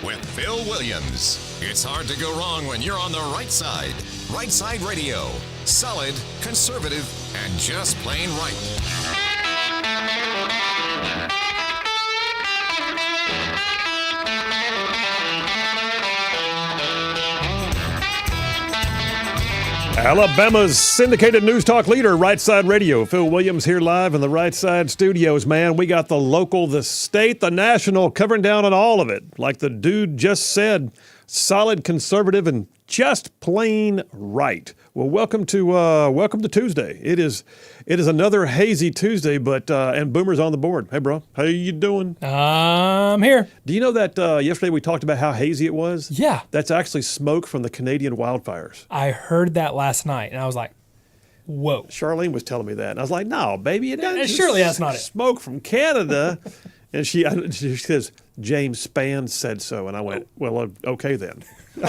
with Phil Williams. It's hard to go wrong when you're on the right side. Right Side Radio. Solid, conservative, and just plain right. Alabama's syndicated news talk leader, Right Side Radio. Phil Williams here live in the Right Side studios, man. We got the local, the state, the national, covering down on all of it. Like the dude just said, solid, conservative, and just plain right. Well, welcome to Tuesday. It is another hazy Tuesday, but and Boomer's on the board. Hey, bro, how you doing? I'm here. Do you know that yesterday we talked about how hazy it was? Yeah. That's actually smoke from the Canadian wildfires. I heard that last night, and I was like, whoa. Charlene was telling me that, and I was like, no, baby, it doesn't. Surely that's not it. Smoke from Canada. And she says, James Spann said so. And I went, well, okay then. For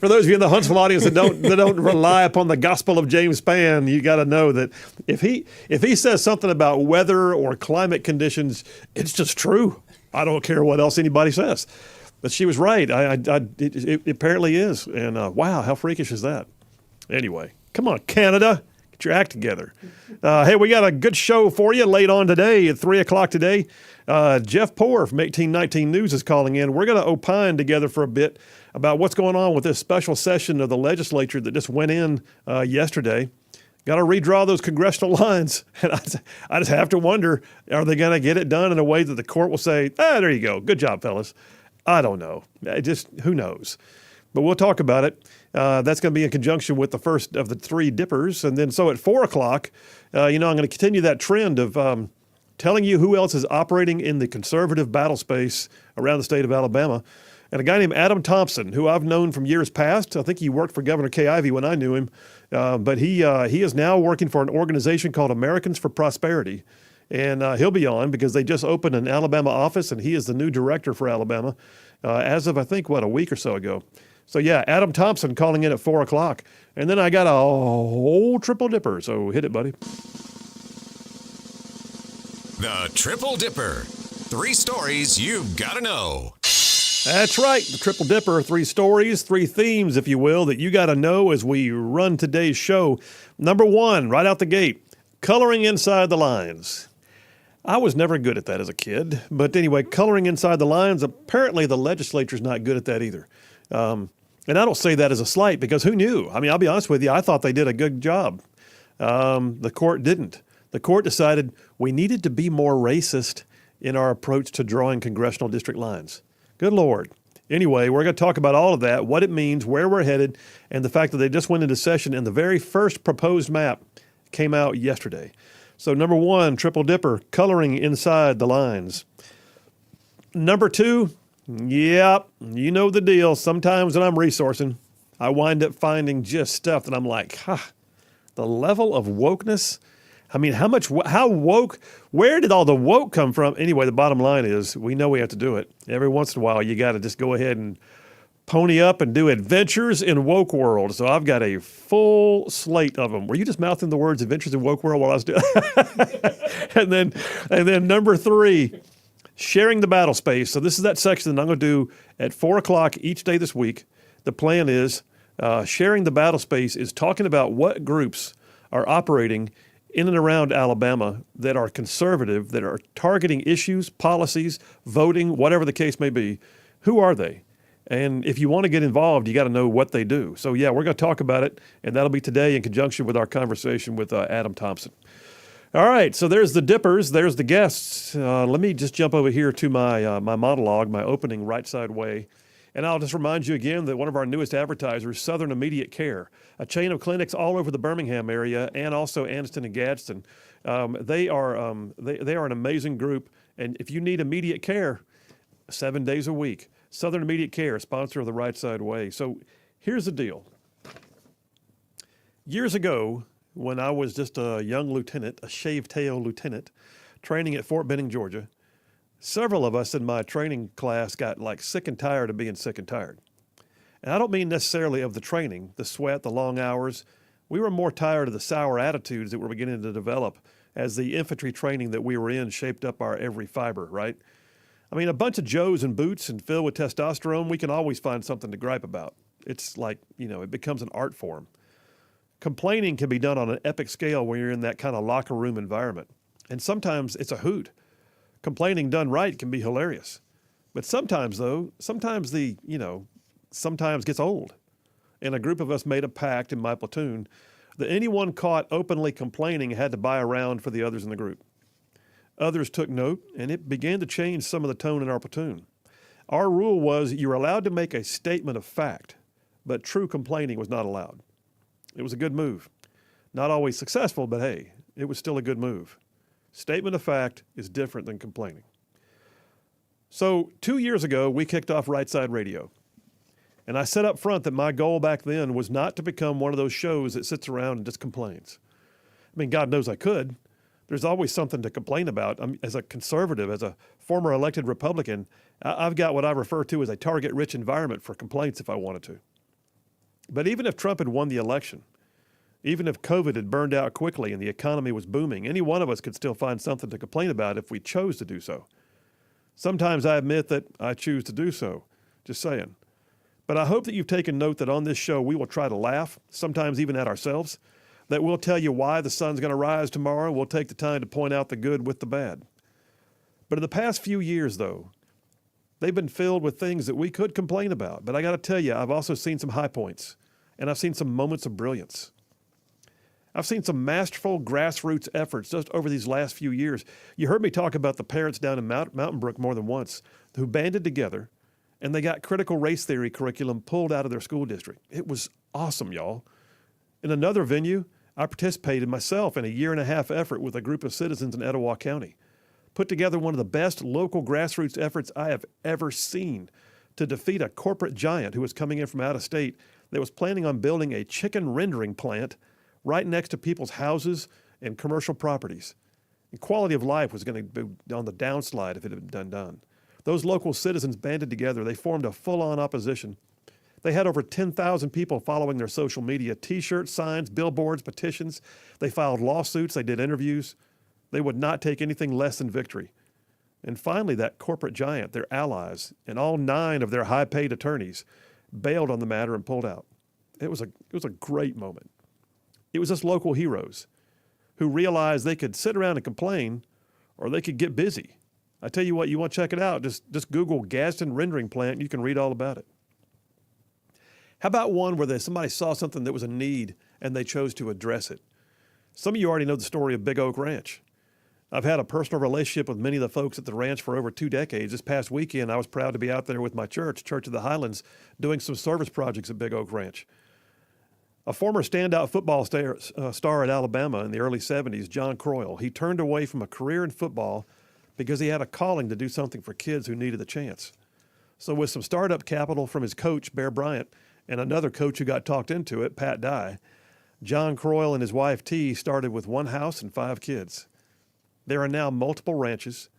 those of you in the Huntsville audience that don't rely upon the gospel of James Spann, you got to know that if he says something about weather or climate conditions, it's just true. I don't care what else anybody says. But she was right. It apparently is. And wow, how freakish is that? Anyway, come on, Canada. Get your act together. Hey, we got a good show for you late on today at 3 o'clock today. Jeff Poore from 1819 News is calling in. We're going to opine together for a bit about what's going on with this special session of the legislature that just went in yesterday. Got to redraw those congressional lines. And I just have to wonder, are they going to get it done in a way that the court will say, there you go. Good job, fellas. I don't know. Who knows? But we'll talk about it. That's going to be in conjunction with the first of the three dippers. And then so at 4 o'clock, I'm going to continue that trend of telling you who else is operating in the conservative battle space around the state of Alabama. And a guy named Adam Thompson, who I've known from years past. I think he worked for Governor Kay Ivey when I knew him. But he is now working for an organization called Americans for Prosperity. And he'll be on because they just opened an Alabama office, and he is the new director for Alabama as of, I think, a week or so ago. So, yeah, Adam Thompson calling in at 4 o'clock. And then I got a whole triple dipper, so hit it, buddy. The Triple Dipper. 3 stories you've got to know. That's right, the Triple Dipper. 3 stories, 3 themes, if you will, that you got to know as we run today's show. Number 1, right out the gate, coloring inside the lines. I was never good at that as a kid. But anyway, coloring inside the lines, apparently the legislature's not good at that either. And I don't say that as a slight because who knew? I mean, I'll be honest with you. I thought they did a good job. The court didn't. The court decided we needed to be more racist in our approach to drawing congressional district lines. Good Lord. Anyway, we're going to talk about all of that, what it means, where we're headed, and the fact that they just went into session and the very first proposed map came out yesterday. So number 1, triple dipper, coloring inside the lines. Number 2, yep, you know the deal. Sometimes when I'm resourcing, I wind up finding just stuff that I'm like, the level of wokeness. I mean, how woke, where did all the woke come from? Anyway, the bottom line is we know we have to do it. Every once in a while, you got to just go ahead and pony up and do adventures in woke world. So I've got a full slate of them. Were you just mouthing the words adventures in woke world while I was doing and then number 3, sharing the battle space. So this is that section that I'm going to do at 4 o'clock each day this week. The plan is sharing the battle space is talking about what groups are operating in and around Alabama that are conservative, that are targeting issues, policies, voting, whatever the case may be. Who are they? And if you want to get involved, you got to know what they do. So, yeah, we're going to talk about it, and that'll be today in conjunction with our conversation with Adam Thompson. All right, so there's the dippers, there's the guests. Let me just jump over here to my monologue, my opening Right Side Way. And I'll just remind you again that one of our newest advertisers, Southern Immediate Care, a chain of clinics all over the Birmingham area and also Anniston and Gadsden. They are an amazing group. And if you need immediate care, 7 days a week, Southern Immediate Care, sponsor of the Right Side Way. So here's the deal. Years ago, when I was just a young lieutenant, a shaved-tail lieutenant, training at Fort Benning, Georgia, several of us in my training class got sick and tired of being sick and tired. And I don't mean necessarily of the training, the sweat, the long hours. We were more tired of the sour attitudes that were beginning to develop as the infantry training that we were in shaped up our every fiber, right? I mean, a bunch of Joes in boots and filled with testosterone, we can always find something to gripe about. It's like, it becomes an art form. Complaining can be done on an epic scale when you're in that kind of locker room environment. And sometimes it's a hoot. Complaining done right can be hilarious. But sometimes, though, sometimes gets old. And a group of us made a pact in my platoon that anyone caught openly complaining had to buy a round for the others in the group. Others took note, and it began to change some of the tone in our platoon. Our rule was you were allowed to make a statement of fact, but true complaining was not allowed. It was a good move. Not always successful, but hey, it was still a good move. Statement of fact is different than complaining. So 2 years ago, we kicked off Rightside Radio. And I said up front that my goal back then was not to become one of those shows that sits around and just complains. I mean, God knows I could. There's always something to complain about. As a conservative, as a former elected Republican, I've got what I refer to as a target-rich environment for complaints if I wanted to. But even if Trump had won the election, even if COVID had burned out quickly and the economy was booming, any one of us could still find something to complain about if we chose to do so. Sometimes I admit that I choose to do so, just saying. But I hope that you've taken note that on this show we will try to laugh, sometimes even at ourselves, that we'll tell you why the sun's going to rise tomorrow. We'll take the time to point out the good with the bad. But in the past few years, though, they've been filled with things that we could complain about. But I got to tell you, I've also seen some high points, and I've seen some moments of brilliance. I've seen some masterful grassroots efforts just over these last few years. You heard me talk about the parents down in Mountain Brook more than once who banded together, and they got critical race theory curriculum pulled out of their school district. It was awesome, y'all. In another venue, I participated myself in a 1.5 year effort with a group of citizens in Etowah County. Put together one of the best local grassroots efforts I have ever seen to defeat a corporate giant who was coming in from out of state that was planning on building a chicken rendering plant right next to people's houses and commercial properties. And quality of life was going to be on the downslide if it had been done. Those local citizens banded together. They formed a full-on opposition. They had over 10,000 people following their social media, T-shirts, signs, billboards, petitions. They filed lawsuits. They did interviews. They would not take anything less than victory. And finally, that corporate giant, their allies, and all 9 of their high-paid attorneys bailed on the matter and pulled out. It was a great moment. It was just local heroes who realized they could sit around and complain or they could get busy. I tell you what, you want to check it out, just Google Gadsden Rendering Plant and you can read all about it. How about one where somebody saw something that was a need and they chose to address it? Some of you already know the story of Big Oak Ranch. I've had a personal relationship with many of the folks at the ranch for over 2 decades. This past weekend, I was proud to be out there with my church, Church of the Highlands, doing some service projects at Big Oak Ranch. A former standout football star at Alabama in the early 70s, John Croyle, he turned away from a career in football because he had a calling to do something for kids who needed the chance. So with some startup capital from his coach, Bear Bryant, and another coach who got talked into it, Pat Dye, John Croyle and his wife, T, started with 1 house and 5 kids. There are now multiple ranches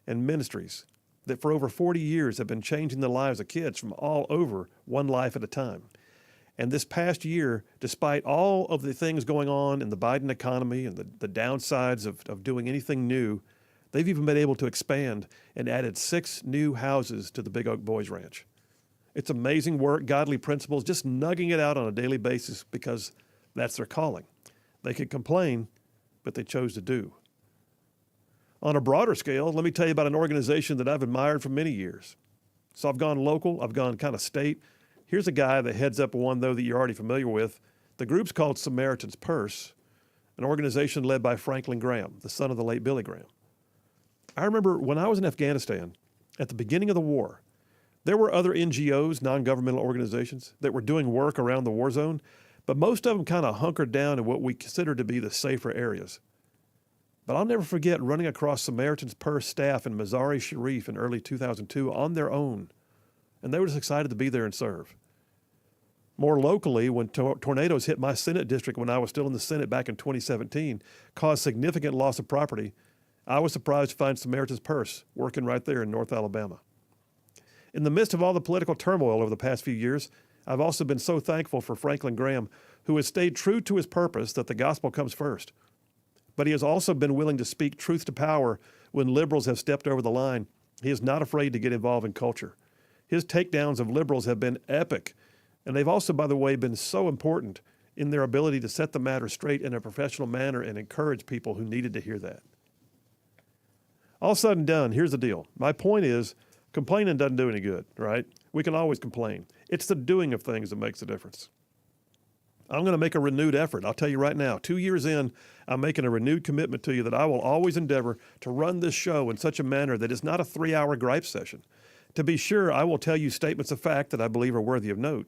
and ministries that for over 40 years have been changing the lives of kids from all over, one life at a time. And this past year, despite all of the things going on in the Biden economy and the downsides of doing anything new, they've even been able to expand and added 6 new houses to the Big Oak Boys Ranch. It's amazing work, godly principles, just nugging it out on a daily basis because that's their calling. They could complain, but they chose to do. On a broader scale, let me tell you about an organization that I've admired for many years. So I've gone local, I've gone kind of state. Here's a guy that heads up one, though, that you're already familiar with. The group's called Samaritan's Purse, an organization led by Franklin Graham, the son of the late Billy Graham. I remember when I was in Afghanistan, at the beginning of the war, there were other NGOs, non-governmental organizations, that were doing work around the war zone, but most of them kind of hunkered down in what we consider to be the safer areas. But I'll never forget running across Samaritan's Purse staff in Mazar-e Sharif in early 2002 on their own, and they were just excited to be there and serve. More locally, when tornadoes hit my Senate district when I was still in the Senate back in 2017, caused significant loss of property, I was surprised to find Samaritan's Purse working right there in North Alabama. In the midst of all the political turmoil over the past few years, I've also been so thankful for Franklin Graham, who has stayed true to his purpose that the gospel comes first. But he has also been willing to speak truth to power when liberals have stepped over the line He is not afraid to get involved in culture. His takedowns of liberals have been epic, and they've also, by the way, been so important in their ability to set the matter straight in a professional manner and encourage people who needed to hear that. All said and done, here's the deal. My point is, complaining doesn't do any good, right? We can always complain. It's the doing of things that makes a difference. I'm going to make a renewed effort. I'll tell you right now, 2 years in, I'm making a renewed commitment to you that I will always endeavor to run this show in such a manner that it's not a 3-hour gripe session. To be sure, I will tell you statements of fact that I believe are worthy of note.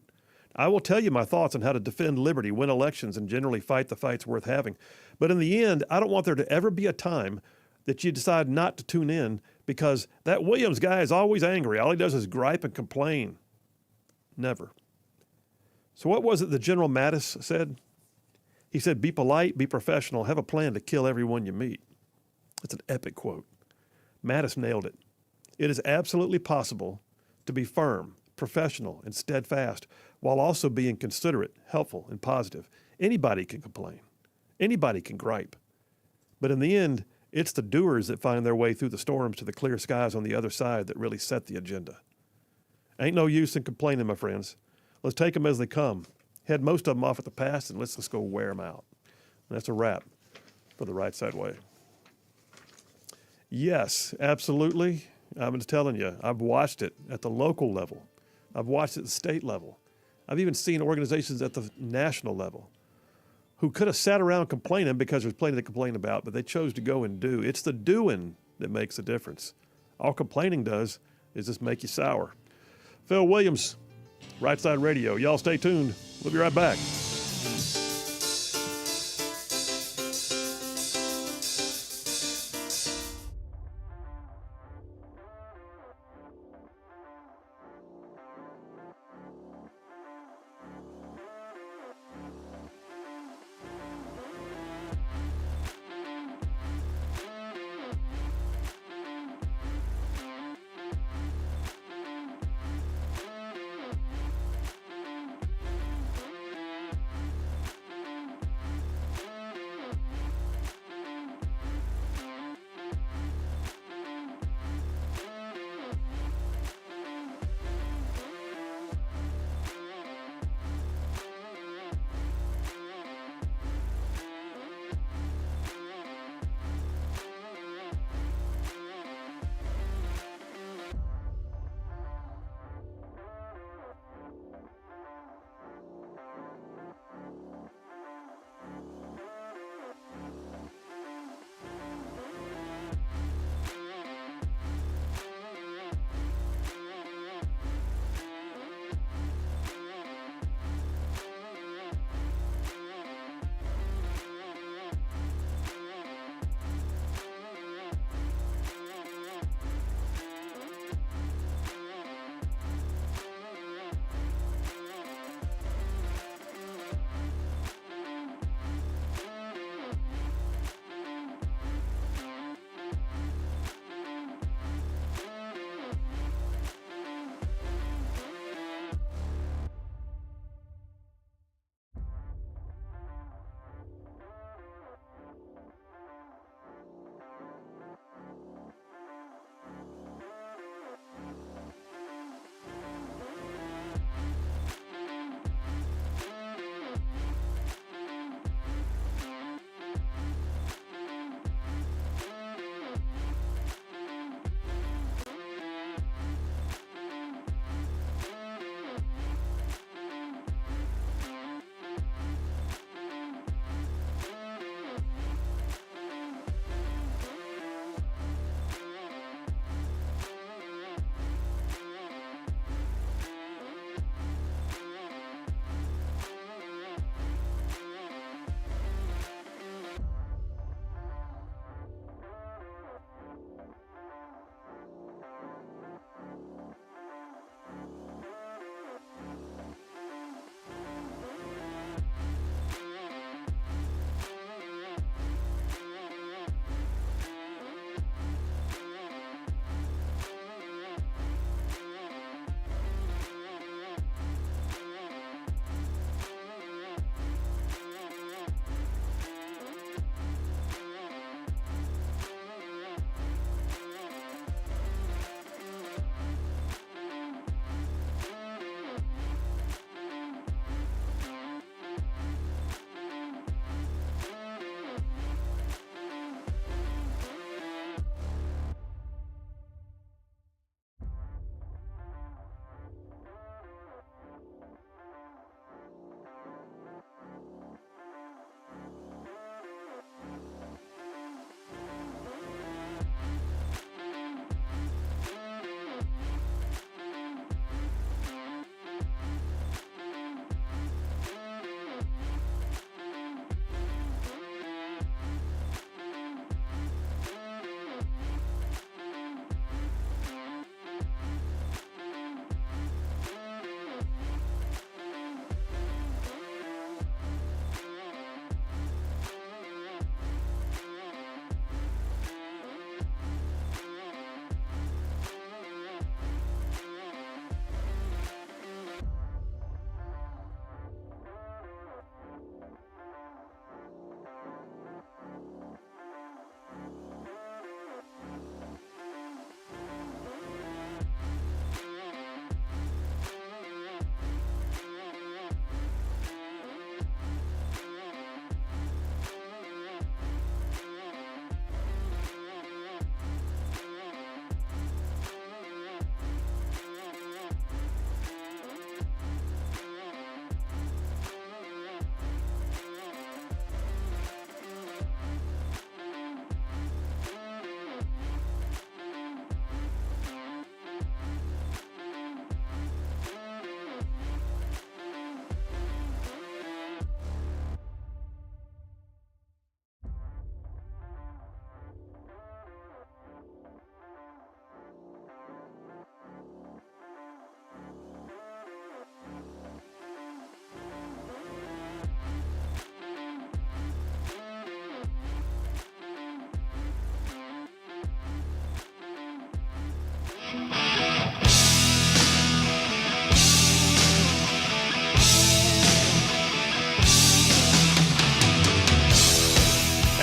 I will tell you my thoughts on how to defend liberty, win elections, and generally fight the fights worth having. But in the end, I don't want there to ever be a time that you decide not to tune in because that Williams guy is always angry. All he does is gripe and complain. Never. So what was it that General Mattis said? He said, be polite, be professional, have a plan to kill everyone you meet. That's an epic quote. Mattis nailed it. It is absolutely possible to be firm, professional, and steadfast while also being considerate, helpful, and positive. Anybody can complain. Anybody can gripe. But in the end, it's the doers that find their way through the storms to the clear skies on the other side that really set the agenda. Ain't no use in complaining, my friends. Let's take them as they come. Head most of them off at the pass and let's just go wear them out. And that's a wrap for the Right Side Way. Yes, absolutely. I'm just telling you, I've watched it at the local level. I've watched it at the state level. I've even seen organizations at the national level who could have sat around complaining because there's plenty to complain about, but they chose to go and do. It's the doing that makes the difference. All complaining does is just make you sour. Phil Williams, Right Side Radio. Y'all stay tuned. We'll be right back.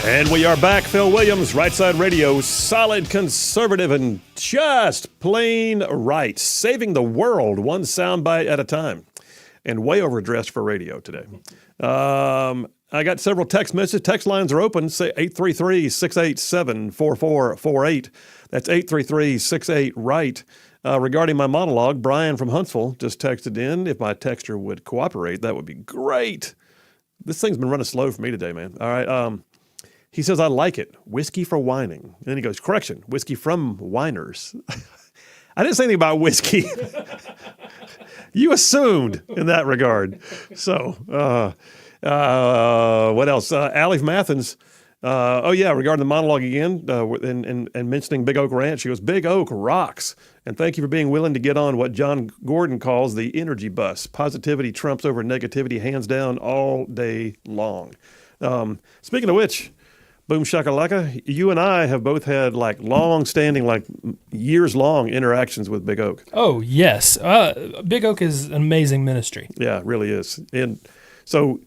And we are back. Phil Williams, Rightside Radio, solid, conservative, and just plain right. Saving the world one soundbite at a time. And way overdressed for radio today. I got several text messages. Text lines are open. Say 833-687-4448. That's 833-68-RIGHT. Regarding my monologue, Brian from Huntsville just texted in. If my texter would cooperate, that would be great. This thing's been running slow for me today, man. All right. He says, I like it. Whiskey for whining. And then he goes, correction, whiskey from whiners. I didn't say anything about whiskey. You assumed in that regard. So, what else? Allie from Athens. Regarding the monologue again, and mentioning Big Oak Ranch, she goes, Big Oak rocks. And thank you for being willing to get on what John Gordon calls the energy bus. Positivity trumps over negativity, hands down, all day long. Speaking of which, boom shakalaka, you and I have both had like long-standing, like years-long interactions with Big Oak. Oh, yes. Big Oak is an amazing ministry. Yeah, it really is. And so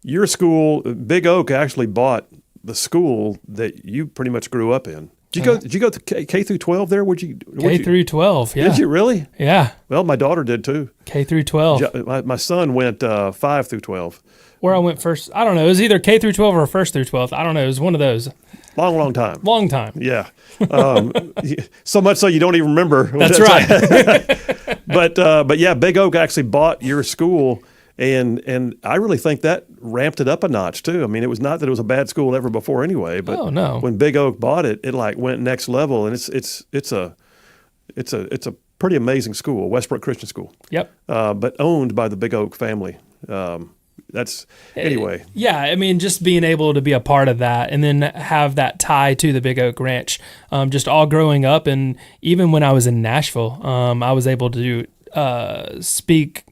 your school, Big Oak actually bought the school that you pretty much grew up in. Did you go to K through 12 there? K through 12, yeah. Did you really? Yeah. Well, my daughter did too. K through 12. My son went 5 through 12. Where I went first, I don't know. It was either K through 12 or first through 12. I don't know. It was one of those. Long time. Long time. Yeah. So much so you don't even remember. That's right. But yeah, Big Oak actually bought your school, and I really think that ramped it up a notch too. I mean, it was not that it was a bad school ever before anyway, but when Big Oak bought it, it like went next level, and it's a pretty amazing school, Westbrook Christian School. Yep. But owned by the Big Oak family. That's anyway. Yeah, I mean, just being able to be a part of that and then have that tie to the Big Oak Ranch, just all growing up. And even when I was in Nashville, I was able to speak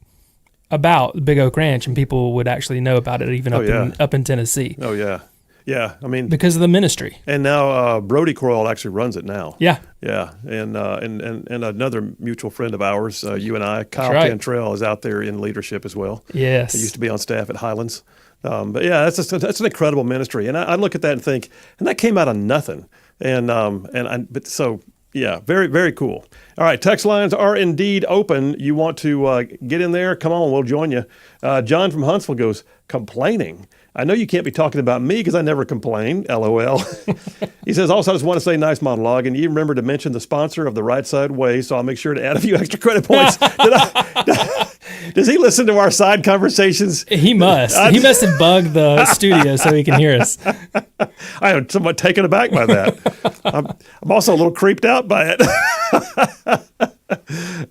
about the Big Oak Ranch, and people would actually know about it even up in Tennessee. Oh, yeah. Yeah, I mean, because of the ministry. And now Brody Croyle actually runs it now. Yeah, yeah, and another mutual friend of ours, you and I, Kyle Cantrell, is out there in leadership as well. Yes, he used to be on staff at Highlands. But yeah, that's an incredible ministry, and I look at that and think, and that came out of nothing, yeah, very, very cool. All right, text lines are indeed open. You want to get in there? Come on, we'll join you. John from Huntsville goes, complaining. I know you can't be talking about me because I never complain, LOL. He says, also, I just want to say nice monologue, and you remember to mention the sponsor of the Rightside Way, so I'll make sure to add a few extra credit points. Does he listen to our side conversations? He must. He must have bugged the studio so he can hear us. I am somewhat taken aback by that. I'm also a little creeped out by it.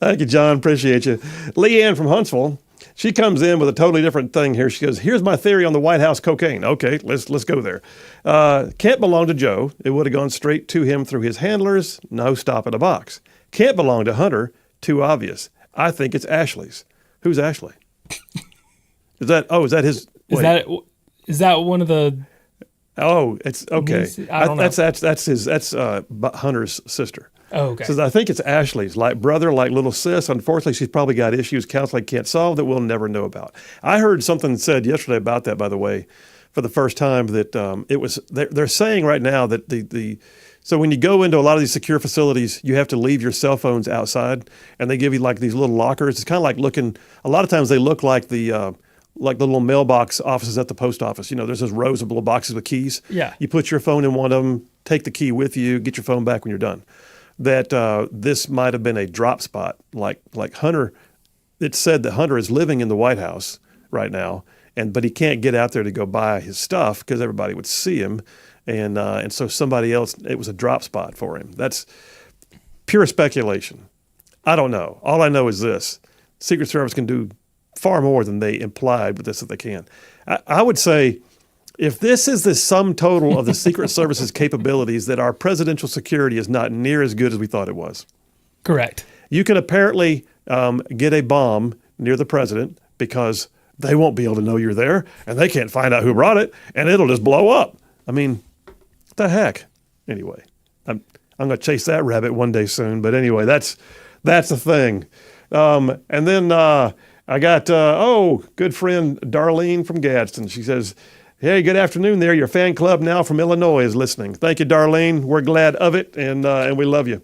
Thank you, John. Appreciate you. Leanne from Huntsville. She comes in with a totally different thing here. She goes, here's my theory on the White House cocaine. Okay, let's go there. Can't belong to Joe. It would have gone straight to him through his handlers. No stop at a box. Can't belong to Hunter. Too obvious. I think it's Ashley's. Who's Ashley? Is that his? Is that one of the? Oh, it's okay. I don't know. That's Hunter's sister. Oh, okay. So I think it's Ashley's, like brother, like little sis. Unfortunately, she's probably got issues counseling can't solve that we'll never know about. I heard something said yesterday about that, by the way, for the first time, that they're saying right now that so when you go into a lot of these secure facilities, you have to leave your cell phones outside, and they give you like these little lockers. It's kind of like a lot of times they look like the little mailbox offices at the post office. You know, there's those rows of little boxes with keys. Yeah. You put your phone in one of them, take the key with you, get your phone back when you're done. That this might have been a drop spot, like Hunter. It's said that Hunter is living in the White House right now, but he can't get out there to go buy his stuff because everybody would see him, and so somebody else. It was a drop spot for him. That's pure speculation. I don't know. All I know is this: Secret Service can do far more than they implied with this that they can. I would say, if this is the sum total of the Secret Service's capabilities, that our presidential security is not near as good as we thought it was. Correct. You can apparently get a bomb near the president because they won't be able to know you're there, and they can't find out who brought it, and it'll just blow up. I mean, what the heck? Anyway, I'm going to chase that rabbit one day soon. But anyway, that's the thing. And then I got, good friend Darlene from Gadsden. She says, hey, good afternoon there. Your fan club now from Illinois is listening. Thank you, Darlene. We're glad of it, and we love you.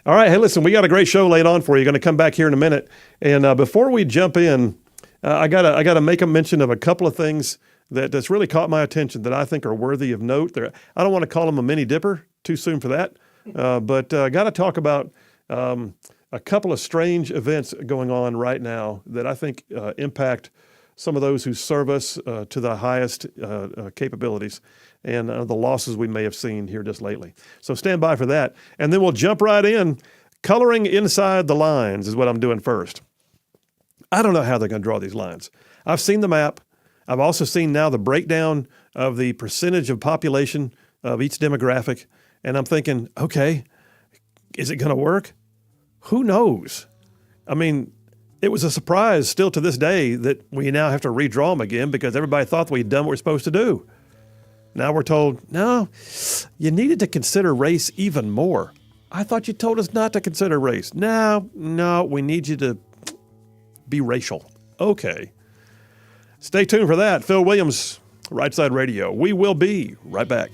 All right, hey, listen, we got a great show laid on for you. Going to come back here in a minute. And before we jump in, I gotta make a mention of a couple of things that's really caught my attention that I think are worthy of note. I don't want to call them a mini dipper, too soon for that, but got to talk about a couple of strange events going on right now that I think impact some of those who serve us to the highest capabilities and the losses we may have seen here just lately. So stand by for that. And then we'll jump right in. Coloring inside the lines is what I'm doing first. I don't know how they're going to draw these lines. I've seen the map. I've also seen now the breakdown of the percentage of population of each demographic. And I'm thinking, okay, is it going to work? Who knows? I mean, it was a surprise still to this day that we now have to redraw them again because everybody thought we'd done what we're supposed to do. Now we're told, no, you needed to consider race even more. I thought you told us not to consider race. No, we need you to be racial. Okay. Stay tuned for that. Phil Williams, Rightside Radio. We will be right back.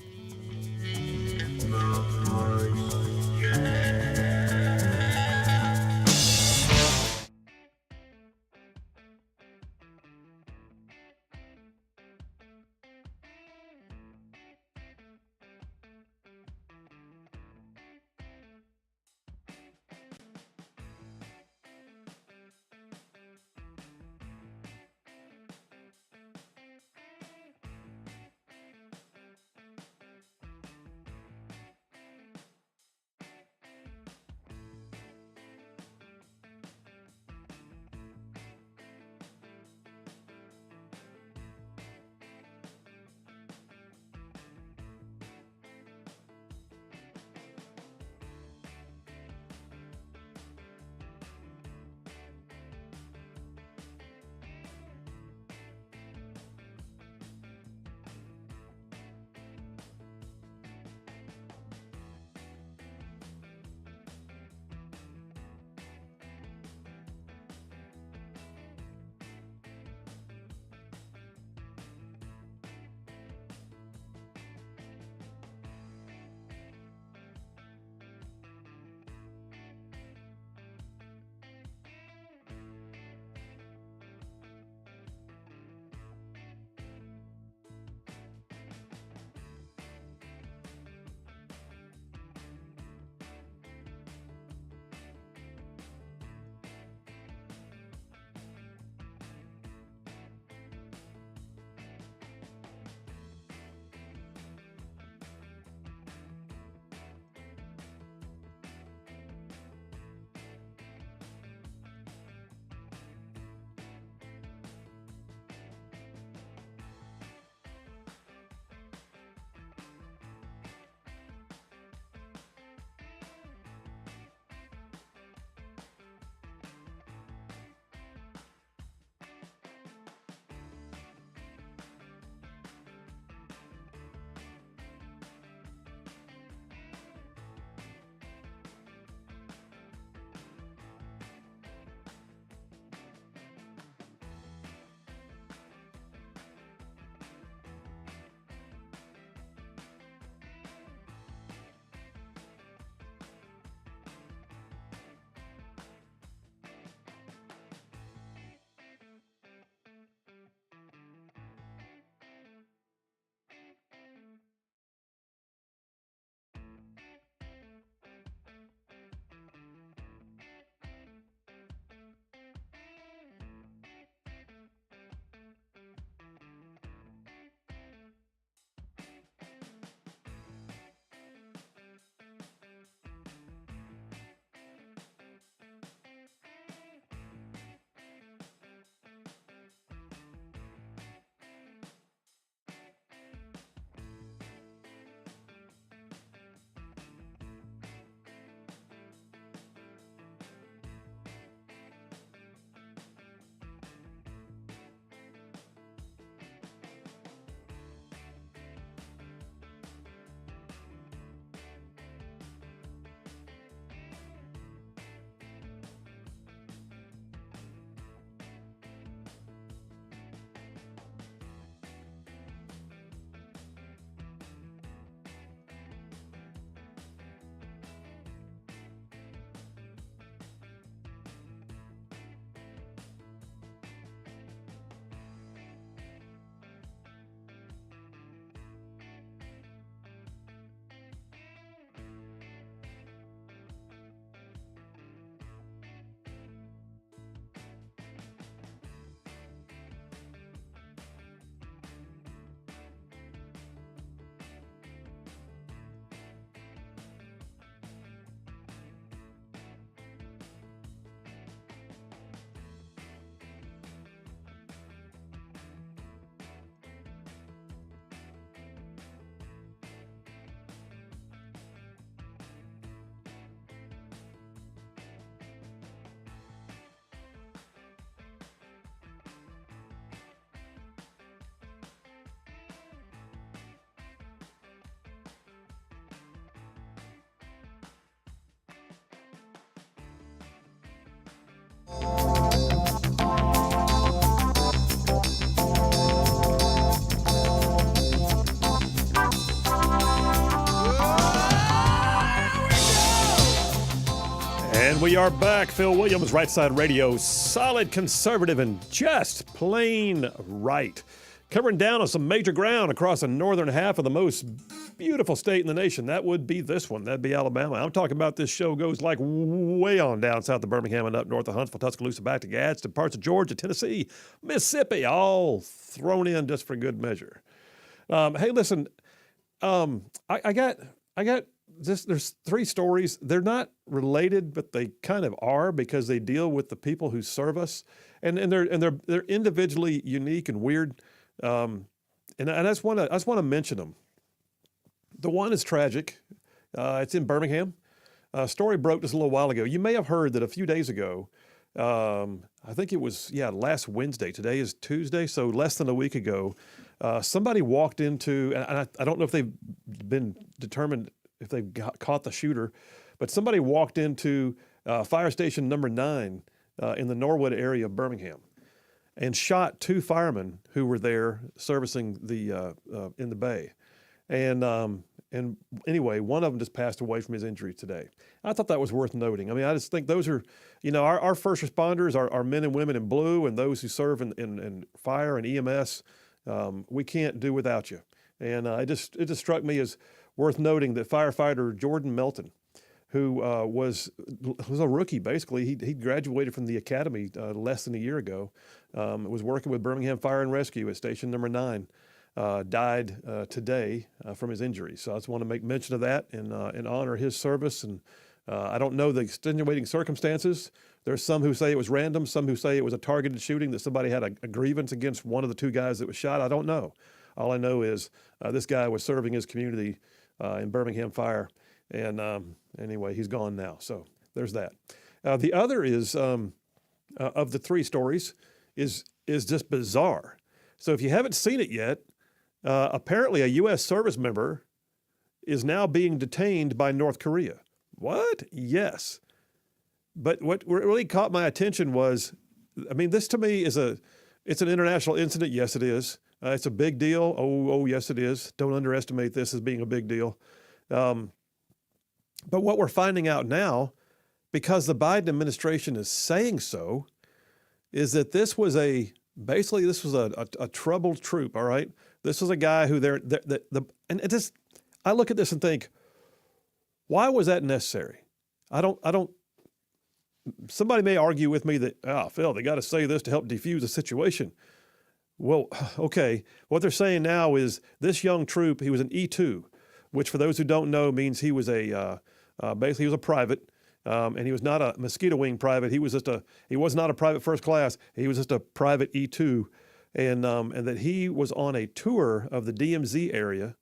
And we are back. Phil Williams, Rightside Radio, solid conservative and just plain right. Covering down on some major ground across the northern half of the most beautiful state in the nation. That would be this one. That'd be Alabama. I'm talking about this show goes like way on down south of Birmingham and up north of Huntsville, Tuscaloosa, back to Gadsden, parts of Georgia, Tennessee, Mississippi, all thrown in just for good measure. Hey, listen, I got this. There's three stories. They're not related, but they kind of are because they deal with the people who serve us, and they're individually unique and weird. And I just want to mention them. The one is tragic. It's in Birmingham. A story broke just a little while ago. You may have heard that a few days ago. I think it was last Wednesday. Today is Tuesday, so less than a week ago, somebody walked into, and I don't know if they've been determined if they've caught the shooter, but somebody walked into fire station number 9 in the Norwood area of Birmingham and shot 2 firemen who were there servicing the in the bay. And anyway, one of them just passed away from his injuries today. I thought that was worth noting. I mean, I just think those are, our first responders, our men and women in blue, and those who serve in fire and EMS. We can't do without you. And it just struck me as worth noting that firefighter Jordan Melton, who was a rookie basically, he graduated from the academy less than a year ago, was working with Birmingham Fire and Rescue at station number 9. Died today from his injuries. So I just want to make mention of that and honor his service. And I don't know the extenuating circumstances. There's some who say it was random, some who say it was a targeted shooting, that somebody had a grievance against one of the 2 guys that was shot. I don't know. All I know is this guy was serving his community in Birmingham Fire. And anyway, he's gone now. So there's that. The other is, of the 3 stories, is just bizarre. So if you haven't seen it yet, apparently a U.S. service member is now being detained by North Korea. What? Yes. But what really caught my attention was, this to me is it's an international incident. Yes, it is. It's a big deal. Oh, yes, it is. Don't underestimate this as being a big deal. But what we're finding out now, because the Biden administration is saying so, is that this was a troubled troop. All right, this was a guy who I look at this and think, why was that necessary? I don't. Somebody may argue with me that, Phil, they got to say this to help defuse the situation. Well, okay. What they're saying now is this young troop, he was an E2, which for those who don't know means he was basically he was a private. And he was not a mosquito wing private. He was not a private first class. He was just a private E2, and that he was on a tour of the DMZ area,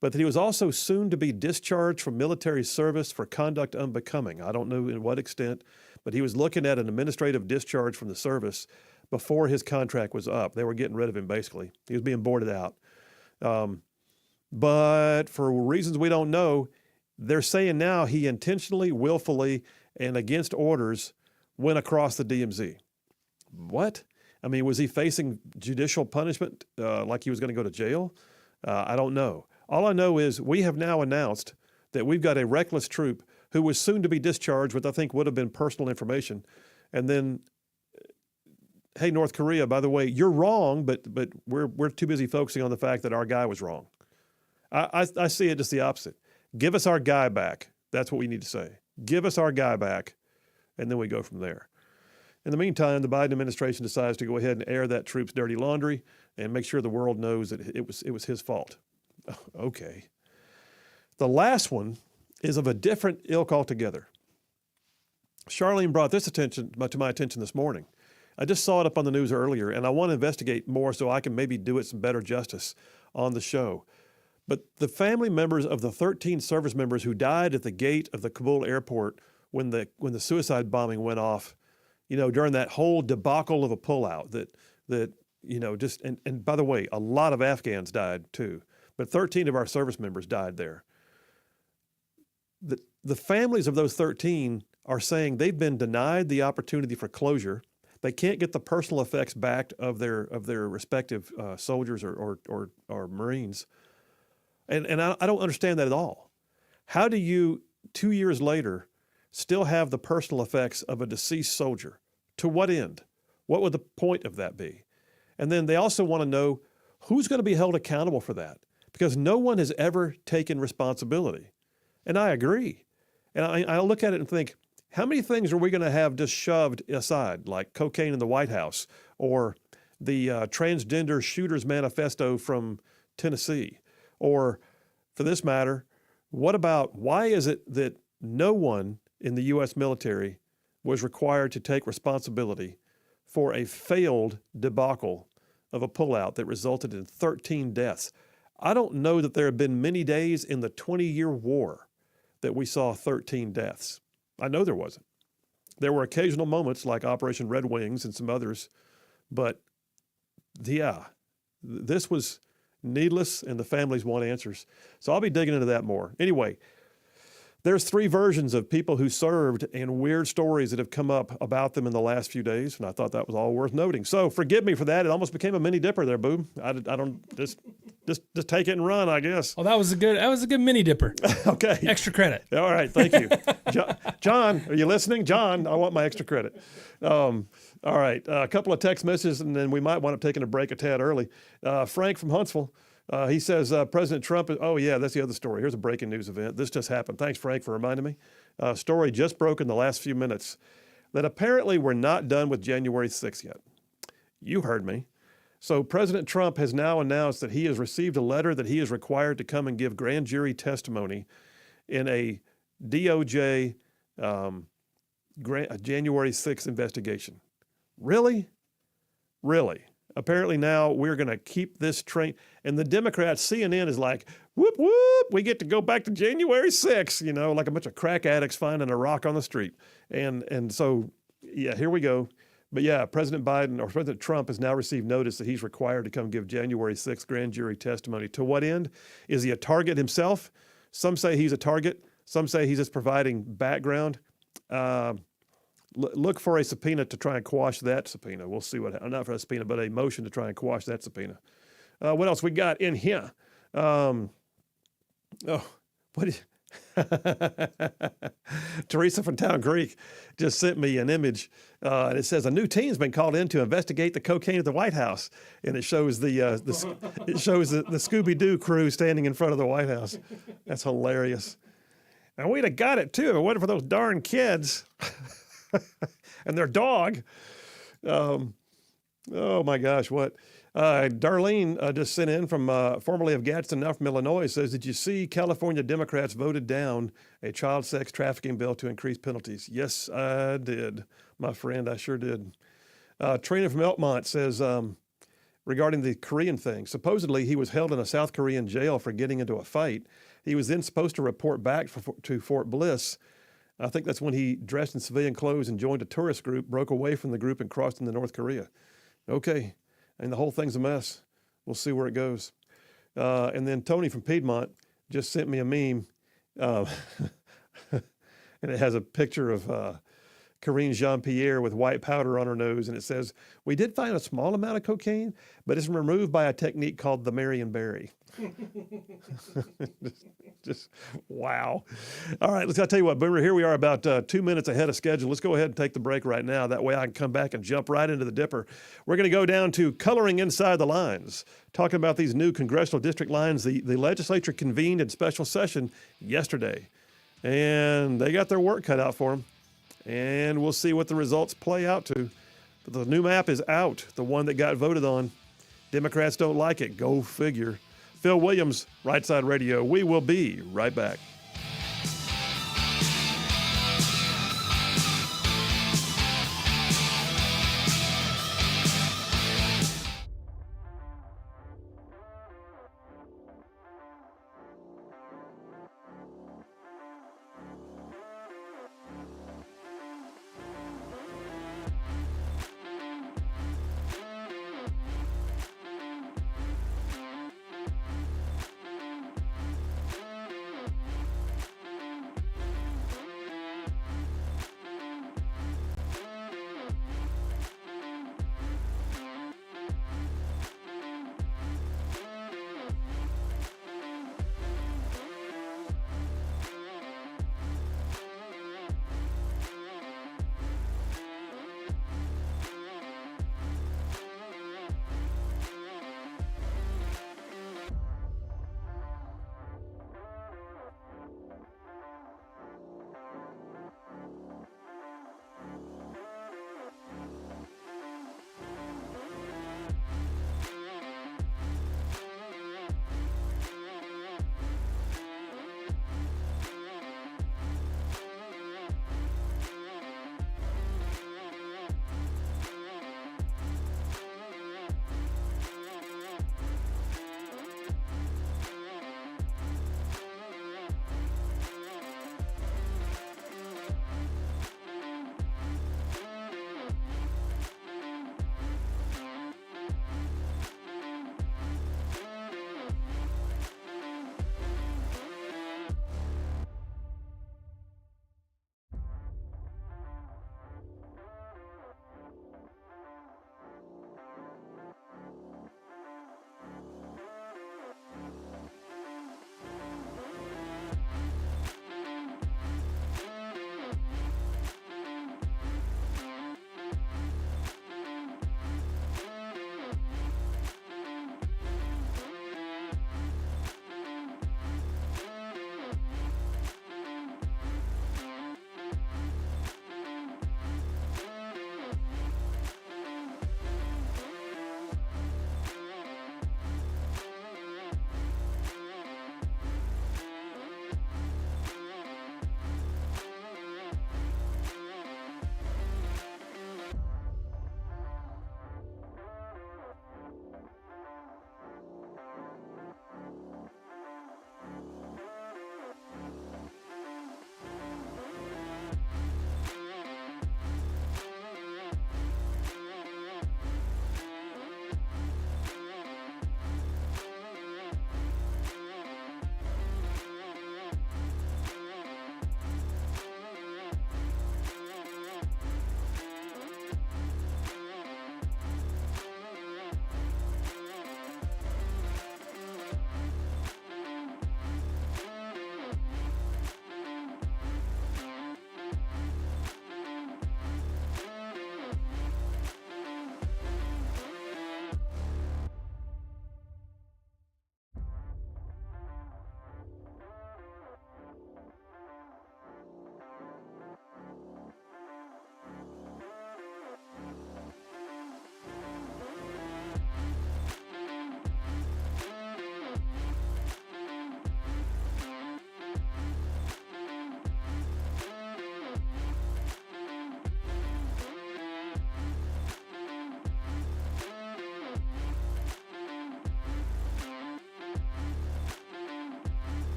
but that he was also soon to be discharged from military service for conduct unbecoming. I don't know in what extent, but he was looking at an administrative discharge from the service before his contract was up. They were getting rid of him basically. He was being boarded out. But for reasons we don't know, they're saying now he intentionally, willfully, and against orders went across the DMZ. What? Was he facing judicial punishment like he was going to go to jail? I don't know. All I know is we have now announced that we've got a reckless troop who was soon to be discharged with I think would have been personal information. And then, hey, North Korea, by the way, you're wrong, but we're too busy focusing on the fact that our guy was wrong. I see it just the opposite. Give us our guy back. That's what we need to say. Give us our guy back, and then we go from there. In the meantime, the Biden administration decides to go ahead and air that troop's dirty laundry and make sure the world knows that it was his fault. Okay. The last one is of a different ilk altogether. Charlene brought this to my attention this morning. I just saw it up on the news earlier, and I want to investigate more so I can maybe do it some better justice on the show. But the family members of the 13 service members who died at the gate of the Kabul airport when the suicide bombing went off, during that whole debacle of a pullout and by the way, a lot of Afghans died too, but 13 of our service members died there. The families of those 13 are saying they've been denied the opportunity for closure. They can't get the personal effects back of their respective soldiers or Marines. And I don't understand that at all. How do you, 2 years later, still have the personal effects of a deceased soldier. To what end? What would the point of that be? And then they also want to know who's going to be held accountable for that, because no one has ever taken responsibility. And I agree. And I look at it and think, how many things are we going to have just shoved aside, like cocaine in the White House or the transgender shooters manifesto from Tennessee? Or for this matter, what about why is it that no one in the U.S. military was required to take responsibility for a failed debacle of a pullout that resulted in 13 deaths? I don't know that there have been many days in the 20-year war that we saw 13 deaths. I know there wasn't. There were occasional moments like Operation Red Wings and some others, but yeah, this was needless and the families want answers. So I'll be digging into that more. Anyway, there's 3 versions of people who served and weird stories that have come up about them in the last few days, and I thought that was all worth noting. So forgive me for that. It almost became a mini dipper there, boo. I don't just take it and run, I guess. Well, that was a good mini dipper. Okay. Extra credit. All right, thank you. John, are you listening? John, I want my extra credit. All right, a couple of text messages, and then we might wind up taking a break a tad early. Frank from Huntsville. He says President Trump oh, yeah, that's the other story. Here's a breaking news event. This just happened. Thanks, Frank, for reminding me. Story just broke in the last few minutes that apparently we're not done with January 6th yet. You heard me. So President Trump has now announced that he has received a letter that he is required to come and give grand jury testimony in a DOJ January 6th investigation. Really? Really? Apparently now we're going to keep this train. And the Democrats, CNN is like, whoop, whoop, we get to go back to January 6th, like a bunch of crack addicts finding a rock on the street. And so, yeah, here we go. But yeah, President Biden or President Trump has now received notice that he's required to come give January 6th grand jury testimony. To what end? Is he a target himself? Some say he's a target. Some say he's just providing background. Look for a subpoena to try and quash that subpoena. We'll see not for a subpoena, but a motion to try and quash that subpoena. What else we got in here? Teresa from Town Creek just sent me an image, and it says a new team's been called in to investigate the cocaine at the White House, and it shows the Scooby-Doo crew standing in front of the White House. That's hilarious. And we'd have got it too. If it wasn't for those darn kids and their dog. Oh my gosh, what? Darlene just sent in from formerly of Gadsden, now from Illinois, says, did you see California Democrats voted down a child sex trafficking bill to increase penalties? Yes, I did, my friend. I sure did. Trina from Elkmont says, regarding the Korean thing, supposedly he was held in a South Korean jail for getting into a fight. He was then supposed to report back to Fort Bliss. I think that's when he dressed in civilian clothes and joined a tourist group, broke away from the group, and crossed into North Korea. Okay. And the whole thing's a mess. We'll see where it goes. And then Tony from Piedmont just sent me a meme, and it has a picture of Karine Jean-Pierre with white powder on her nose, and it says, we did find a small amount of cocaine, but it's removed by a technique called the Marion Berry. just wow. All right, I'll tell you what, Boomer, here we are about 2 minutes ahead of schedule. Let's go ahead and take the break right now. That way I can come back and jump right into the dipper. We're going to go down to coloring inside the lines, talking about these new congressional district lines. The legislature convened in special session yesterday, and they got their work cut out for them. And we'll see what the results play out to. But the new map is out, the one that got voted on. Democrats don't like it. Go figure. Phil Williams, Rightside Radio. We will be right back.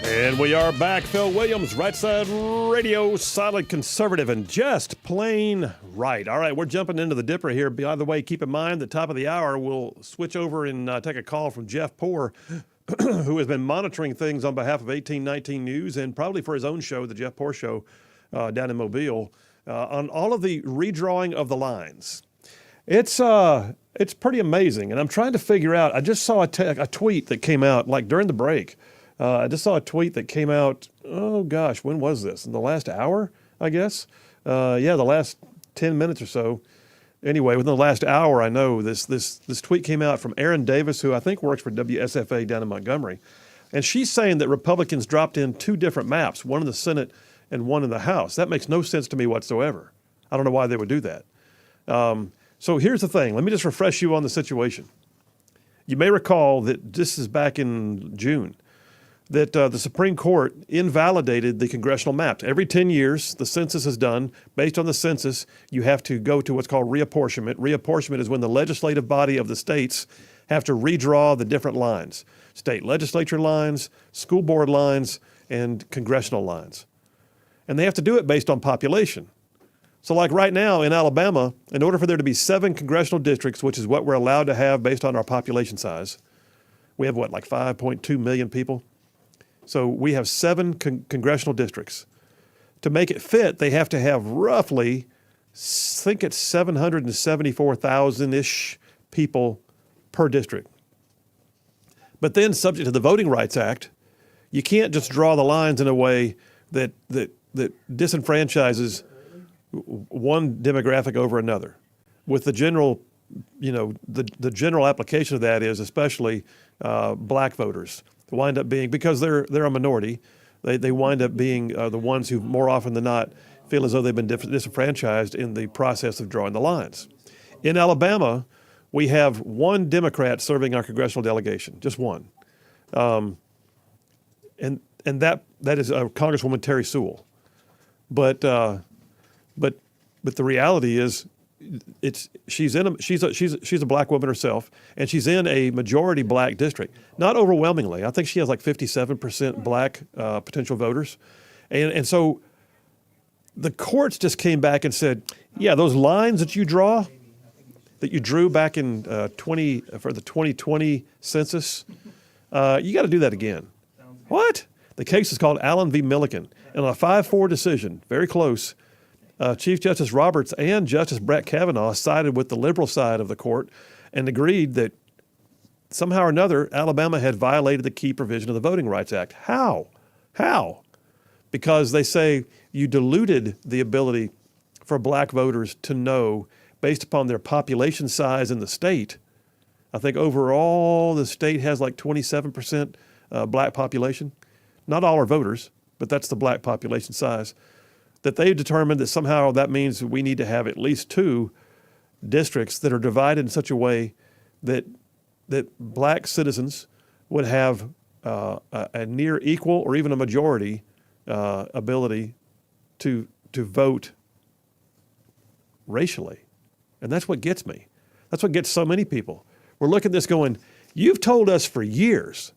And we are back. Phil Williams, Rightside Radio, solid conservative and just plain right. All right, we're jumping into the dipper here. By the way, keep in mind, the top of the hour, we'll switch over and take a call from Jeff Poore, who has been monitoring things on behalf of 1819 News and probably for his own show, the Jeff Poore Show, down in Mobile, on all of the redrawing of the lines. It's pretty amazing, and I'm trying to figure out. I just saw a tweet that came out like during the break. I just saw a tweet that came out, oh gosh, when was this? In the last hour, I guess? The last 10 minutes or so. Anyway, within the last hour, I know this tweet came out from Erin Davis, who I think works for WSFA down in Montgomery. And she's saying that Republicans dropped in two different maps, one in the Senate and one in the House. That makes no sense to me whatsoever. I don't know why they would do that. So here's the thing. Let me just refresh you on the situation. You may recall that this is back in June, that the Supreme Court invalidated the congressional maps. Every 10 years, the census is done. Based on the census, you have to go to what's called reapportionment. Reapportionment is when the legislative body of the states have to redraw the different lines. State legislature lines, school board lines, and congressional lines. And they have to do it based on population. So like right now in Alabama, in order for there to be 7 congressional districts, which is what we're allowed to have based on our population size, we have like 5.2 million people? So we have 7 congressional districts. To make it fit, they have to have roughly, I think it's 774,000-ish people per district. But then, subject to the Voting Rights Act, you can't just draw the lines in a way that disenfranchises one demographic over another. With the general, the general application of that is especially black voters. Wind up being, because they're a minority, they wind up being the ones who more often than not feel as though they've been disenfranchised in the process of drawing the lines. In Alabama, we have one Democrat serving our congressional delegation, just one, and that is Congresswoman Terry Sewell. But the reality is, she's a black woman herself, and she's in a majority black district. Not overwhelmingly. I think she has like 57% black potential voters, and so the courts just came back and said, yeah, those lines that you drew back in for the 2020 census, you got to do that again. What? The case is called Allen v. Milliken, and on a 5-4 decision, very close. Chief Justice Roberts and Justice Brett Kavanaugh sided with the liberal side of the court and agreed that somehow or another, Alabama had violated the key provision of the Voting Rights Act. How? Because they say you diluted the ability for black voters to know based upon their population size in the state. I think overall the state has like 27% black population. Not all are voters, but that's the black population size. That they determined that somehow that means we need to have at least 2 districts that are divided in such a way that black citizens would have a near equal or even a majority ability to vote racially. And that's what gets me. That's what gets so many people. We're looking at this going, you've told us for years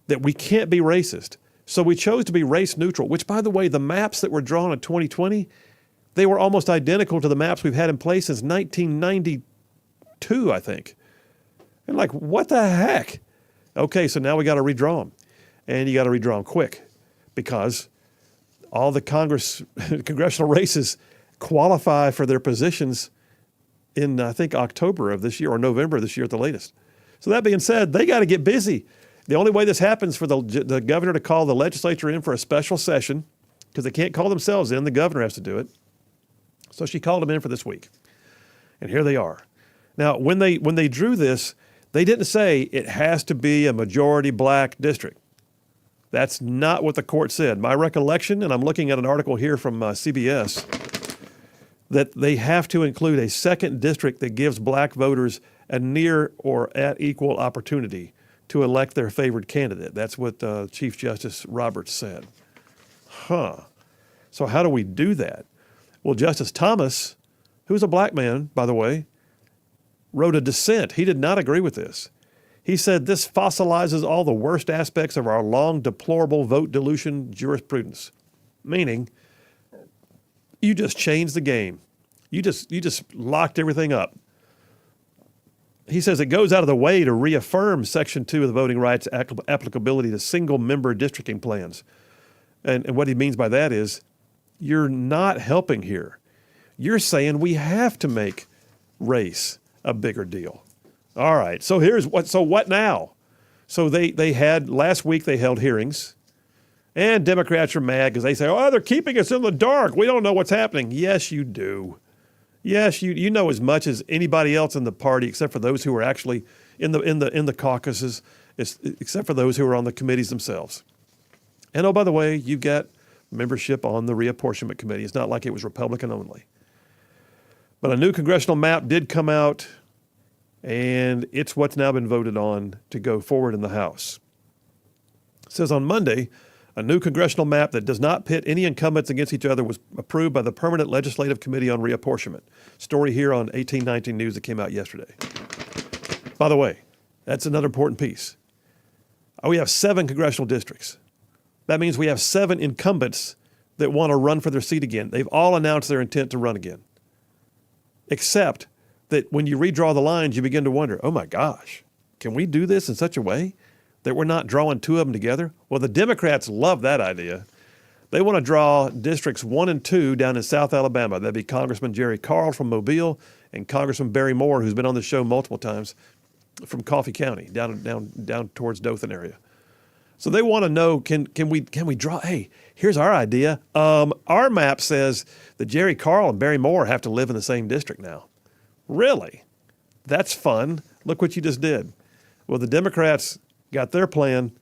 that we can't be racist. So we chose to be race neutral, which, by the way, the maps that were drawn in 2020, they were almost identical to the maps we've had in place since 1992, I think. And like, what the heck? Okay, so now we got to redraw them. And you got to redraw them quick because all the congressional races qualify for their positions in, I think, October of this year or November of this year at the latest. So that being said, they got to get busy. The only way this happens for the governor to call the legislature in for a special session, because they can't call themselves in, the governor has to do it. So she called them in for this week. And here they are. Now, when they drew this, they didn't say it has to be a majority black district. That's not what the court said. My recollection, and I'm looking at an article here from CBS, that they have to include a second district that gives black voters a near or at equal opportunity to elect their favored candidate. That's what Chief Justice Roberts said. So how do we do that? Well, Justice Thomas, who's a black man, by the way, wrote a dissent. He did not agree with this. He said this fossilizes all the worst aspects of our long deplorable vote dilution jurisprudence, meaning you just changed the game. You just locked everything up. He says it goes out of the way to reaffirm Section 2 of the Voting Rights applicability to single-member districting plans. And what he means by that is you're not helping here. You're saying we have to make race a bigger deal. All right, so what now? So they had, last week they held hearings, and Democrats are mad because they say, oh, they're keeping us in the dark. We don't know what's happening. Yes, you do. Yes, you know as much as anybody else in the party, except for those who are actually in the caucuses, except for those who are on the committees themselves. And oh, by the way, you've got membership on the reapportionment committee. It's not like it was Republican only. But a new congressional map did come out, and it's what's now been voted on to go forward in the House. It says on Monday, a new congressional map that does not pit any incumbents against each other was approved by the Permanent Legislative Committee on Reapportionment. Story here on 1819 News that came out yesterday. By the way, that's another important piece. We have 7 congressional districts. That means we have 7 incumbents that want to run for their seat again. They've all announced their intent to run again. Except that when you redraw the lines, you begin to wonder, oh my gosh, can we do this in such a way that we're not drawing 2 of them together? Well, the Democrats love that idea. They want to draw districts 1 and 2 down in South Alabama. That'd be Congressman Jerry Carl from Mobile and Congressman Barry Moore, who's been on the show multiple times, from Coffee County, down towards Dothan area. So they want to know, can we draw? Hey, here's our idea. Our map says that Jerry Carl and Barry Moore have to live in the same district now. Really? That's fun. Look what you just did. Well, the Democrats got their plan,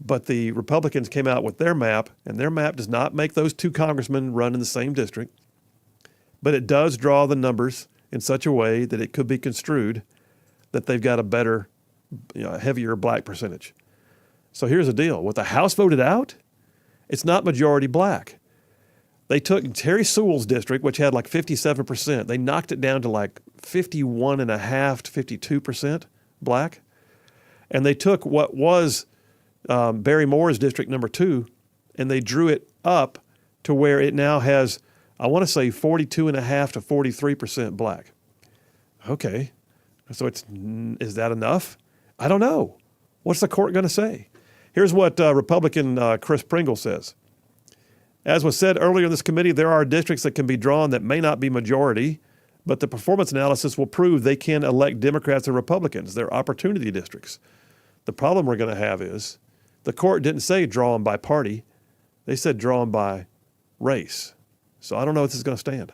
but the Republicans came out with their map, and their map does not make those 2 congressmen run in the same district, but it does draw the numbers in such a way that it could be construed that they've got a better, heavier black percentage. So here's the deal. What the House voted out, it's not majority black. They took Terry Sewell's district, which had like 57%. They knocked it down to like 51.5% to 52% black. And they took what was Barry Moore's district number 2, and they drew it up to where it now has, I want to say 42.5% to 43% black. Okay. So is that enough? I don't know. What's the court going to say? Here's what Republican Chris Pringle says. As was said earlier in this committee, there are districts that can be drawn that may not be majority, but the performance analysis will prove they can elect Democrats and Republicans. They're opportunity districts. The problem we're going to have is the court didn't say draw them by party. They said draw them by race. So I don't know if this is going to stand.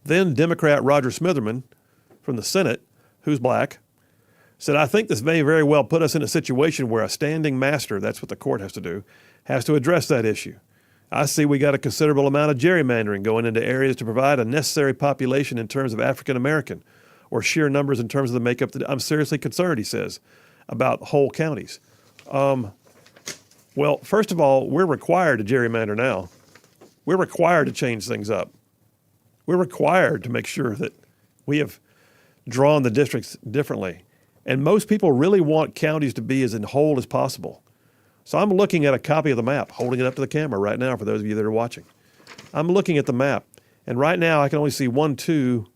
Then Democrat Roger Smitherman from the Senate, who's black, said, I think this may very well put us in a situation where a standing master, that's what the court has to do, has to address that issue. I see we got a considerable amount of gerrymandering going into areas to provide a necessary population in terms of African American or sheer numbers in terms of the makeup. I'm seriously concerned, he says, about whole counties. Well, first of all, we're required to gerrymander now. We're required to change things up. We're required to make sure that we have drawn the districts differently. And most people really want counties to be as in whole as possible. So I'm looking at a copy of the map, holding it up to the camera right now for those of you that are watching. I'm looking at the map, and right now I can only see 1, 2,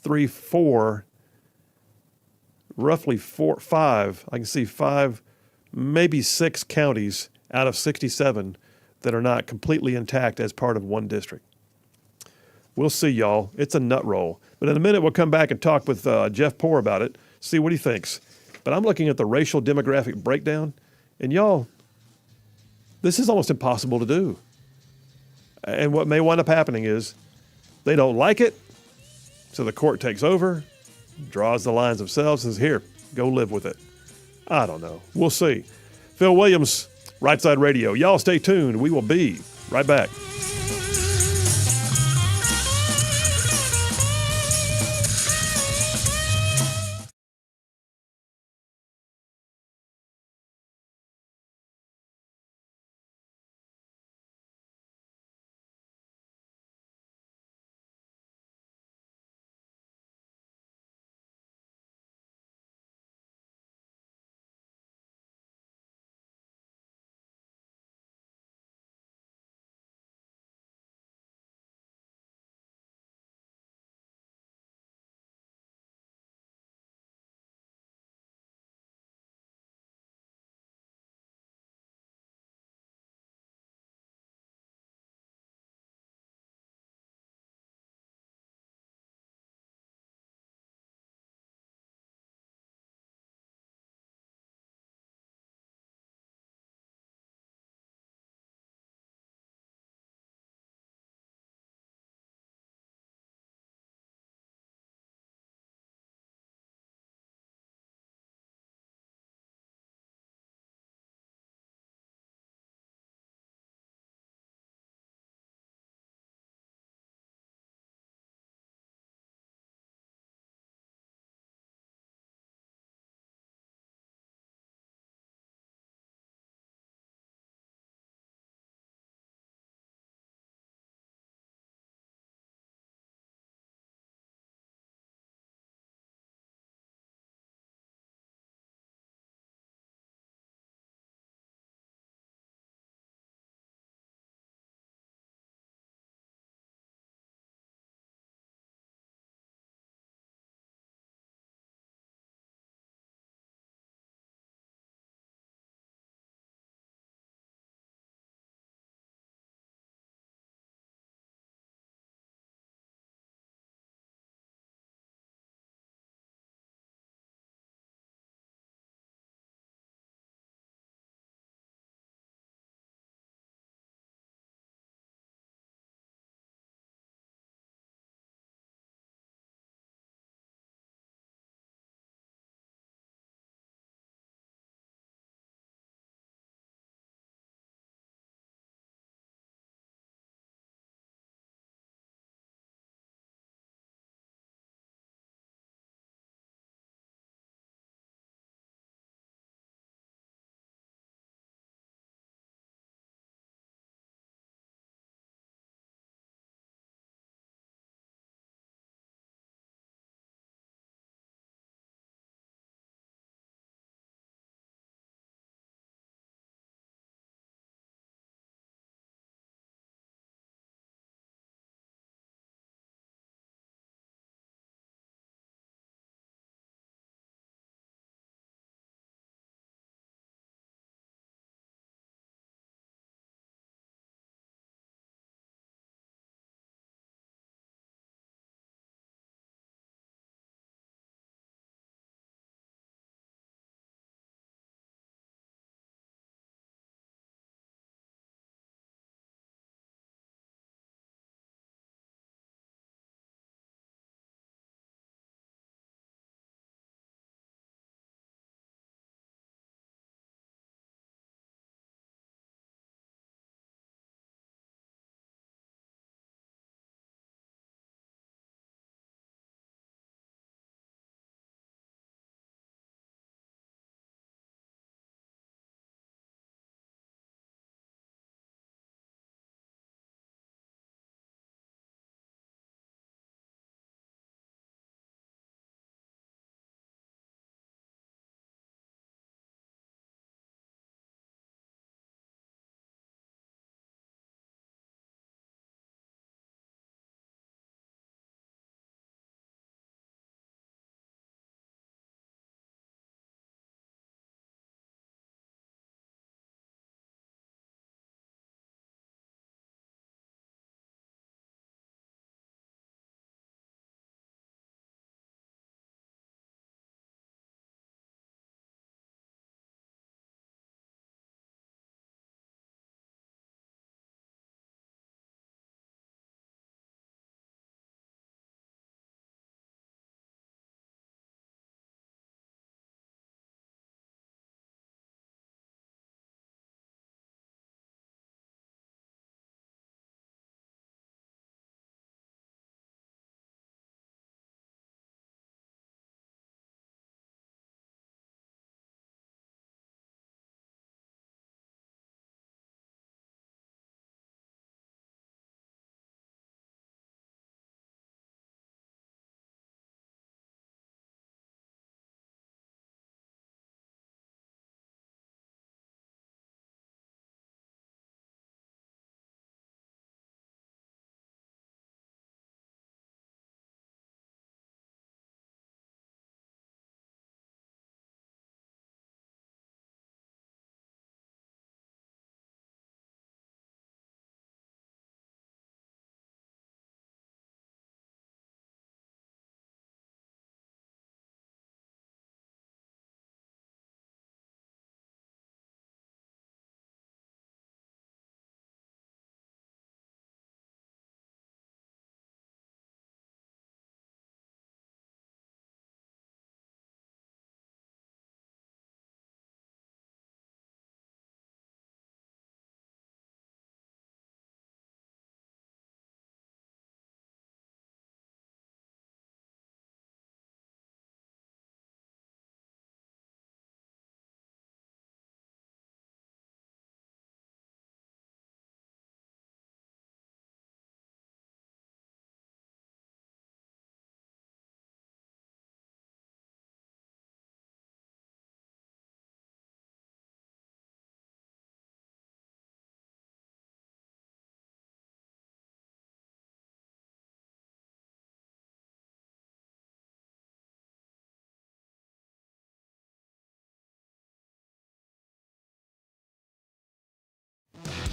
3, 4, roughly 4, 5. I can see 5, maybe 6 counties out of 67 that are not completely intact as part of one district. We'll see, y'all. It's a nut roll. But in a minute, we'll come back and talk with Jeff Poore about it, see what he thinks. But I'm looking at the racial demographic breakdown, and y'all, this is almost impossible to do. And what may wind up happening is they don't like it, so the court takes over, draws the lines themselves, and says, here, go live with it. I don't know. We'll see. Phil Williams, Rightside Radio. Y'all stay tuned. We will be right back.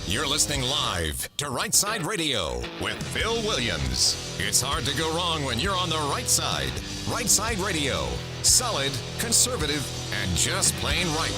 You're listening live to Rightside Radio with Phil Williams. It's hard to go wrong when you're on the right side. Rightside Radio. Solid, conservative, and just plain right.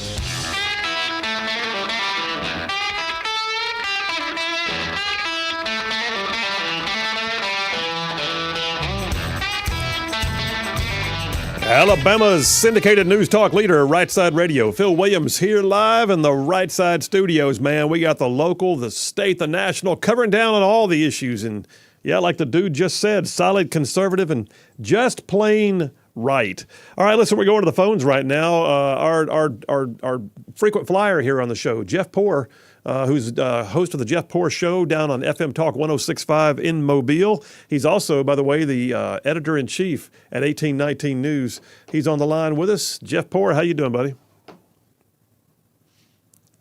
Alabama's syndicated news talk leader, Rightside Radio. Phil Williams here live in the Rightside studios, man. We got the local, the state, the national, covering down on all the issues. And yeah, like the dude just said, solid, conservative, and just plain right. All right, listen, we're going to the phones right now. Our frequent flyer here on the show, Jeff Poore, who's host of the Jeff Poore Show down on FM Talk 106.5 in Mobile. He's also, by the way, the editor-in-chief at 1819 News. He's on the line with us. Jeff Poore, how you doing, buddy?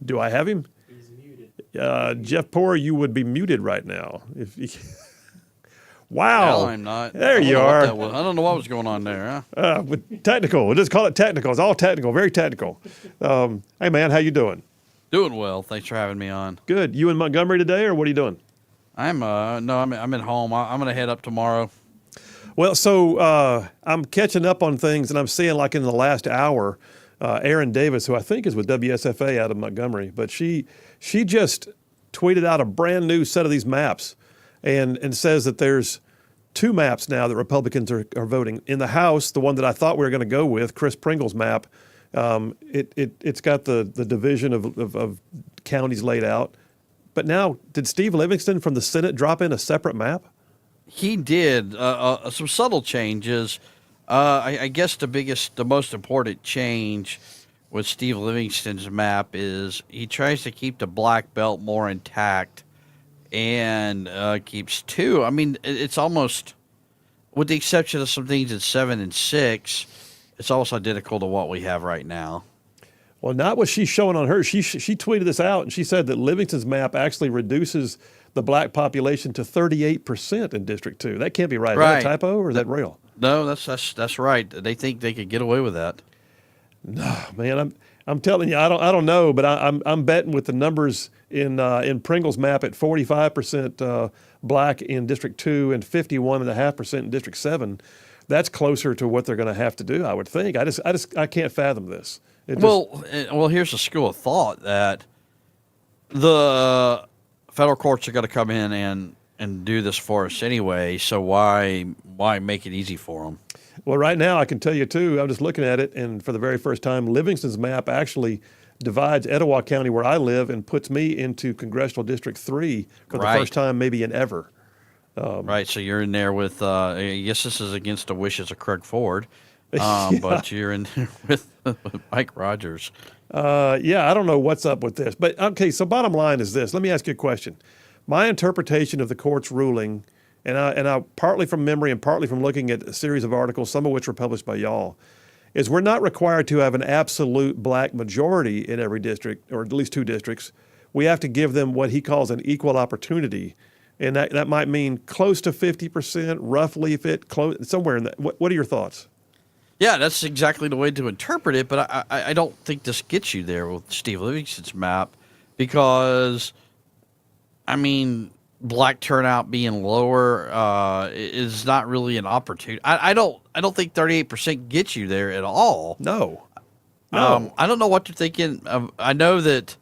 Do I have him? He's muted. Jeff Poore, you would be muted right now. Wow. Hell, I'm not. There you are. I don't know what was going on there. Huh? With technical. We'll just call it technical. It's all technical, very technical. Hey, man, how you doing? Doing well. Thanks for having me on. Good. You in Montgomery today, or what are you doing? I'm at home. I'm gonna head up tomorrow. Well, so I'm catching up on things, and I'm seeing, like, in the last hour, Erin Davis, who I think is with WSFA out of Montgomery, but she just tweeted out a brand new set of these maps, and says that there's two maps now that Republicans are voting. In the House, the one that I thought we were going to go with, Chris Pringle's map, it's got the division of counties laid out. But now, did Steve Livingston from the Senate drop in a separate map? He did some subtle changes. I guess the most important change with Steve Livingston's map is he tries to keep the black belt more intact and keeps two. I mean, it's almost, with the exception of some things at 7 and 6, it's almost identical to what we have right now. Well, not what she's showing on hers. She tweeted this out, and she said that Livingston's map actually reduces the black population to 38% in District 2. That can't be right. Is that a typo, or is that real? No, that's right. They think they could get away with that. No, man, I'm telling you, I don't know, but I'm betting with the numbers in Pringle's map at 45% black in District 2 and 51.5% in District 7. That's closer to what they're going to have to do, I would think. I can't fathom this. Well, here's a school of thought that the federal courts are going to come in and do this for us anyway. So why make it easy for them? Well, right now I can tell you too. I'm just looking at it, and for the very first time, Livingston's map actually divides Etowah County, where I live, and puts me into Congressional District 3 for the first time maybe in ever. Right, so you're in there with, I guess this is against the wishes of Craig Ford, but you're in there with Mike Rogers. Yeah, I don't know what's up with this. But, okay, so bottom line is this. Let me ask you a question. My interpretation of the court's ruling, and I partly from memory and partly from looking at a series of articles, some of which were published by y'all, is we're not required to have an absolute black majority in every district, or at least 2 districts. We have to give them what he calls an equal opportunity. And that might mean close to 50%, roughly, somewhere in that. What are your thoughts? Yeah, that's exactly the way to interpret it, but I don't think this gets you there with Steve Livingston's map because, I mean, black turnout being lower is not really an opportunity. I don't think 38% gets you there at all. No. I don't know what you're thinking. I know that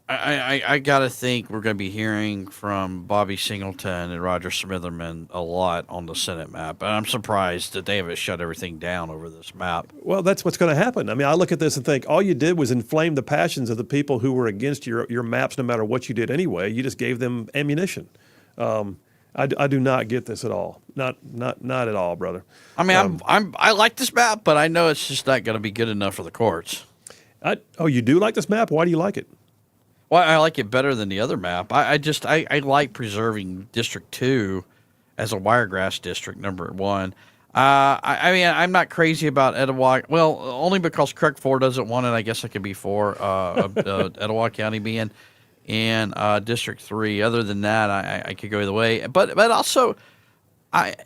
I got to think we're going to be hearing from Bobby Singleton and Roger Smitherman a lot on the Senate map. And I'm surprised that they haven't shut everything down over this map. Well, that's what's going to happen. I mean, I look at this and think all you did was inflame the passions of the people who were against your maps no matter what you did anyway. You just gave them ammunition. I do not get this at all. Not at all, brother. I mean, I like this map, but I know it's just not going to be good enough for the courts. You do like this map? Why do you like it? Well, I like it better than the other map. I like preserving District 2 as a wiregrass district, number 1. I mean, I'm not crazy about Etowah. Well, only because Craig Ford doesn't want it. I guess I could be for Etowah County being in District 3. Other than that, I could go either way. But also,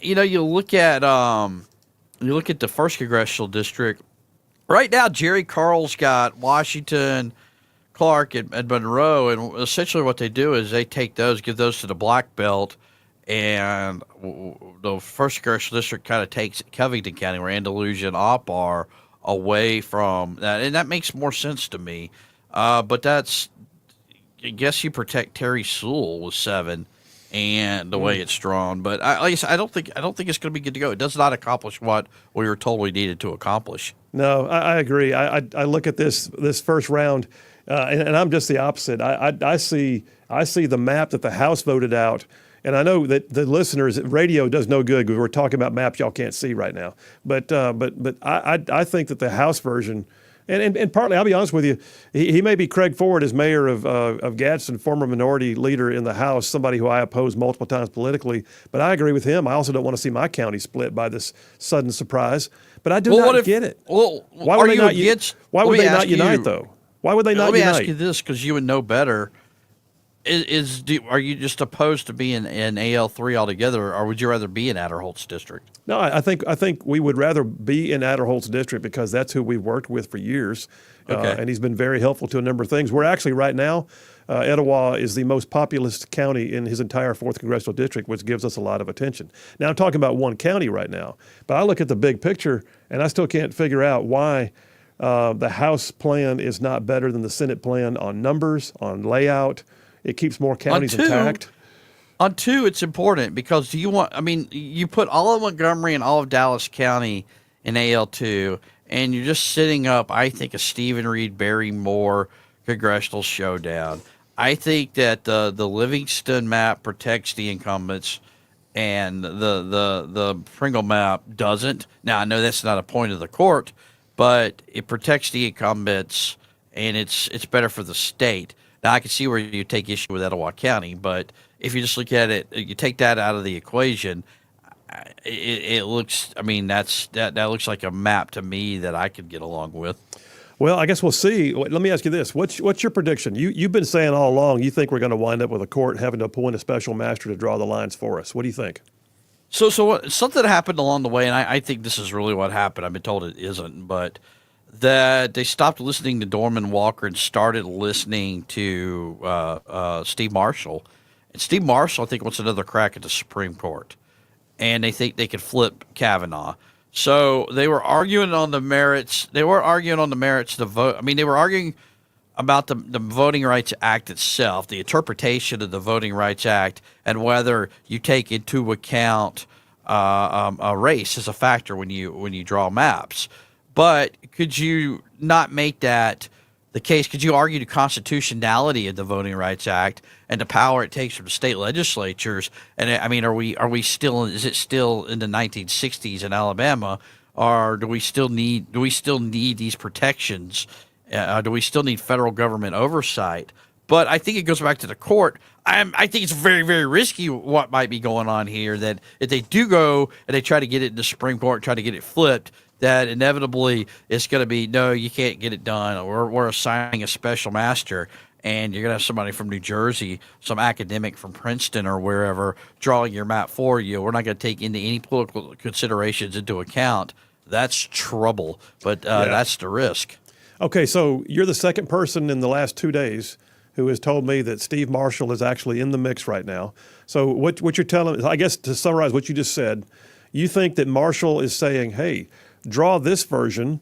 you look at the first congressional district. Right now, Jerry Carl's got Washington, Clark and Monroe, and essentially what they do is they take those, give those to the black belt, and the first congressional district kind of takes Covington County, where Andalusia and Opp are, away from that, and that makes more sense to me. But that's, I guess you protect Terry Sewell with 7, and the way it's drawn. But like I said, I don't think it's going to be good to go. It does not accomplish what we were told we needed to accomplish. No, I agree. I look at this first round, and I'm just the opposite. I see the map that the House voted out. And I know that the listeners, radio does no good because we're talking about maps y'all can't see right now. But I think that the House version, and partly, I'll be honest with you, he may be Craig Ford as mayor of Gadsden, former minority leader in the House, somebody who I oppose multiple times politically. But I agree with him. I also don't want to see my county split by this sudden surprise. But I do not get it. Well, why would they not unite, though? Why would they not unite? Let me ask you this, because you would know better. Are you just opposed to being in AL3 altogether, or would you rather be in Adderholt's district? No, I think we would rather be in Adderholt's district because that's who we've worked with for years, and he's been very helpful to a number of things. We're actually right now, Etowah is the most populous county in his entire 4th congressional district, which gives us a lot of attention. Now I'm talking about one county right now, but I look at the big picture, and I still can't figure out why the House plan is not better than the Senate plan on numbers, on layout. It keeps more counties intact. On 2, it's important because you put all of Montgomery and all of Dallas County in AL2, and you're just setting up, I think, a Stephen Reed, Barry Moore congressional showdown. I think that the Livingston map protects the incumbents, and the Pringle map doesn't. Now, I know that's not a point of the court, but it protects the incumbents, and it's better for the state. Now, I can see where you take issue with Etowah County, but if you just look at it, you take that out of the equation, it looks, that looks like a map to me that I could get along with. Well, I guess we'll see. Let me ask you this. What's your prediction? You've been saying all along you think we're going to wind up with a court having to appoint a special master to draw the lines for us. What do you think? So something happened along the way, and I think this is really what happened. I've been told it isn't, but that they stopped listening to Dorman Walker and started listening to Steve Marshall. And Steve Marshall, I think, wants another crack at the Supreme Court. And they think they could flip Kavanaugh. So they were arguing on the merits. They were arguing on the merits of the vote. They were arguing about the Voting Rights Act itself, the interpretation of the Voting Rights Act, and whether you take into account a race as a factor when you draw maps. But could you not make that the case? Could you argue the constitutionality of the Voting Rights Act and the power it takes from the state legislatures? And are we still? Is it still in the 1960s in Alabama, or do we still need these protections? Do we still need federal government oversight? But I think it goes back to the court. I think it's very, very risky what might be going on here. That if they do go and they try to get it in the Supreme Court, try to get it flipped, that inevitably it's going to be, no, you can't get it done. We're assigning a special master, and you're going to have somebody from New Jersey, some academic from Princeton or wherever, drawing your map for you. We're not going to take any political considerations into account. That's trouble, but that's the risk. Okay, so you're the second person in the last 2 days who has told me that Steve Marshall is actually in the mix right now. So what you're telling, I guess to summarize what you just said, you think that Marshall is saying, hey, draw this version,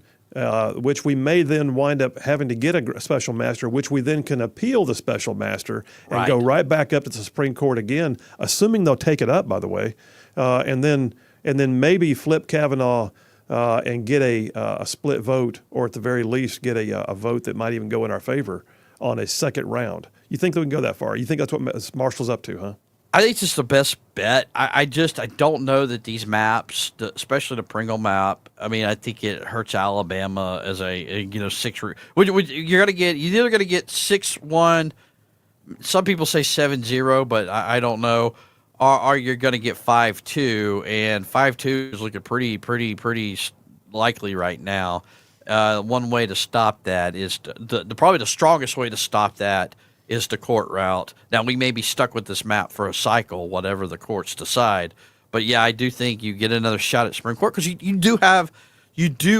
which we may then wind up having to get a special master, which we then can appeal the special master and go right back up to the Supreme Court again, assuming they'll take it up, by the way, and then maybe flip Kavanaugh and get a split vote, or at the very least get a vote that might even go in our favor on a second round. You think they can go that far? You think that's what Marshall's up to, huh? I think it's just the best bet. I don't know that these maps, especially the Pringle map. I think it hurts Alabama as a 6. You're either going to get 6-1. Some people say 7-0, but I don't know. Or you're going to get 5-2, and 5-2 is looking pretty likely right now. One way to stop that is probably the strongest way to stop that is the court route. Now, we may be stuck with this map for a cycle, whatever the courts decide. But yeah, I do think you get another shot at Supreme Court because you do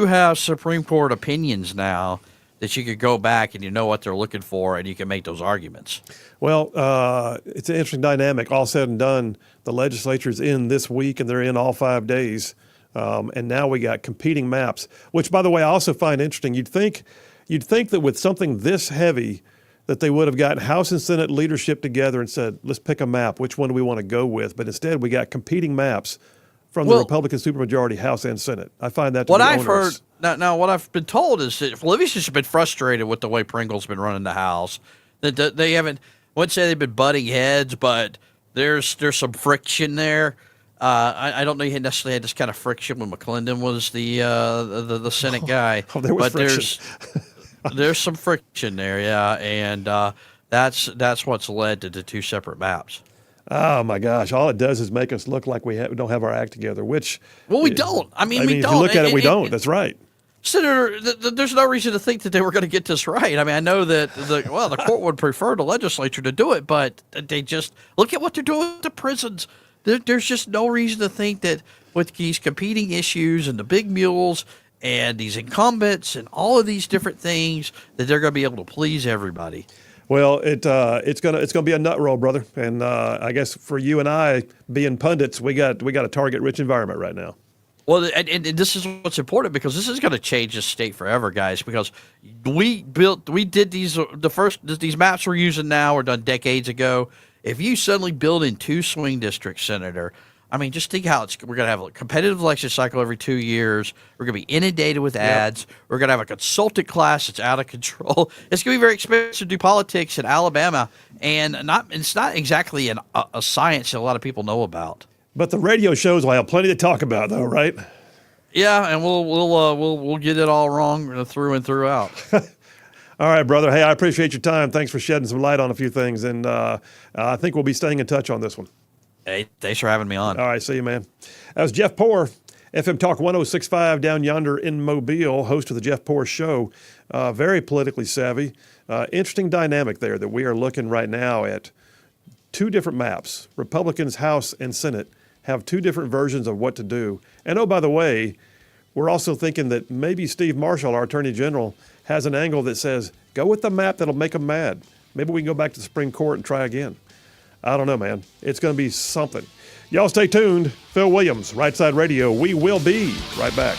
have Supreme Court opinions now that you could go back and you know what they're looking for and you can make those arguments. Well, it's an interesting dynamic. All said and done, the legislature's in this week, and they're in all 5 days. And now we got competing maps, which, by the way, I also find interesting. You'd think that with something this heavy, that they would have gotten House and Senate leadership together and said, let's pick a map. Which one do we want to go with? But instead, we got competing maps from the Republican supermajority House and Senate. I find that to what be I've onerous. heard now, what I've been told is that Livingston's just been frustrated with the way Pringle's been running the House. That they haven't, I wouldn't say they've been butting heads, but there's some friction there. I don't know you necessarily had this kind of friction when McClendon was the Senate guy. There was but friction. there's some friction there, yeah, and that's what's led to the two separate maps. Oh my gosh! All it does is make us look like we don't have our act together. Which, we don't. I mean, we don't. If you look at it, we don't. That's right. Senator, there's no reason to think that they were going to get this right. I mean, I know that the court would prefer the legislature to do it, but they just look at what they're doing with the prisons. There's just no reason to think that with these competing issues and the big mules and these incumbents and all of these different things that they're going to be able to please everybody. Well, it's gonna be a nut roll, brother. And I guess for you and I, being pundits, we got a target-rich environment right now. Well, and this is what's important because this is going to change the state forever, guys. Because we did these maps we're using now were done decades ago. If you suddenly build in 2 swing districts, Senator, I mean, just think how we're going to have a competitive election cycle every 2 years. We're going to be inundated with ads. Yep. We're going to have a consultant class that's out of control. It's going to be very expensive to do politics in Alabama, and it's not exactly a science that a lot of people know about. But the radio shows will have plenty to talk about, though, right? Yeah, and we'll get it all wrong through and throughout. All right, brother. Hey, I appreciate your time. Thanks for shedding some light on a few things, and I think we'll be staying in touch on this one. Hey, thanks for having me on. All right, see you, man. That was Jeff Poor, FM Talk 106.5 down yonder in Mobile, host of the Jeff Poor Show. Very politically savvy. Interesting dynamic there that we are looking right now at 2 different maps. Republicans, House and Senate, have 2 different versions of what to do. And oh, by the way, we're also thinking that maybe Steve Marshall, our Attorney General, has an angle that says, go with the map that'll make them mad. Maybe we can go back to the Supreme Court and try again. I don't know, man. It's going to be something. Y'all stay tuned. Phil Williams, Rightside Radio. We will be right back.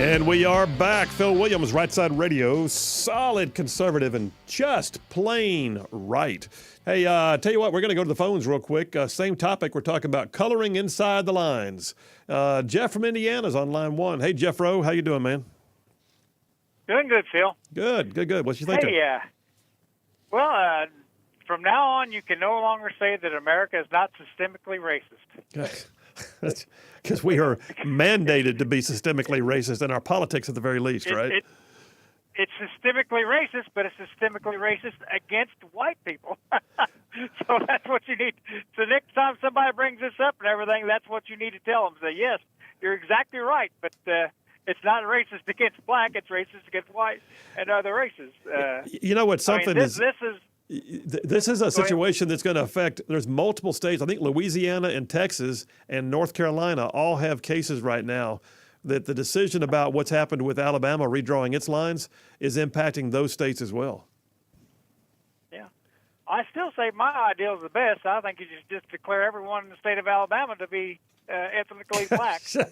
And we are back. Phil Williams, Rightside Radio, solid conservative and just plain right. Hey, tell you what, we're going to go to the phones real quick. Same topic. We're talking about coloring inside the lines. Jeff from Indiana is on line one. Hey, Jeff Rowe, how you doing, man? Doing good, Phil. Good. What you thinking? Hey, from now on, you can no longer say that America is not systemically racist. Because we are mandated to be systemically racist in our politics at the very least, right? It's systemically racist, but it's systemically racist against white people. So that's what you need. So next time somebody brings this up and everything, that's what you need to tell them. Say, yes, you're exactly right, but it's not racist against black. It's racist against white and other races. You know what? This is a situation ahead. that's going to affect, there's multiple states. I think Louisiana and Texas and North Carolina all have cases right now that the decision about what's happened with Alabama redrawing its lines is impacting those states as well. Yeah. I still say my ideal is the best. I think you just declare everyone in the state of Alabama to be ethnically black. And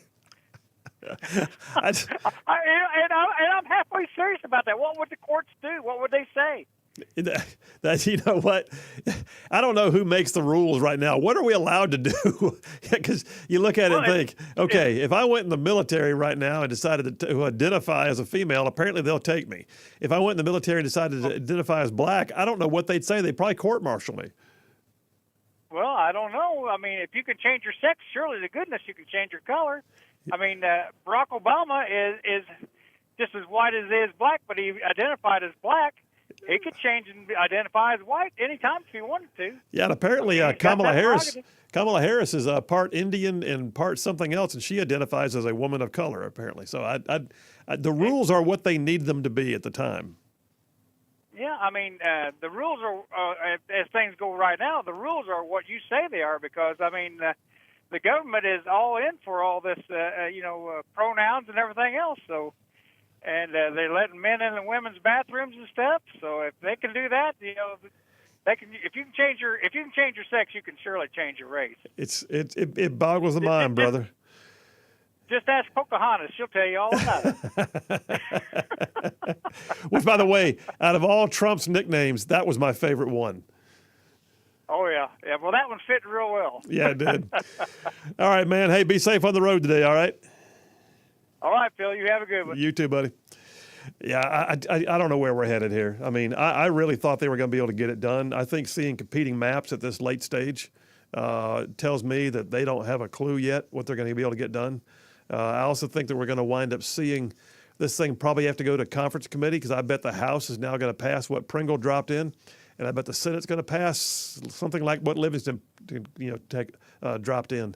I'm halfway serious about that. What would the courts do? What would they say? That you know what, I don't know who makes the rules right now. What are we allowed to do? Because you look at it and think, okay, if I went in the military right now and decided to identify as a female, apparently they'll take me. If I went in the military and decided to identify as black, I don't know what they'd say. They'd probably court-martial me. Well, I don't know. I mean, if you can change your sex, surely to goodness you can change your color. I mean, Barack Obama is just as white as he is black, but he identified as black. He could change and identify as white anytime if he wanted to. Yeah, and apparently Kamala Harris is part Indian and part something else, and she identifies as a woman of color, apparently. So the rules are what they need them to be at the time. Yeah, I mean, the rules are, as things go right now, the rules are what you say they are because, I mean, the government is all in for all this, pronouns and everything else, so... And they're letting men in the women's bathrooms and stuff. So if they can do that, they can. If you can change your sex, you can surely change your race. It boggles the mind, brother. Just ask Pocahontas; she'll tell you all about it. Which, by the way, out of all Trump's nicknames, that was my favorite one. Oh yeah. Well, that one fit real well. Yeah, it did. All right, man. Hey, be safe on the road today. All right. All right, Phil, you have a good one. You too, buddy. Yeah, I don't know where we're headed here. I mean, I really thought they were going to be able to get it done. I think seeing competing maps at this late stage tells me that they don't have a clue yet what they're going to be able to get done. I also think that we're going to wind up seeing this thing probably have to go to conference committee because I bet the House is now going to pass what Pringle dropped in, and I bet the Senate's going to pass something like what Livingston dropped in.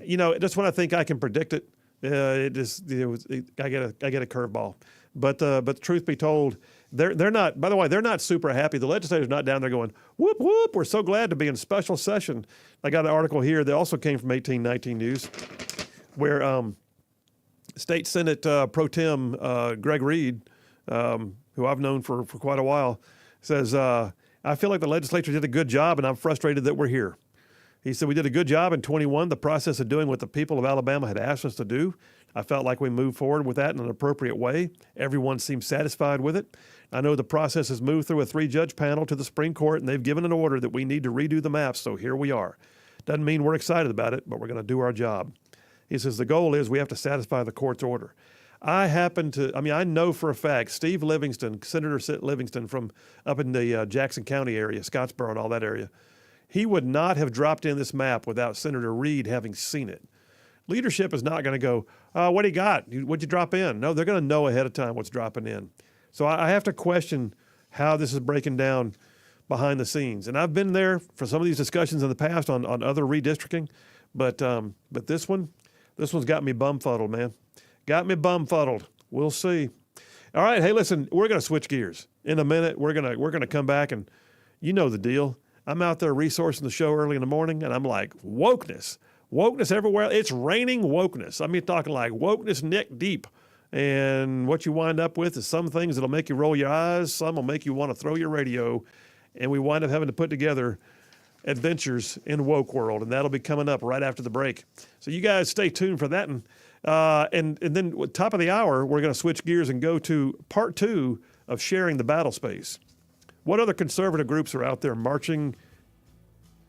Just when I think I can predict it, I get a curveball. But truth be told, they're not. By the way, they're not super happy. The legislators not down there going whoop whoop. We're so glad to be in special session. I got an article here that also came from 1819 News, where State Senate Pro Tem Greg Reed, who I've known for quite a while, says I feel like the legislature did a good job, and I'm frustrated that we're here. He said, we did a good job in 21, the process of doing what the people of Alabama had asked us to do. I felt like we moved forward with that in an appropriate way. Everyone seemed satisfied with it. I know the process has moved through a 3-judge panel to the Supreme Court, and they've given an order that we need to redo the maps, so here we are. Doesn't mean we're excited about it, but we're going to do our job. He says, the goal is we have to satisfy the court's order. I know for a fact, Senator Livingston from up in the Jackson County area, Scottsboro and all that area, he would not have dropped in this map without Senator Reed having seen it. Leadership is not going to go, what do you got? What'd you drop in? No, they're going to know ahead of time what's dropping in. So I have to question how this is breaking down behind the scenes. And I've been there for some of these discussions in the past on other redistricting, but this one's got me bumfuddled, man. Got me bumfuddled. We'll see. All right, hey, listen, we're going to switch gears. In a minute, we're going to come back, and you know the deal. I'm out there resourcing the show early in the morning, and I'm like, wokeness everywhere. It's raining wokeness. I mean, talking like wokeness neck deep. And what you wind up with is some things that'll make you roll your eyes. Some will make you want to throw your radio. And we wind up having to put together adventures in woke world. And that'll be coming up right after the break. So you guys stay tuned for that. And And then at top of the hour, we're going to switch gears and go to part 2 of sharing the battle space. What other conservative groups are out there marching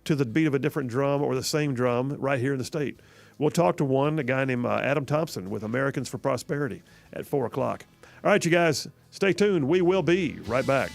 to the beat of a different drum or the same drum right here in the state? We'll talk to one, a guy named Adam Thompson with Americans for Prosperity at 4 o'clock. All right, you guys, stay tuned. We will be right back.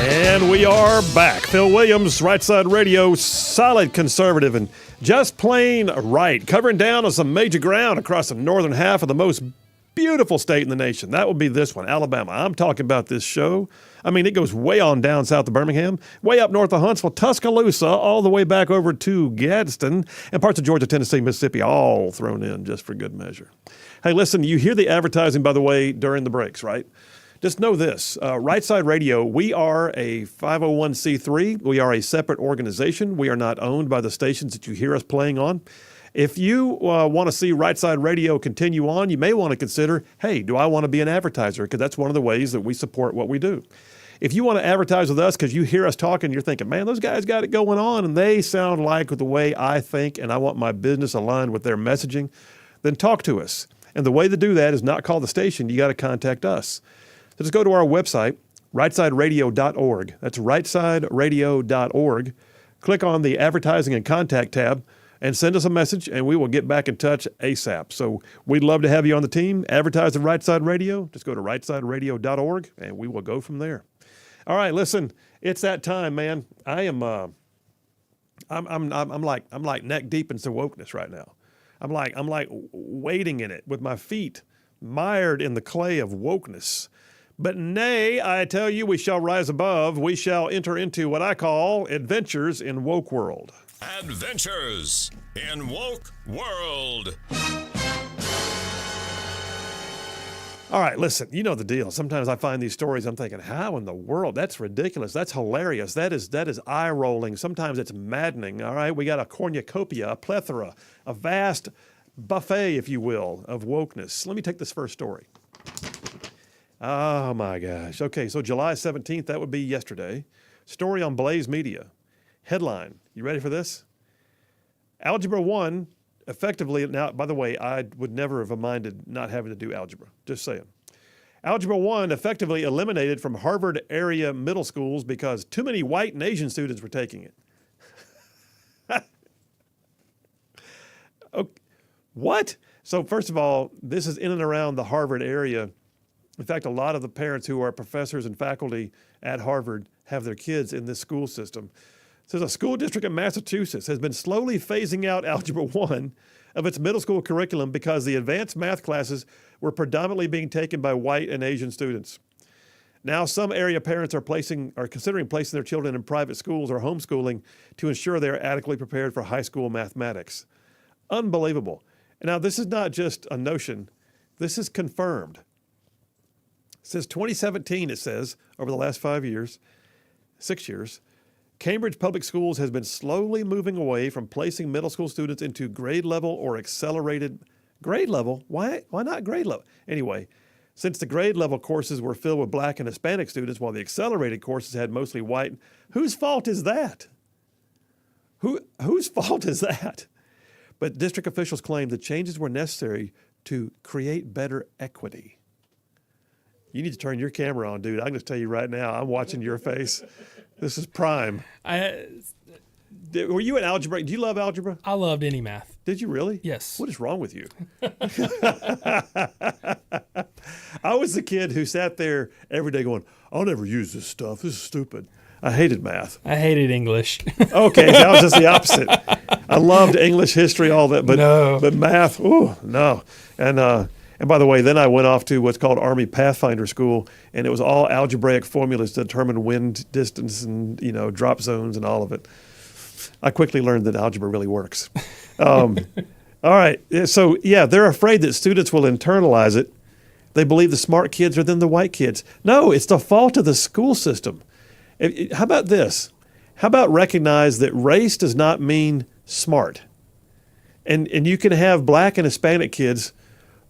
And we are back. Phil Williams, Rightside Radio, solid conservative and just plain right, covering down on some major ground across the northern half of the most beautiful state in the nation. That would be this one, Alabama. I'm talking about this show. I mean, it goes way on down south of Birmingham, way up north of Huntsville, Tuscaloosa, all the way back over to Gadsden, and parts of Georgia, Tennessee, Mississippi, all thrown in just for good measure. Hey, listen, you hear the advertising, by the way, during the breaks, right? Just know this, Rightside Radio, we are a 501c3. We are a separate organization. We are not owned by the stations that you hear us playing on. If you want to see Rightside Radio continue on, you may want to consider, hey, do I want to be an advertiser? Because that's one of the ways that we support what we do. If you want to advertise with us because you hear us talking, you're thinking, man, those guys got it going on and they sound like the way I think and I want my business aligned with their messaging, then talk to us. And the way to do that is not call the station. You got to contact us. So just go to our website, rightsideradio.org. That's rightsideradio.org. Click on the Advertising and Contact tab and send us a message, and we will get back in touch ASAP. So we'd love to have you on the team. Advertise at Rightside Radio. Just go to rightsideradio.org, and we will go from there. All right, listen, it's that time, man. I'm like neck deep in some wokeness right now. I'm like wading in it with my feet mired in the clay of wokeness. But nay, I tell you, we shall rise above. We shall enter into what I call adventures in woke world. Adventures in woke world. All right, listen, you know the deal. Sometimes I find these stories, I'm thinking, how in the world? That's ridiculous. That's hilarious. That is eye-rolling. Sometimes it's maddening. All right, we got a cornucopia, a plethora, a vast buffet, if you will, of wokeness. Let me take this first story. Oh, my gosh. Okay, so July 17th, that would be yesterday. Story on Blaze Media. Headline. You ready for this? Algebra 1, effectively, now, by the way, I would never have minded not having to do algebra. Just saying. Algebra 1 effectively eliminated from Harvard area middle schools because too many white and Asian students were taking it. Okay. What? So first of all, this is in and around the Harvard area. In fact, a lot of the parents who are professors and faculty at Harvard have their kids in this school system. It says a school district in Massachusetts has been slowly phasing out Algebra 1 of its middle school curriculum because the advanced math classes were predominantly being taken by white and Asian students. Now, some area parents are considering placing their children in private schools or homeschooling to ensure they are adequately prepared for high school mathematics. Unbelievable. Now, this is not just a notion. This is confirmed. Since 2017, it says, over the last 6 years, Cambridge Public Schools has been slowly moving away from placing middle school students into grade level or accelerated grade level. Why not grade level? Anyway, since the grade level courses were filled with black and Hispanic students while the accelerated courses had mostly white, whose fault is that? Whose fault is that? But district officials claim the changes were necessary to create better equity. You need to turn your camera on, dude. I can just tell you right now, I'm watching your face. This is prime. Were you in algebra? Do you love algebra? I loved any math. Did you really? Yes. What is wrong with you? I was the kid who sat there every day going, I'll never use this stuff. This is stupid. I hated math. I hated English. Okay, so I was just the opposite. I loved English, history, all that, but math, ooh, no. And by the way, then I went off to what's called Army Pathfinder School, and it was all algebraic formulas to determine wind distance and, drop zones and all of it. I quickly learned that algebra really works. All right. So, yeah, they're afraid that students will internalize it. They believe the smart kids are than the white kids. No, it's the fault of the school system. How about this? How about recognize that race does not mean smart? And you can have black and Hispanic kids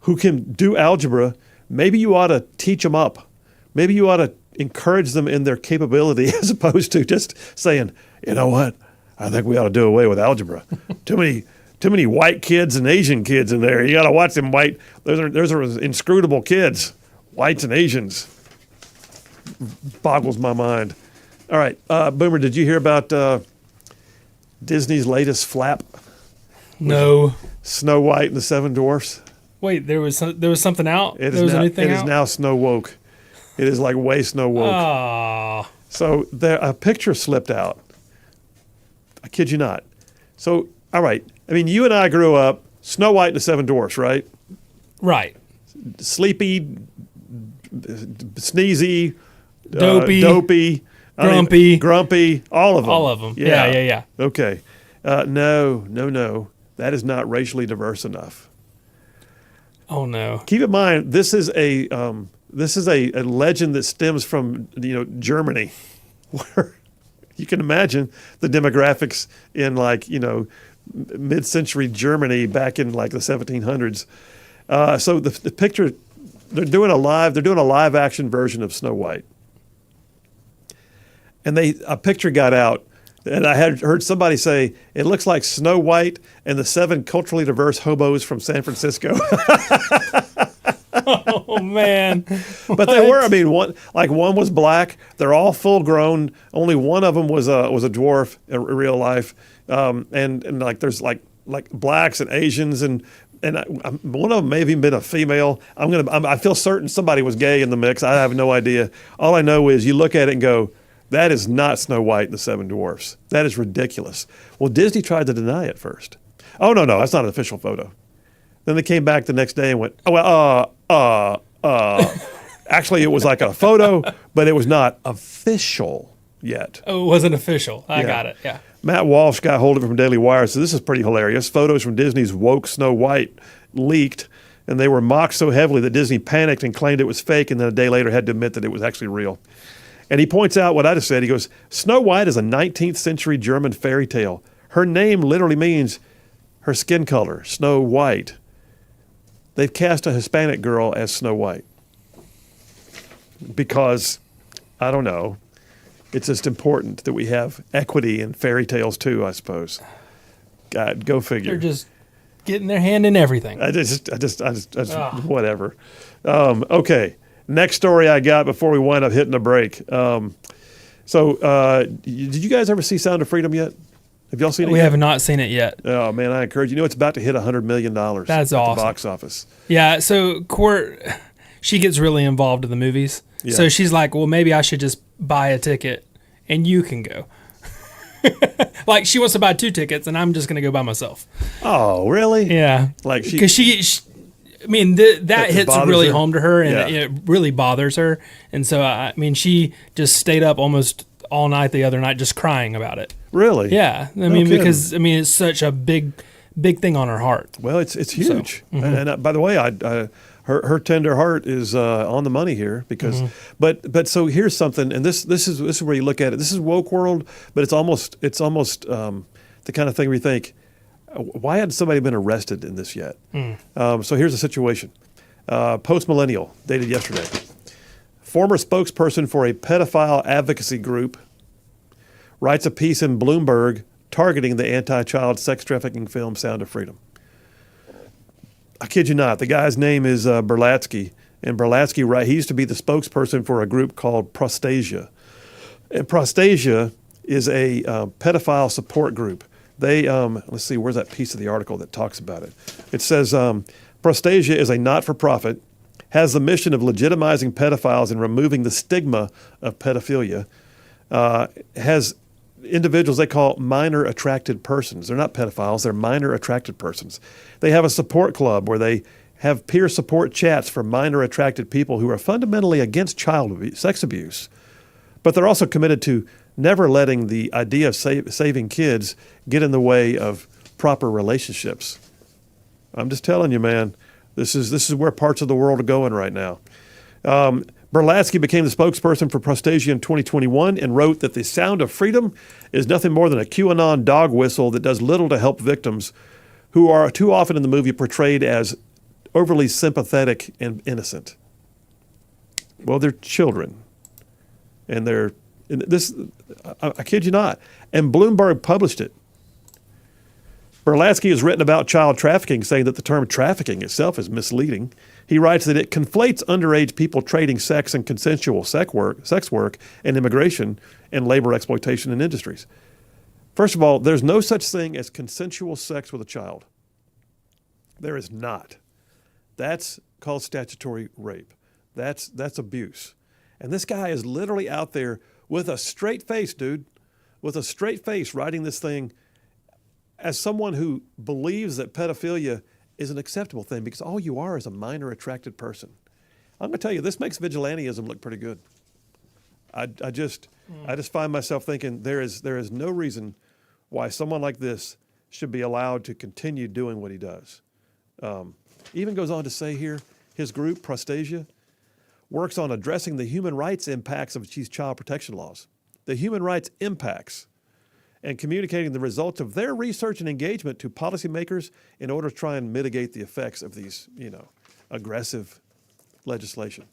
who can do algebra. Maybe you ought to teach them up. Maybe you ought to encourage them in their capability as opposed to just saying, you know what, I think we ought to do away with algebra. Too many white kids and Asian kids in there. You got to watch them white. Those are inscrutable kids, whites and Asians. Boggles my mind. All right, Boomer, did you hear about Disney's latest flap? No. Snow White and the Seven Dwarfs? Wait, there was something out? It there was now, anything it out? is now snow woke. It is like way snow woke. Oh. So there, a picture slipped out. I kid you not. So, all right. I mean, you and I grew up Snow White and the Seven Dwarfs, right? Right. Sleepy, sneezy, Dopey, I mean, grumpy. grumpy, all of them. All of them. Yeah. Okay. No. That is not racially diverse enough. Oh no. Keep in mind, this is a legend that stems from Germany, where you can imagine the demographics in mid-century Germany back in like the 1700s. So the picture, they're doing a live action version of Snow White, and a picture got out. And I had heard somebody say, it looks like Snow White and the 7 culturally diverse hobos from San Francisco. Oh man. But they were. I mean, one was black. They're all full grown. Only one of them was a dwarf in real life. And like there's like blacks and Asians and one of them may have even been a female. I feel certain somebody was gay in the mix. I have no idea. All I know is you look at it and go, that is not Snow White and the Seven Dwarfs. That is ridiculous. Well, Disney tried to deny it first. Oh, no, that's not an official photo. Then they came back the next day and went, actually, it was like a photo, but it was not official yet. Oh, it wasn't official. I got it. Yeah. Matt Walsh got hold of it from Daily Wire, so this is pretty hilarious. Photos from Disney's woke Snow White leaked, and they were mocked so heavily that Disney panicked and claimed it was fake, and then a day later had to admit that it was actually real. And he points out what I just said. He goes, Snow White is a 19th century German fairy tale. Her name literally means her skin color, Snow White. They've cast a Hispanic girl as Snow White because, I don't know, it's just important that we have equity in fairy tales too, I suppose. God, go figure. They're just getting their hand in everything. I just whatever. Okay. Next story I got before we wind up hitting a break. Did you guys ever see Sound of Freedom yet? Have y'all seen it We yet? have not seen it yet. Oh, man, I encourage you. It's about to hit $100 million That's at awesome. the box office. Yeah, so Court, she gets really involved in the movies. Yeah. So she's like, well, maybe I should just buy a ticket and you can go. Like, she wants to buy 2 tickets and I'm just going to go by myself. Oh, really? Yeah. Like Because she I mean, that hits bothers really her? home to her, and Yeah. it really bothers her. And so, I mean, she just stayed up almost all night the other night just crying about it. Really? Yeah. I mean, because, it's such a big thing on her heart. Well, it's huge. And by the way, her tender heart is on the money here because, but so here's something, and this is where you look at it. This is woke world, but it's almost the kind of thing where you think, why hadn't somebody been arrested in this yet? So here's the situation. Post-millennial, dated yesterday. Former spokesperson for a pedophile advocacy group writes a piece in Bloomberg targeting the anti-child sex trafficking film Sound of Freedom. I kid you not. The guy's name is Berlatsky. And Berlatsky, he used to be the spokesperson for a group called Prostasia. And Prostasia is a pedophile support group. They, let's see, where's that piece of the article that talks about it? It says, Prostasia is a not-for-profit, has the mission of legitimizing pedophiles and removing the stigma of pedophilia, has individuals they call minor attracted persons. They're not pedophiles, they're minor attracted persons. They have a support club where they have peer support chats for minor attracted people who are fundamentally against sex abuse. But they're also committed to never letting the idea of saving kids get in the way of proper relationships. I'm just telling you, man, this is where parts of the world are going right now. Berlatsky became the spokesperson for Prostasia in 2021 and wrote that the Sound of Freedom is nothing more than a QAnon dog whistle that does little to help victims who are too often in the movie portrayed as overly sympathetic and innocent. Well, they're children. And I kid you not. And Bloomberg published it. Berlatsky has written about child trafficking, saying that the term trafficking itself is misleading. He writes that it conflates underage people trading sex and consensual sex work and immigration and labor exploitation in industries. First of all, there's no such thing as consensual sex with a child. There is not. That's called statutory rape. That's abuse. And this guy is literally out there with a straight face, dude, with a straight face writing this thing as someone who believes that pedophilia is an acceptable thing because all you are is a minor attracted person. I'm going to tell you, this makes vigilantism look pretty good. I just find myself thinking there is no reason why someone like this should be allowed to continue doing what he does. Even goes on to say here, his group, Prostasia, works on addressing the human rights impacts of these child protection laws. The human rights impacts and communicating the results of their research and engagement to policymakers in order to try and mitigate the effects of these, aggressive legislation.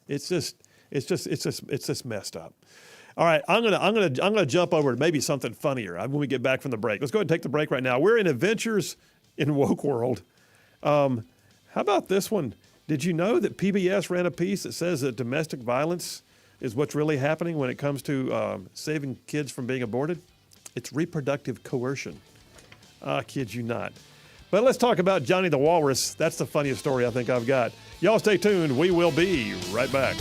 It's just messed up. All right, I'm gonna jump over to maybe something funnier when we get back from the break. Let's go ahead and take the break right now. We're in Adventures in Woke World. How about this one? Did you know that PBS ran a piece that says that domestic violence is what's really happening when it comes to saving kids from being aborted? It's reproductive coercion. Kid you not. But let's talk about Johnny the Walrus. That's the funniest story I think I've got. Y'all stay tuned. We will be right back.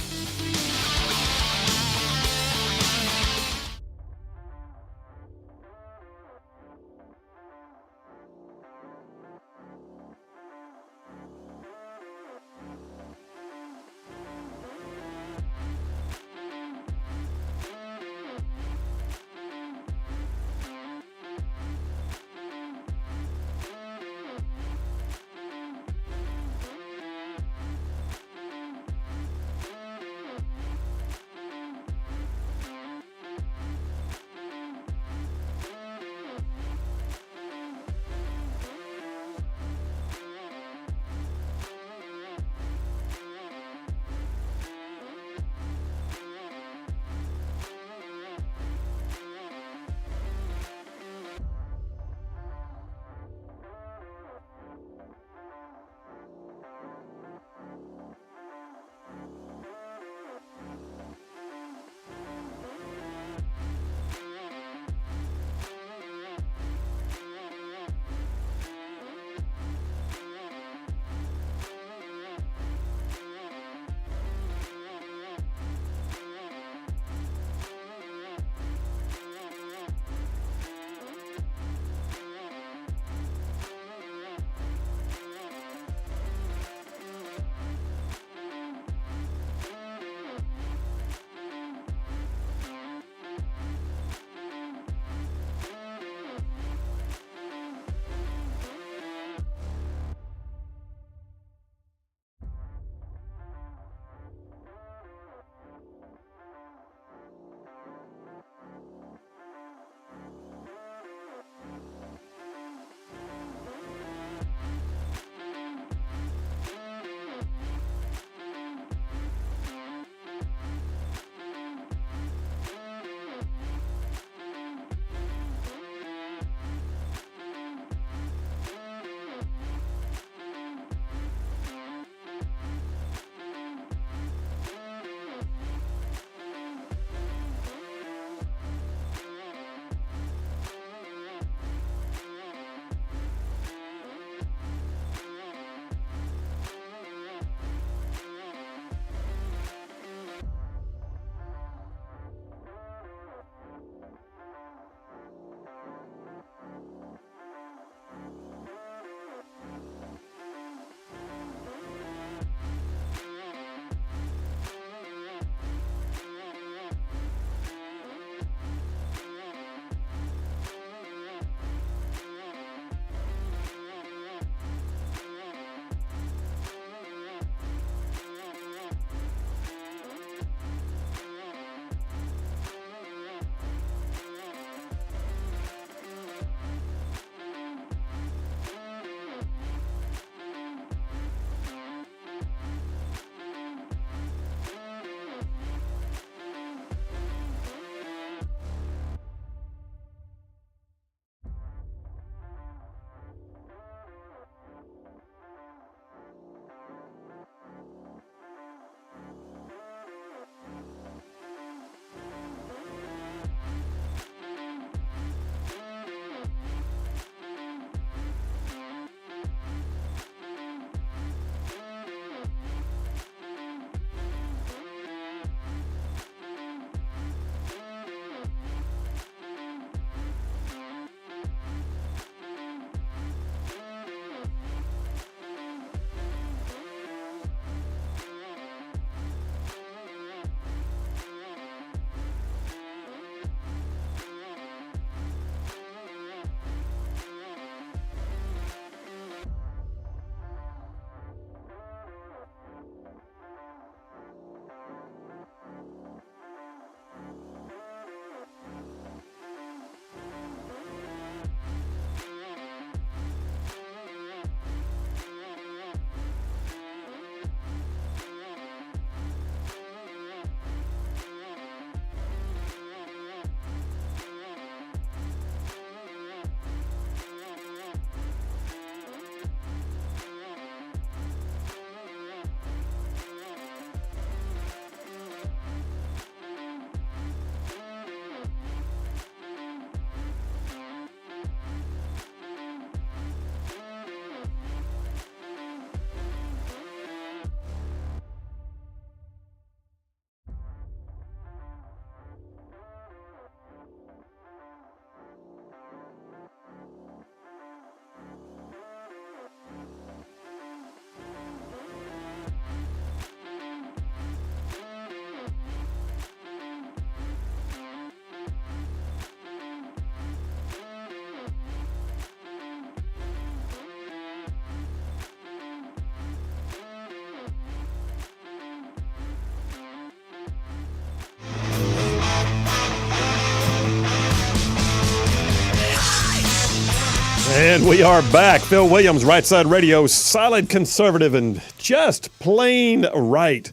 And we are back. Phil Williams, Rightside Radio, solid conservative and just plain right.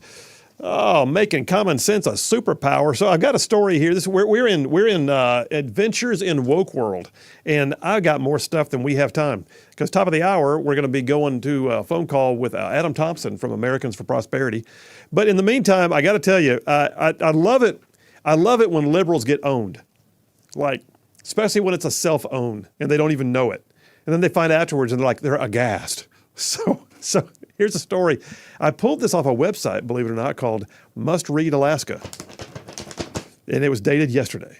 Oh, making common sense a superpower. So I've got a story here. We're in Adventures in Woke World, and I got more stuff than we have time. Because top of the hour, we're going to be going to a phone call with Adam Thompson from Americans for Prosperity. But in the meantime, I got to tell you, I love it. I love it when liberals get owned, like especially when it's a self-own and they don't even know it, and then they find afterwards and they're aghast. So here's a story. I pulled this off a website, believe it or not, called Must Read Alaska. And it was dated yesterday.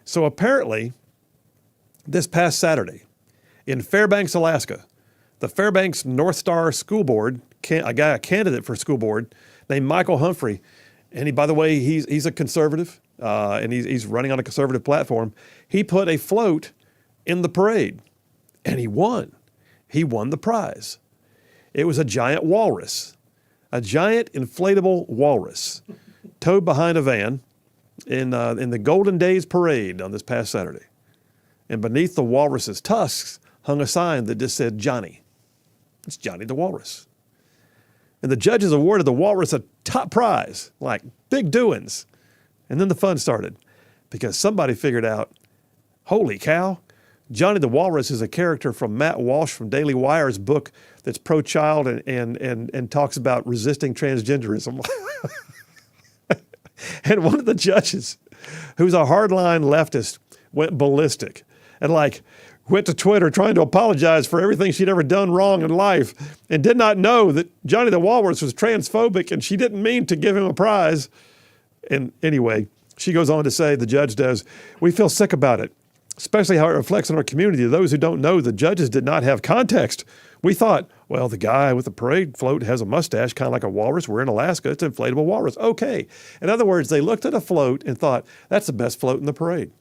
So apparently, this past Saturday, in Fairbanks, Alaska, the Fairbanks North Star School Board, a candidate for school board named Michael Humphrey, and he, by the way, he's a conservative, and he's running on a conservative platform. He put a float in the parade, and he won. He won the prize. It was a giant walrus, a giant inflatable walrus, towed behind a van in the Golden Days Parade on this past Saturday. And beneath the walrus's tusks hung a sign that just said Johnny. It's Johnny the Walrus. And the judges awarded the walrus a top prize, like big doings. And then the fun started because somebody figured out, holy cow, Johnny the Walrus is a character from Matt Walsh from Daily Wire's book that's pro-child and talks about resisting transgenderism. And one of the judges, who's a hardline leftist, went ballistic and went to Twitter trying to apologize for everything she'd ever done wrong in life and did not know that Johnny the Walrus was transphobic and she didn't mean to give him a prize. And anyway, she goes on to say, the judge does, we feel sick about it, especially how it reflects on our community. Those who don't know, the judges did not have context. We thought, well, the guy with the parade float has a mustache, kind of like a walrus. We're in Alaska. It's an inflatable walrus. Okay. In other words, they looked at a float and thought, that's the best float in the parade.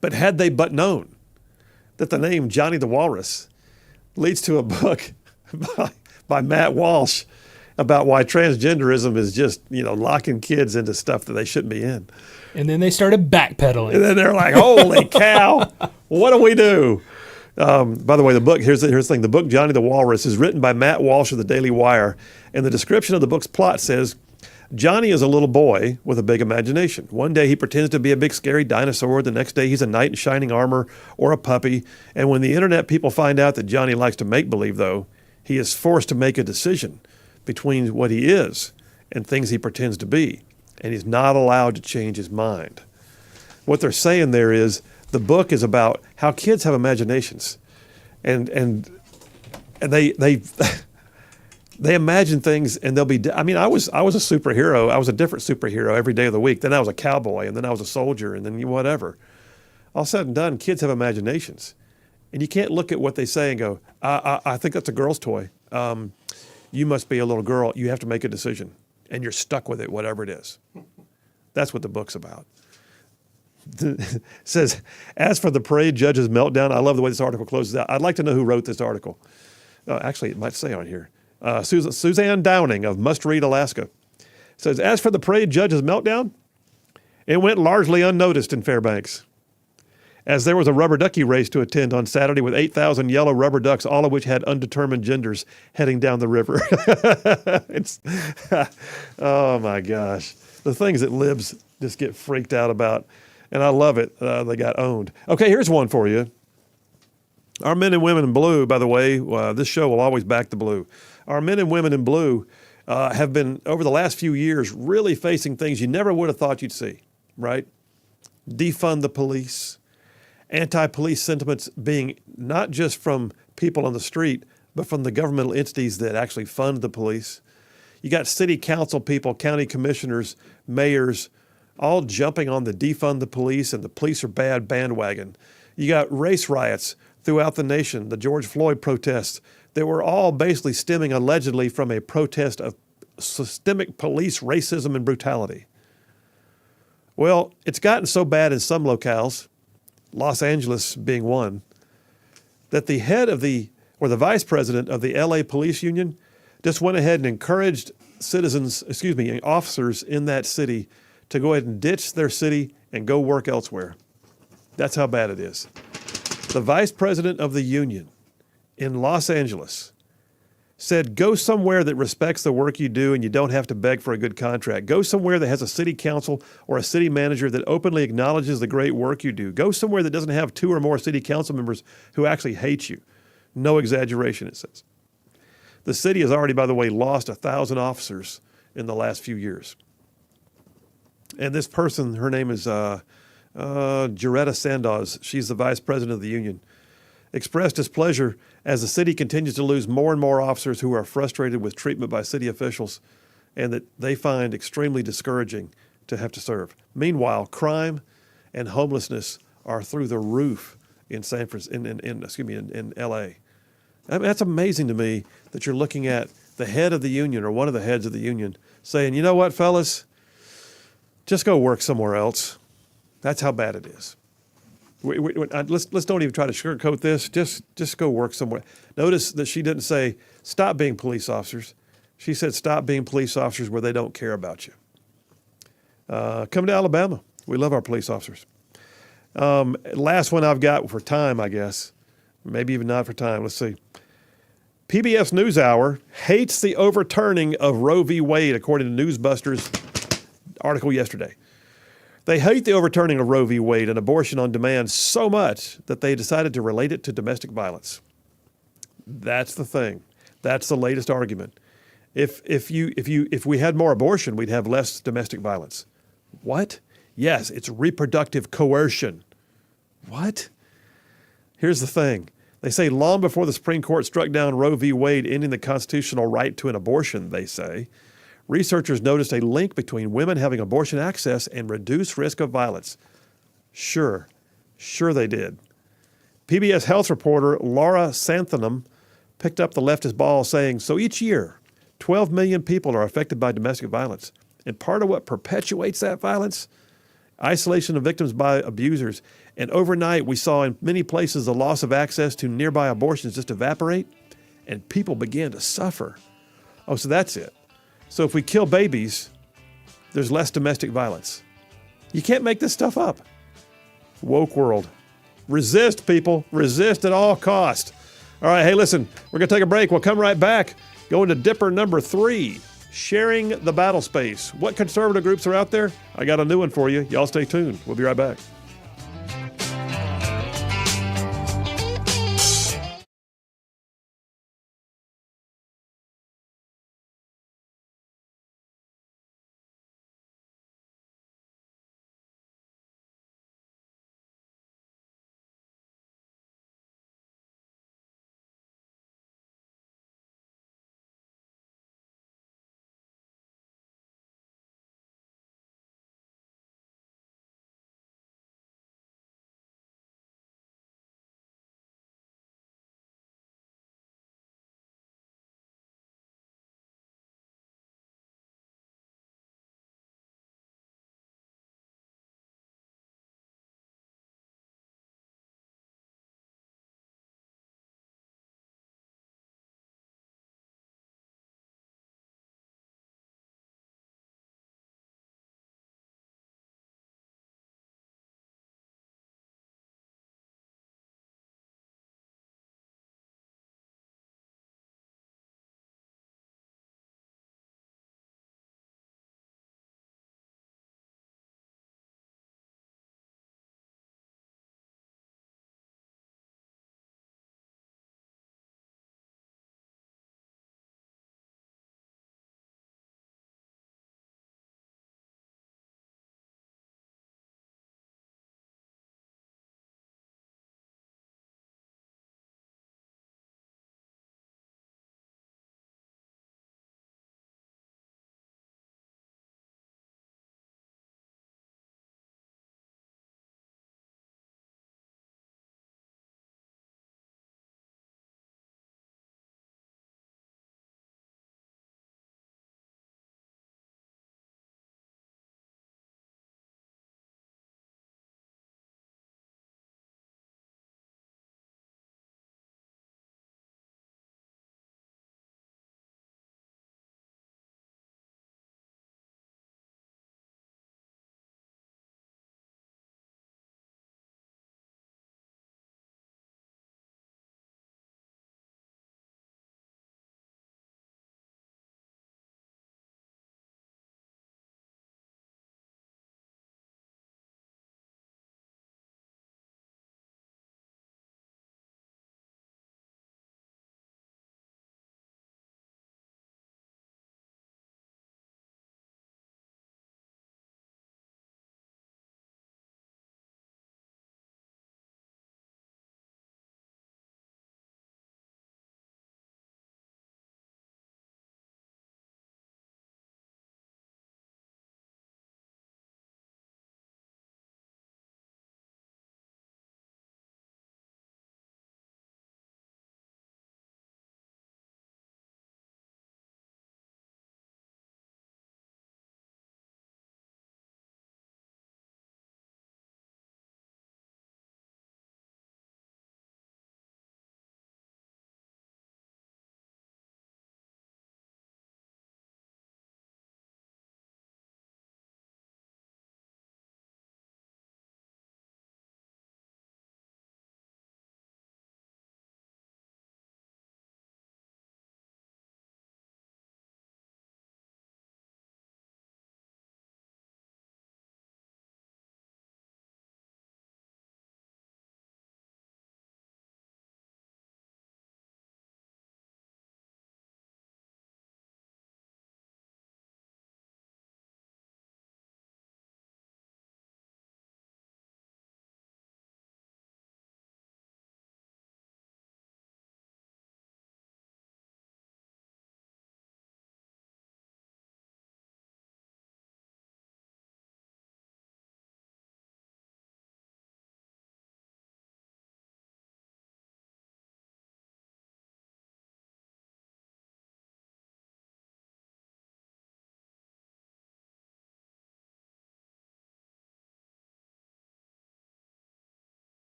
But had they but known that the name Johnny the Walrus leads to a book by Matt Walsh about why transgenderism is just, locking kids into stuff that they shouldn't be in. And then they started backpedaling. And then they're like, holy cow, what do we do? By the way, the book, here's the thing. The book, Johnny the Walrus, is written by Matt Walsh of the Daily Wire. And the description of the book's plot says, Johnny is a little boy with a big imagination. One day he pretends to be a big scary dinosaur. The next day he's a knight in shining armor or a puppy. And when the internet people find out that Johnny likes to make believe, though, he is forced to make a decision between what he is and things he pretends to be. And he's not allowed to change his mind. What they're saying there is the book is about how kids have imaginations, and they they imagine things, and they'll be. I mean, I was a superhero. I was a different superhero every day of the week. Then I was a cowboy, and then I was a soldier, and then whatever. All said and done, kids have imaginations, and you can't look at what they say and go, I think that's a girl's toy. You must be a little girl. You have to make a decision, and you're stuck with it, whatever it is. That's what the book's about. It says, as for the parade judge's meltdown, I love the way this article closes out. I'd like to know who wrote this article. Actually, it might say on here. Suzanne Downing of Must Read Alaska says, as for the parade judge's meltdown, it went largely unnoticed in Fairbanks, as there was a rubber ducky race to attend on Saturday with 8,000 yellow rubber ducks, all of which had undetermined genders, heading down the river. Oh my gosh. The things that libs just get freaked out about. And I love it. They got owned. Okay, here's one for you. Our men and women in blue, by the way, this show will always back the blue. Our men and women in blue have been, over the last few years, really facing things you never would have thought you'd see, right? Defund the police, anti-police sentiments being not just from people on the street, but from the governmental entities that actually fund the police. You got city council people, county commissioners, mayors, all jumping on the defund the police and the police are bad bandwagon. You got race riots throughout the nation, the George Floyd protests that were all basically stemming allegedly from a protest of systemic police racism and brutality. Well, it's gotten so bad in some locales, Los Angeles being one, that the head of the vice president of the LA Police Union just went ahead and encouraged officers in that city to go ahead and ditch their city and go work elsewhere. That's how bad it is. The vice president of the union in Los Angeles said, go somewhere that respects the work you do and you don't have to beg for a good contract. Go somewhere that has a city council or a city manager that openly acknowledges the great work you do. Go somewhere that doesn't have 2 or more city council members who actually hate you. No exaggeration, it says. The city has already, by the way, lost 1,000 officers in the last few years. And this person, her name is Jaretta Sandoz. She's the vice president of the union. Expressed displeasure as the city continues to lose more and more officers who are frustrated with treatment by city officials and that they find extremely discouraging to have to serve. Meanwhile, crime and homelessness are through the roof in in LA. I mean, that's amazing to me that you're looking at the head of the union or one of the heads of the union saying, you know what, fellas, just go work somewhere else. That's how bad it is. Let's don't even try to sugarcoat this. Just go work somewhere. Notice that she didn't say, stop being police officers. She said, stop being police officers where they don't care about you. Come to Alabama. We love our police officers. Last one I've got for time, I guess. Maybe even not for time. Let's see. PBS NewsHour hates the overturning of Roe v. Wade, according to Newsbusters' article yesterday. They hate the overturning of Roe v. Wade and abortion on demand so much that they decided to relate it to domestic violence. That's the thing. That's the latest argument. If we had more abortion, we'd have less domestic violence. What? Yes, it's reproductive coercion. What? Here's the thing. They say long before the Supreme Court struck down Roe v. Wade, ending the constitutional right to an abortion, they say, researchers noticed a link between women having abortion access and reduced risk of violence. Sure they did. PBS Health reporter Laura Santhanam picked up the leftist ball saying, so each year, 12 million people are affected by domestic violence. And part of what perpetuates that violence? Isolation of victims by abusers. And overnight, we saw in many places the loss of access to nearby abortions just evaporate, and people began to suffer. Oh, so that's it. So if we kill babies, there's less domestic violence. You can't make this stuff up. Woke world. Resist, people. Resist at all cost. All right, hey, listen, we're going to take a break. We'll come right back. Go into Dipper number 3, sharing the battle space. What conservative groups are out there? I got a new one for you. Y'all stay tuned. We'll be right back.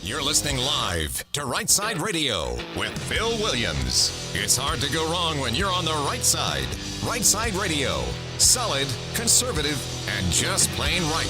You're listening live to Rightside Radio with Phil Williams. It's hard to go wrong when you're on the right side. Rightside Radio. Solid, conservative, and just plain right.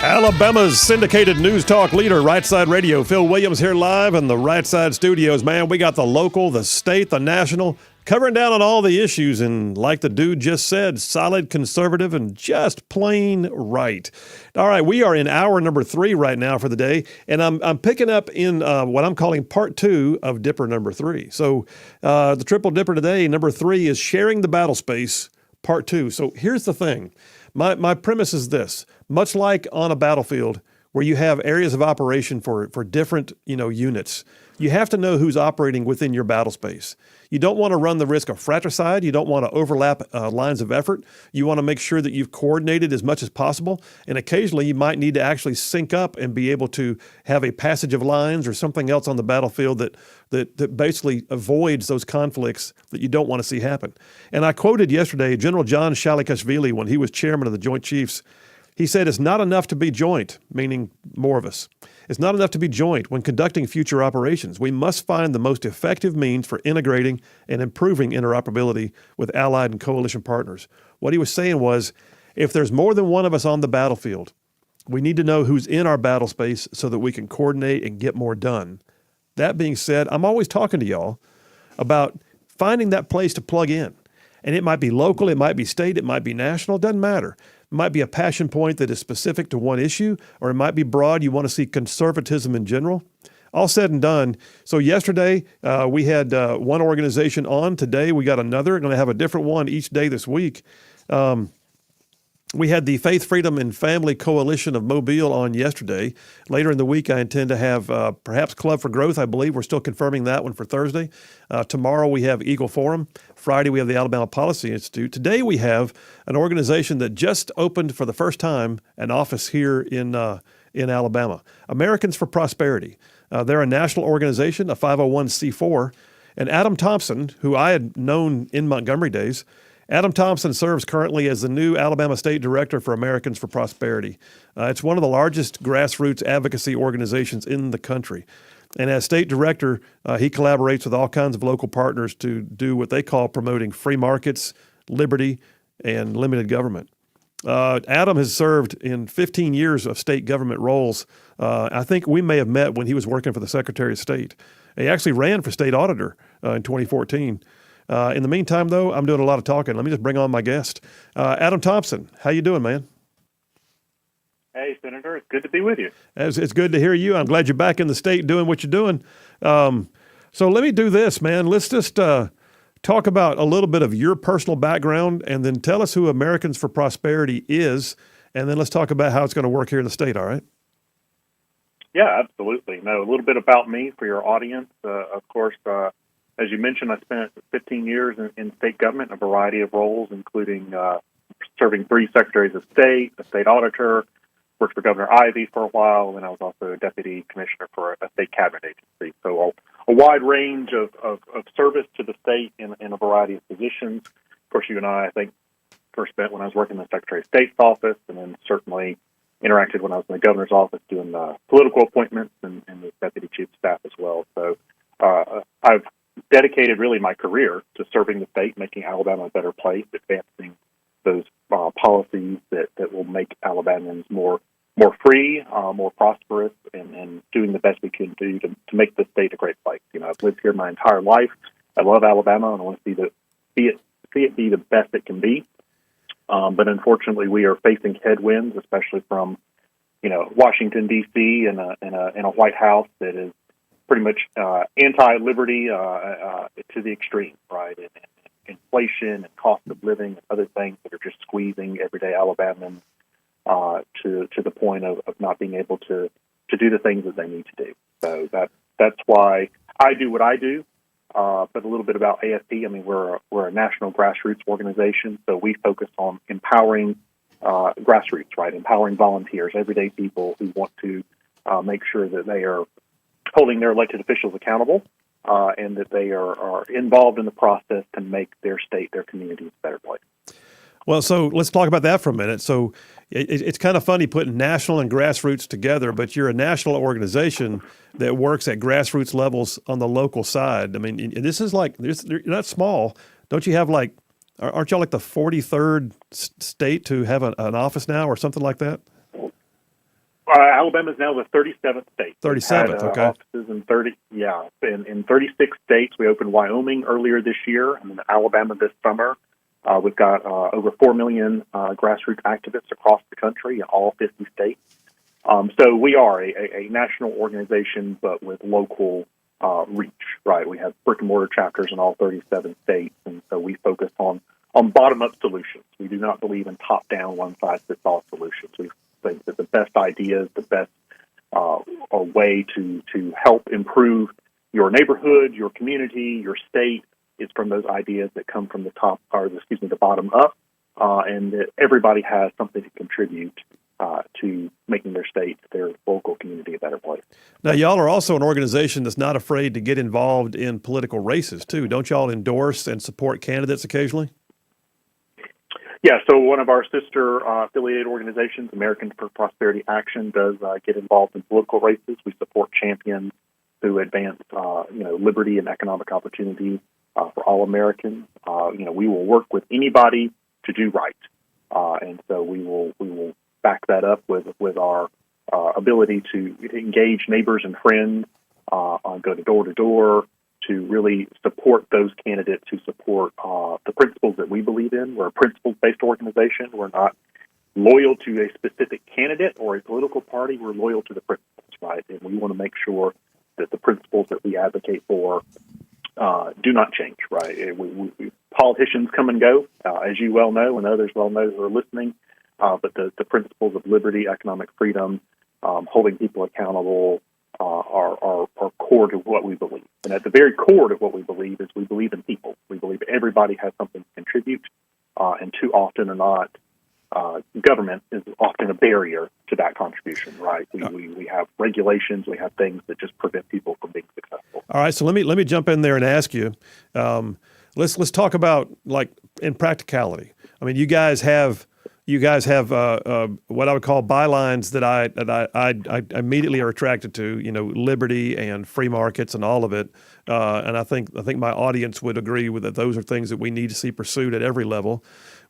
Alabama's syndicated news talk leader, Rightside Radio. Phil Williams here live in the Rightside studios. Man, we got the local, the state, the national, covering down on all the issues. And like the dude just said, solid, conservative, and just plain right. All right, we are in hour number 3 right now for the day. And I'm picking up in what I'm calling part 2 of Dipper number 3. So the triple dipper today, number 3, is sharing the battle space, part 2. So here's the thing. My premise is this. Much like on a battlefield where you have areas of operation for different, units, you have to know who's operating within your battle space. You don't want to run the risk of fratricide. You don't want to overlap lines of effort. You want to make sure that you've coordinated as much as possible. And occasionally you might need to actually sync up and be able to have a passage of lines or something else on the battlefield that basically avoids those conflicts that you don't want to see happen. And I quoted yesterday General John Shalikashvili when he was chairman of the Joint Chiefs. He said, "It's not enough to be joint," meaning more of us. "It's not enough to be joint when conducting future operations. We must find the most effective means for integrating and improving interoperability with allied and coalition partners." What he was saying was, if there's more than one of us on the battlefield, we need to know who's in our battle space so that we can coordinate and get more done. That being said, I'm always talking to y'all about finding that place to plug in. And it might be local, it might be state, it might be national, it doesn't matter. It might be a passion point that is specific to one issue, or it might be broad. You want to see conservatism in general. All said and done. So yesterday, we had one organization on. Today, we got another. We're going to have a different one each day this week. We had the Faith, Freedom, and Family Coalition of Mobile on yesterday. Later in the week, I intend to have perhaps Club for Growth, I believe. We're still confirming that one for Thursday. Tomorrow, we have Eagle Forum. Friday, we have the Alabama Policy Institute. Today, we have an organization that just opened for the first time an office here in Alabama, Americans for Prosperity. They're a national organization, a 501c4. And Adam Thompson, who I had known in Montgomery days, Adam Thompson serves currently as the new Alabama State Director for Americans for Prosperity. It's one of the largest grassroots advocacy organizations in the country. And as State Director, he collaborates with all kinds of local partners to do what they call promoting free markets, liberty, and limited government. Adam has served in 15 years of state government roles. I think we may have met when he was working for the Secretary of State. He actually ran for state auditor in 2014. In the meantime, though, I'm doing a lot of talking. Let me just bring on my guest. Adam Thompson, how you doing, man? Hey, Senator. It's good to be with you. It's good to hear you. I'm glad you're back in the state doing what you're doing. So let me do this, man. Let's just talk about a little bit of your personal background and then tell us who Americans for Prosperity is, and then let's talk about how it's going to work here in the state, all right? Yeah, absolutely. No, a little bit about me for your audience. Of course, as you mentioned, I spent 15 years in state government in a variety of roles, including serving 3 secretaries of state, a state auditor, worked for Governor Ivey for a while, and I was also a deputy commissioner for a state cabinet agency. So a wide range of service to the state in a variety of positions. Of course, you and I think, first met when I was working in the Secretary of State's office, and then certainly interacted when I was in the governor's office doing political appointments and the deputy chief of staff as well. So I've dedicated really my career to serving the state, making Alabama a better place, advancing those policies that will make Alabamans more free, more prosperous, and doing the best we can do to make the state a great place. I've lived here my entire life. I love Alabama, and I want to see it be the best it can be. But unfortunately, we are facing headwinds, especially from Washington D.C. and a White House that is pretty much anti-liberty to the extreme, right? And inflation and cost of living and other things that are just squeezing everyday Alabamans to the point of not being able to do the things that they need to do. So that's why I do what I do. But a little bit about AFP. I mean, we're a national grassroots organization, so we focus on empowering grassroots, right? Empowering volunteers, everyday people who want to make sure that they are holding their elected officials accountable and that they are involved in the process to make their state, their community, a better place. Well, so let's talk about that for a minute. So it's kind of funny putting national and grassroots together, but you're a national organization that works at grassroots levels on the local side. I mean, this is like, you're not small. Don't you have like, aren't y'all like the 43rd state to have an office now or something like that? Alabama is now the 37th state. 37th, okay. Offices in 36 states. We opened Wyoming earlier this year, and then Alabama this summer. We've got over 4 million grassroots activists across the country in all 50 states. So we are a national organization, but with local reach, right? We have brick and mortar chapters in all 37 states, and so we focus on bottom-up solutions. We do not believe in top-down, one-size-fits-all solutions. We think that the best ideas, the best way to help improve your neighborhood, your community, your state, is from those ideas that come from the bottom up, and that everybody has something to contribute to making their state, their local community a better place. Now, y'all are also an organization that's not afraid to get involved in political races, too. Don't y'all endorse and support candidates occasionally? Yeah, so one of our sister affiliated organizations, Americans for Prosperity Action, does get involved in political races. We support champions who advance, liberty and economic opportunity for all Americans. We will work with anybody to do right, and so we will back that up with our ability to engage neighbors and friends, go door to door, to really support those candidates who support the principles that we believe in. We're a principles-based organization. We're not loyal to a specific candidate or a political party. We're loyal to the principles, right? And we want to make sure that the principles that we advocate for do not change, right? Politicians come and go, as you well know, and others well know who are listening, but the principles of liberty, economic freedom, holding people accountable, are core to what we believe. And at the very core of what we believe is we believe in people. We believe everybody has something to contribute, and too often or not, government is often a barrier to that contribution, right? We have regulations, we have things that just prevent people from being successful. All right, so let me jump in there and ask you. Let's talk about, like, in practicality. I mean, you guys have what I would call bylines that I immediately are attracted to. Liberty and free markets and all of it. And I think my audience would agree with that. Those are things that we need to see pursued at every level.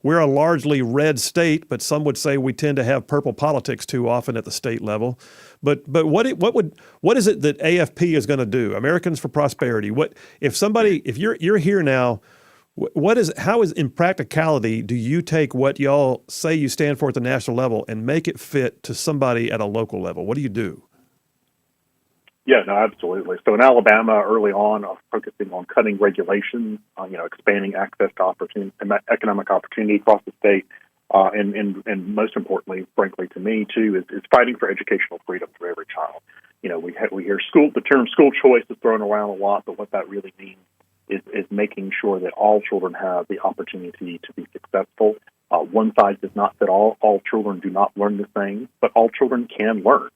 We're a largely red state, but some would say we tend to have purple politics too often at the state level. But what is it that AFP is going to do? Americans for Prosperity. If you're here now, how is in practicality do you take what y'all say you stand for at the national level and make it fit to somebody at a local level? What do you do? Yeah, no, absolutely. So in Alabama, early on, focusing on cutting regulations, expanding access to opportunity, economic opportunity across the state, and most importantly, frankly, to me too, is fighting for educational freedom for every child. We hear the term school choice is thrown around a lot, but what that really means is making sure that all children have the opportunity to be successful. One size does not fit all. All children do not learn the same, but all children can learn.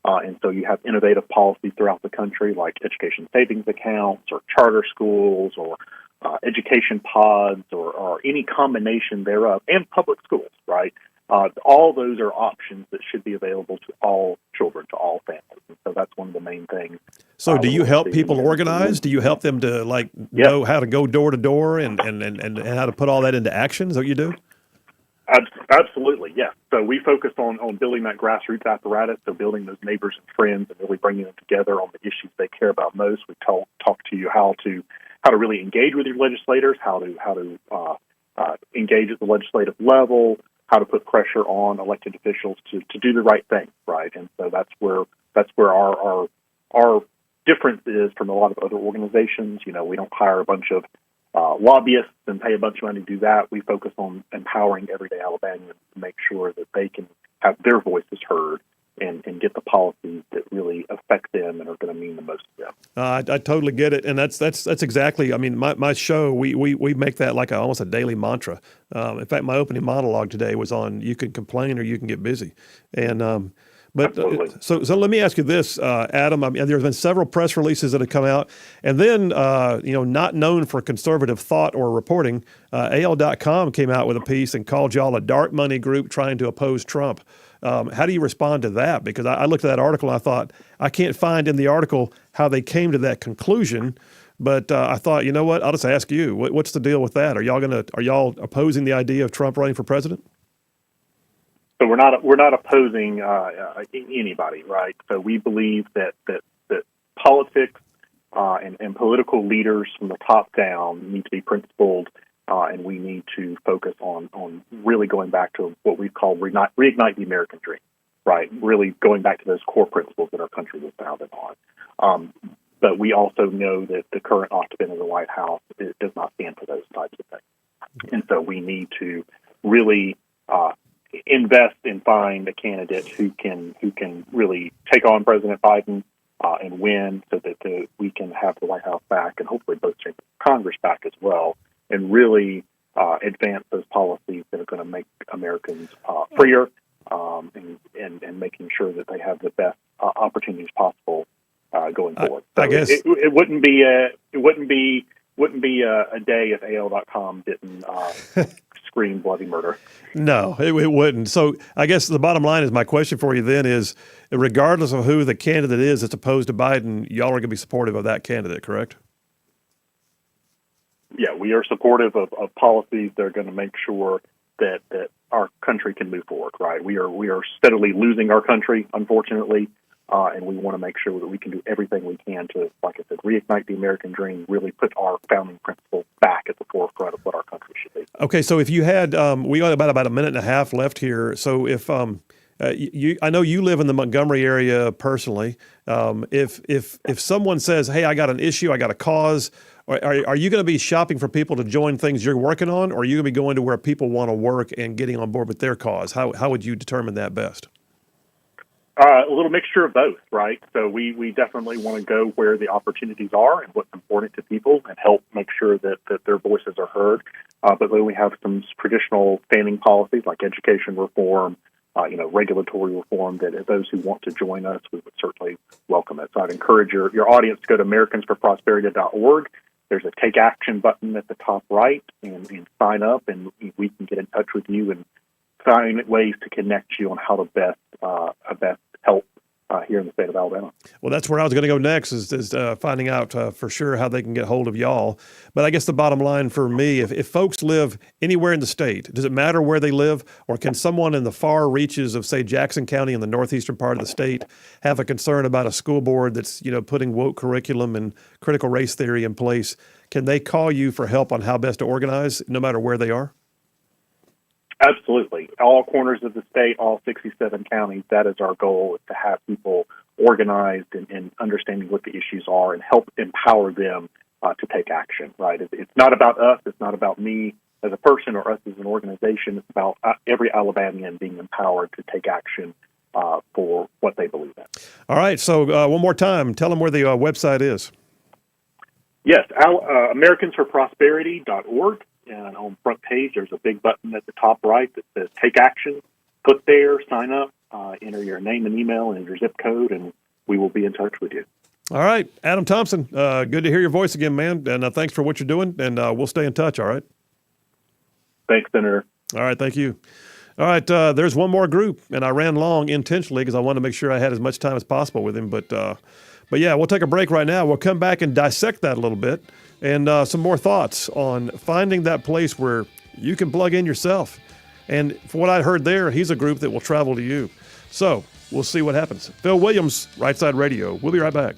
And so you have innovative policies throughout the country, like education savings accounts or charter schools or education pods or any combination thereof, and public schools, right? All those are options that should be available to all children, to all families. And so that's one of the main things. So do you help people organize? Do you help them to know how to go door to door and how to put all that into action? Is that what you do? Absolutely, yes. So we focus on building that grassroots apparatus, so building those neighbors and friends and really bringing them together on the issues they care about most. We talk to you how to really engage with your legislators, how to engage at the legislative level, how to put pressure on elected officials to do the right thing, right? And so that's where our difference is from a lot of other organizations. We don't hire a bunch of lobbyists and pay a bunch of money to do that. We focus on empowering everyday Alabamians to make sure that they can have their voices heard and get the policies that really affect them and are going to mean the most to them. I totally get it, and that's exactly. I mean, my show we make that like almost a daily mantra. In fact, my opening monologue today was on you can complain or you can get busy, and But Absolutely. so let me ask you this, Adam. I mean, there's been several press releases that have come out, and then not known for conservative thought or reporting, AL.com came out with a piece and called y'all a dark money group trying to oppose Trump. How do you respond to that? Because I looked at that article and I thought I can't find in the article how they came to that conclusion. But I thought, you know what? I'll just ask you. What's the deal with that? Are y'all opposing the idea of Trump running for president? So we're not opposing anybody, right? So we believe that politics and political leaders from the top down need to be principled, and we need to focus on really going back to what we call reignite the American dream, right? Really going back to those core principles that our country was founded on. But we also know that the current occupant of the White House does not stand for those types of things, and so we need to really invest and find a candidate who can really take on President Biden and win, so that we can have the White House back and hopefully both chambers of Congress back as well, and really advance those policies that are going to make Americans freer and making sure that they have the best opportunities possible going forward. I guess it wouldn't be a day if AL.com didn't scream bloody murder. No, it wouldn't. So I guess the bottom line is my question for you then is, regardless of who the candidate is that's opposed to Biden, y'all are going to be supportive of that candidate, correct? Yeah, we are supportive of policies that are going to make sure that our country can move forward, right? We are steadily losing our country, unfortunately, and we want to make sure that we can do everything we can to, like I said, reignite the American dream, really put our founding principles back at the forefront of what our country should be. Okay, so if you had, we got about a minute and a half left here. So if I know you live in the Montgomery area personally. If someone says, "Hey, I got an issue, I got a cause," are you going to be shopping for people to join things you're working on, or are you going to be going to where people want to work and getting on board with their cause? How would you determine that best? A little mixture of both, right? So we definitely want to go where the opportunities are and what's important to people and help make sure that their voices are heard. But then we have some traditional standing policies like education reform, regulatory reform, that those who want to join us, we would certainly welcome it. So I'd encourage your audience to go to AmericansForProsperity.org. There's a Take Action button at the top right, and sign up, and we can get in touch with you and find ways to connect you on how to best help here in the state of Alabama. Well, that's where I was going to go next, is finding out for sure how they can get hold of y'all. But I guess the bottom line for me, if folks live anywhere in the state, does it matter where they live, or can someone in the far reaches of, say, Jackson County in the northeastern part of the state have a concern about a school board that's putting woke curriculum and critical race theory in place? Can they call you for help on how best to organize, no matter where they are? Absolutely. All corners of the state, all 67 counties, that is our goal, is to have people organized and understanding what the issues are and help empower them to take action, right? It's not about us. It's not about me as a person or us as an organization. It's about every Alabamian being empowered to take action for what they believe in. All right. So one more time, tell them where the website is. Yes, AmericansForProsperity.org. And on the front page, there's a big button at the top right that says Take Action. Click there, sign up, enter your name and email and your zip code, and we will be in touch with you. All right. Adam Thompson, good to hear your voice again, man. And thanks for what you're doing, and we'll stay in touch, all right? Thanks, Senator. All right, thank you. All right, there's one more group, and I ran long intentionally because I wanted to make sure I had as much time as possible with him. But yeah, we'll take a break right now. We'll come back and dissect that a little bit, and some more thoughts on finding that place where you can plug in yourself. And for what I heard there, he's a group that will travel to you. So we'll see what happens. Phil Williams, Rightside Radio. We'll be right back.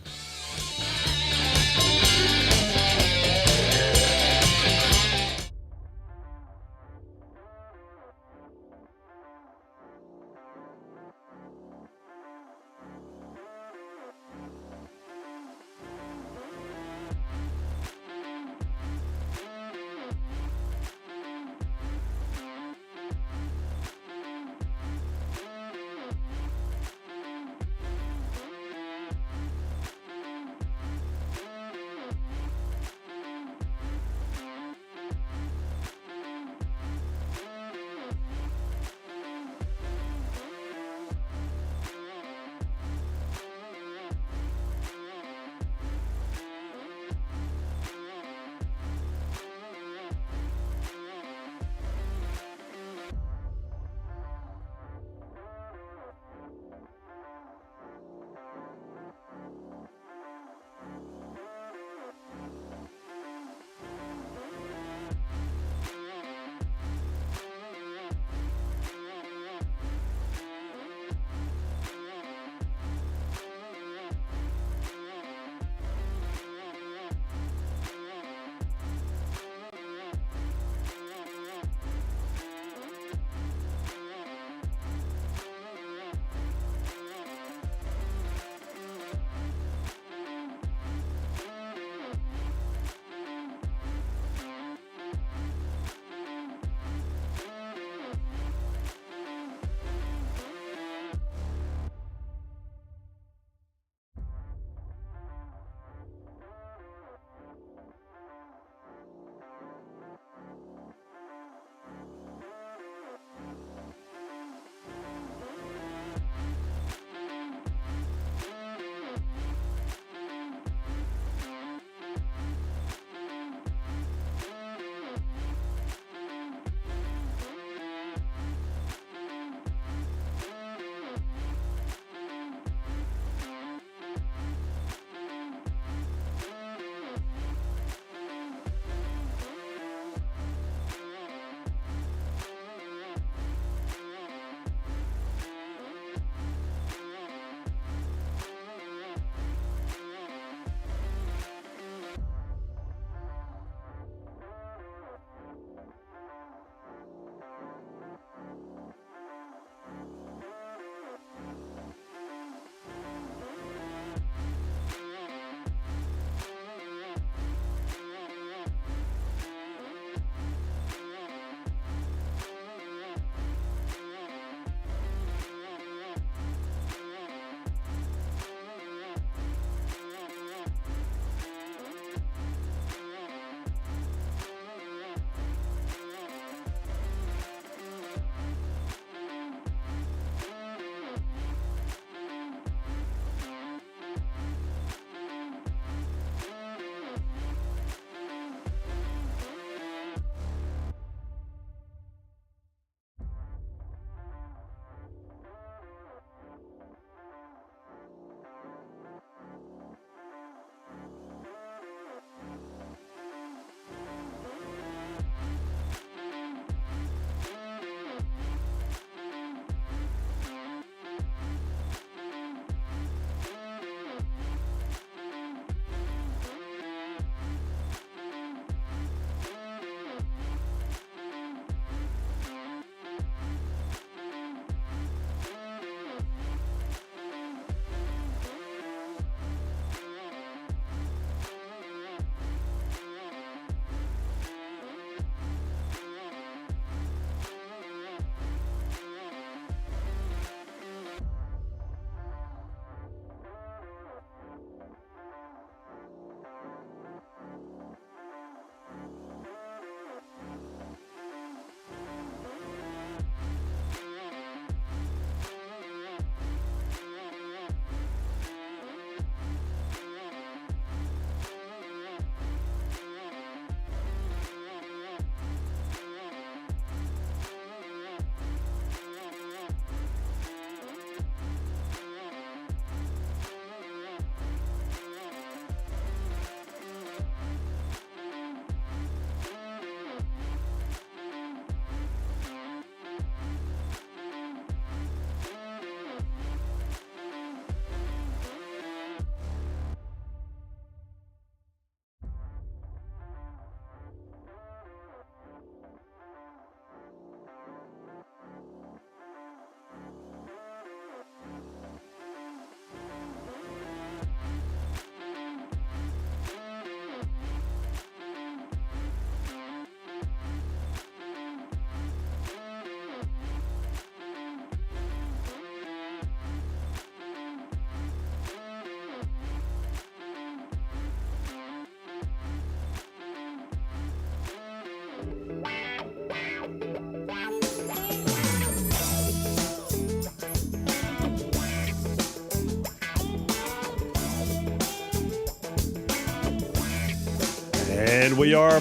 And we are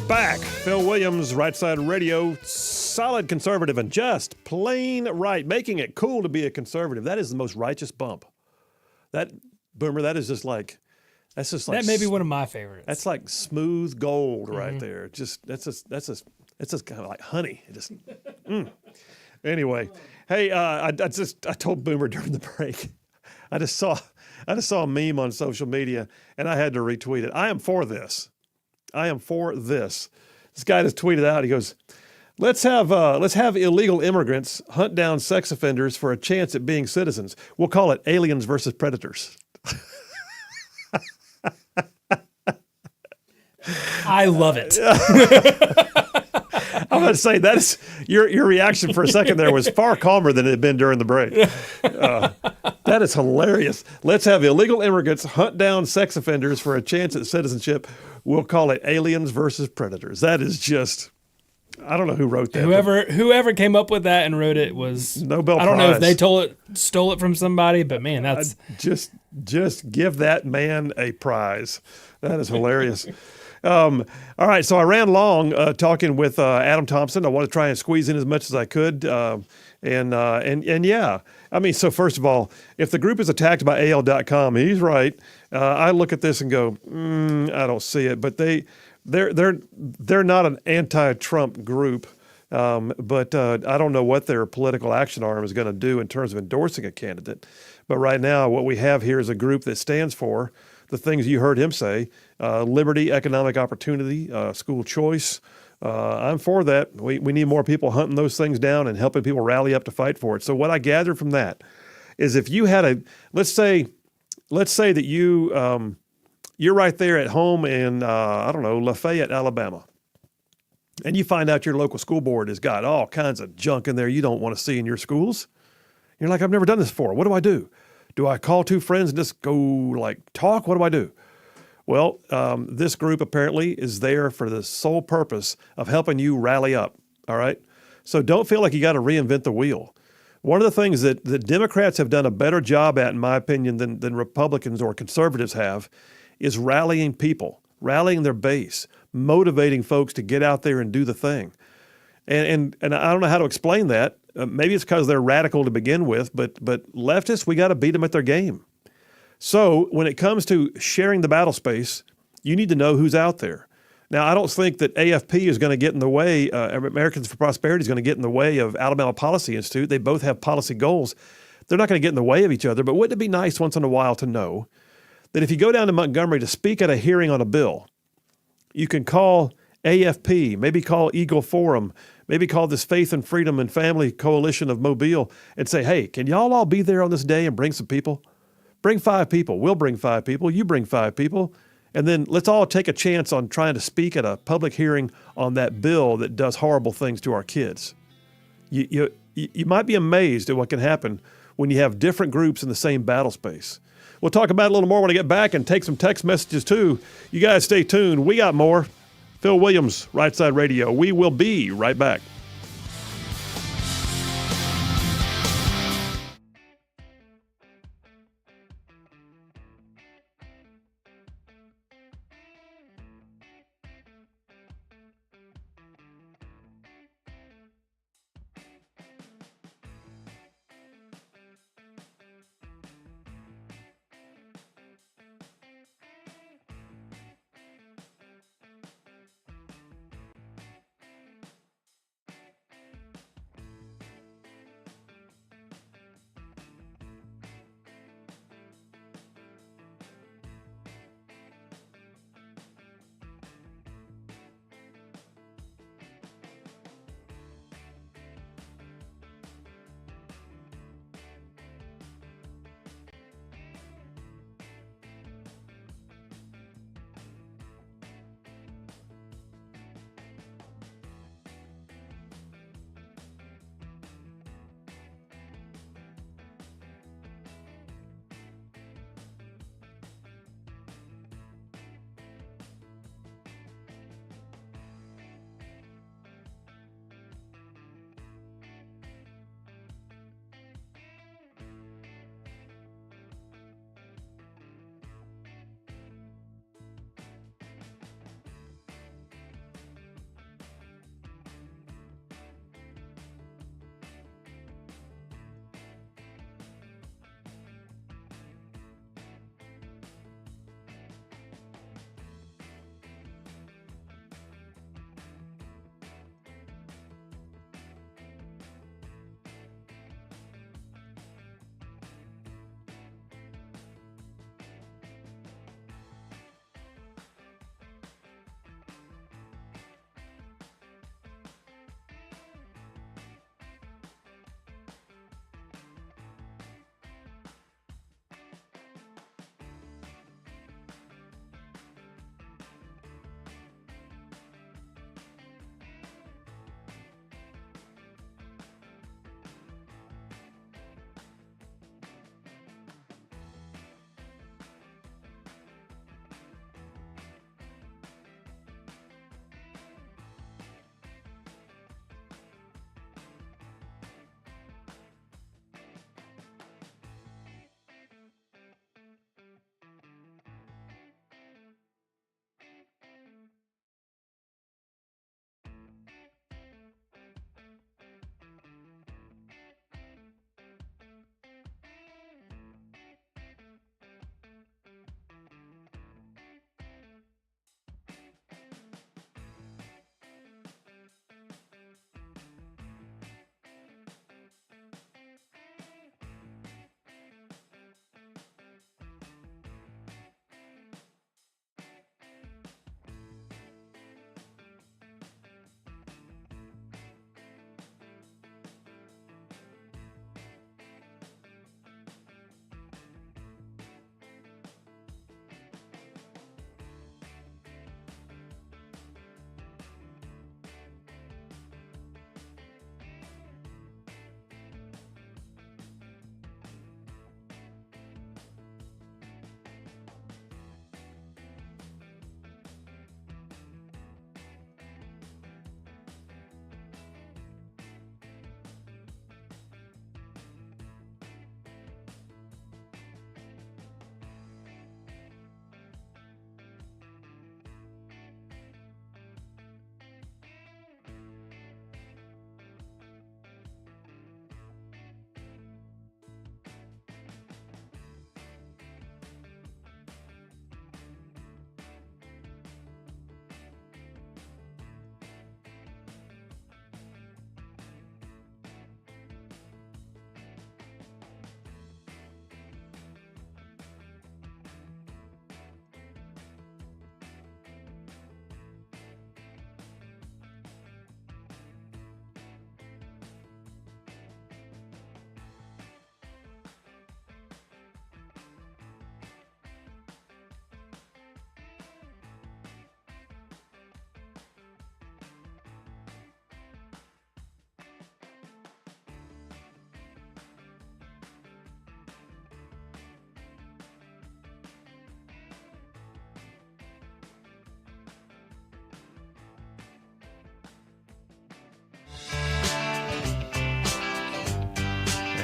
back. Phil Williams, Rightside Radio, solid conservative and just plain right, making it cool to be a conservative. That is the most righteous bump. That, Boomer, that's just like that may be one of my favorites. That's like smooth gold right there. That's just kind of like honey. It just Anyway, hey, I told Boomer during the break. I just saw a meme on social media and I had to retweet it. I am for this. This guy just tweeted out. He goes, let's have illegal immigrants hunt down sex offenders for a chance at being citizens. We'll call it aliens versus predators. I love it. I'm going to say that is your reaction for a second there was far calmer than it had been during the break. That is hilarious. Let's have illegal immigrants hunt down sex offenders for a chance at citizenship. We'll call it aliens versus predators. That is just, I don't know who wrote that. Whoever came up with that and wrote it was Nobel Prize. I don't know if they stole it from somebody, but man, that's just give that man a prize. That is hilarious. All right, so I ran long talking with Adam Thompson. I want to try and squeeze in as much as I could, and yeah. I mean, so first of all, if the group is attacked by AL.com, he's right. I look at this and go, I don't see it, but they're not an anti-Trump group, but I don't know what their political action arm is going to do in terms of endorsing a candidate. But right now, what we have here is a group that stands for the things you heard him say: liberty, economic opportunity, school choice. I'm for that. We need more people hunting those things down and helping people rally up to fight for it. So what I gathered from that is if you had let's say that you're right there at home in, I don't know, Lafayette, Alabama, and you find out your local school board has got all kinds of junk in there you don't want to see in your schools. You're like, I've never done this before. What do I do? Do I call two friends and just go like talk? What do I do? Well, this group apparently is there for the sole purpose of helping you rally up, all right? So don't feel like you got to reinvent the wheel. One of the things that the Democrats have done a better job at, in my opinion, than Republicans or conservatives have, is rallying people, rallying their base, motivating folks to get out there and do the thing. And I don't know how to explain that. Maybe it's because they're radical to begin with, but leftists, we got to beat them at their game. So when it comes to sharing the battle space, you need to know who's out there. Now, I don't think that AFP is going to get in the way, Americans for Prosperity is going to get in the way of Alabama Policy Institute. They both have policy goals. They're not going to get in the way of each other, but wouldn't it be nice once in a while to know that if you go down to Montgomery to speak at a hearing on a bill, you can call AFP, maybe call Eagle Forum, maybe call this Faith and Freedom and Family Coalition of Mobile and say, hey, can y'all all be there on this day and bring some people? Bring 5 people. We'll bring 5 people. You bring 5 people. And then let's all take a chance on trying to speak at a public hearing on that bill that does horrible things to our kids. You might be amazed at what can happen when you have different groups in the same battle space. We'll talk about it a little more when I get back and take some text messages too. You guys stay tuned. We got more. Phil Williams, Rightside Radio. We will be right back.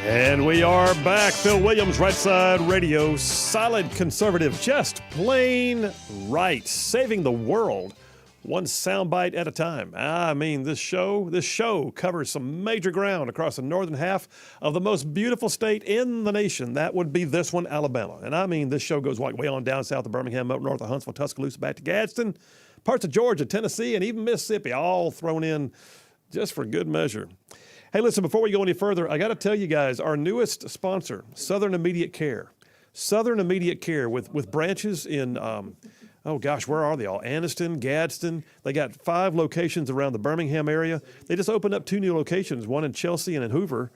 And we are back. Phil Williams, Rightside Radio, solid conservative, just plain right, saving the world one soundbite at a time. I mean, this show covers some major ground across the northern half of the most beautiful state in the nation. That would be this one, Alabama. And I mean, this show goes like way on down south of Birmingham, up north of Huntsville, Tuscaloosa, back to Gadsden, parts of Georgia, Tennessee, and even Mississippi, all thrown in just for good measure. Hey, listen, before we go any further, I got to tell you guys, our newest sponsor, Southern Immediate Care. Southern Immediate Care with branches in, where are they all? Anniston, Gadsden. They got 5 locations around the Birmingham area. They just opened up 2 new locations, one in Chelsea and in Hoover.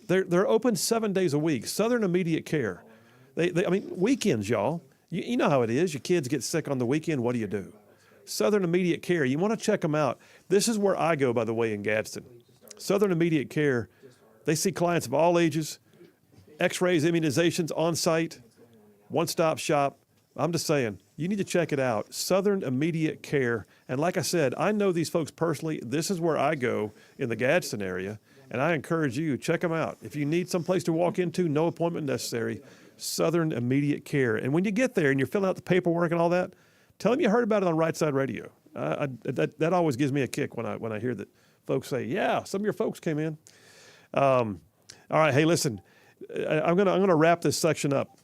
They're open 7 days a week. Southern Immediate Care. Weekends, y'all. You know how it is. Your kids get sick on the weekend. What do? Southern Immediate Care. You want to check them out. This is where I go, by the way, in Gadsden. Southern Immediate Care, they see clients of all ages, x-rays, immunizations on site, one-stop shop. I'm just saying, you need to check it out, Southern Immediate Care. And like I said, I know these folks personally. This is where I go in the Gadsden area, and I encourage you, check them out. If you need someplace to walk into, no appointment necessary, Southern Immediate Care. And when you get there and you're filling out the paperwork and all that, tell them you heard about it on Rightside Radio. That always gives me a kick when I hear that folks say, yeah, some of your folks came in. All right, hey, listen, I'm gonna wrap this section up.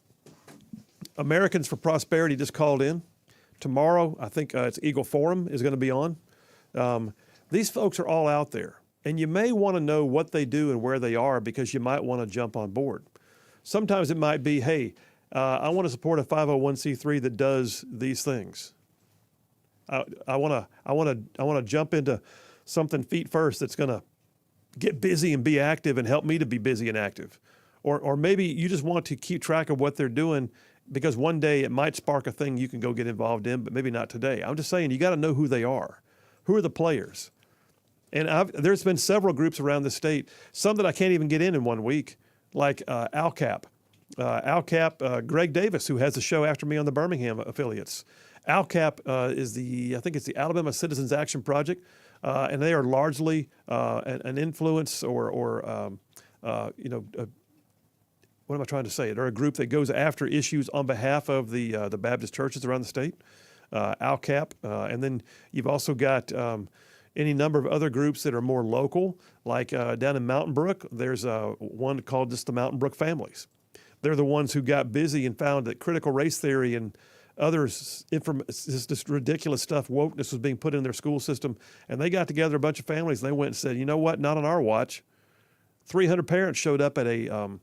Americans for Prosperity just called in. Tomorrow, I think it's Eagle Forum is going to be on. These folks are all out there, and you may want to know what they do and where they are because you might want to jump on board. Sometimes it might be, hey, I want to support a 501c3 that does these things. I want to jump into something feet first that's going to get busy and be active and help me to be busy and active. Or maybe you just want to keep track of what they're doing because one day it might spark a thing you can go get involved in, but maybe not today. I'm just saying you got to know who they are. Who are the players? And there's been several groups around the state, some that I can't even get in 1 week, like ALCAP. Greg Davis, who has a show after me on the Birmingham affiliates. ALCAP is I think it's the Alabama Citizens Action Project, and they are largely an influence what am I trying to say? They're a group that goes after issues on behalf of the Baptist churches around the state, ALCAP, and then you've also got any number of other groups that are more local, like down in Mountain Brook, there's one called just the Mountain Brook Families. They're the ones who got busy and found that critical race theory and others, this ridiculous stuff, wokeness was being put in their school system, and they got together a bunch of families, and they went and said, you know what, not on our watch. 300 parents showed up at a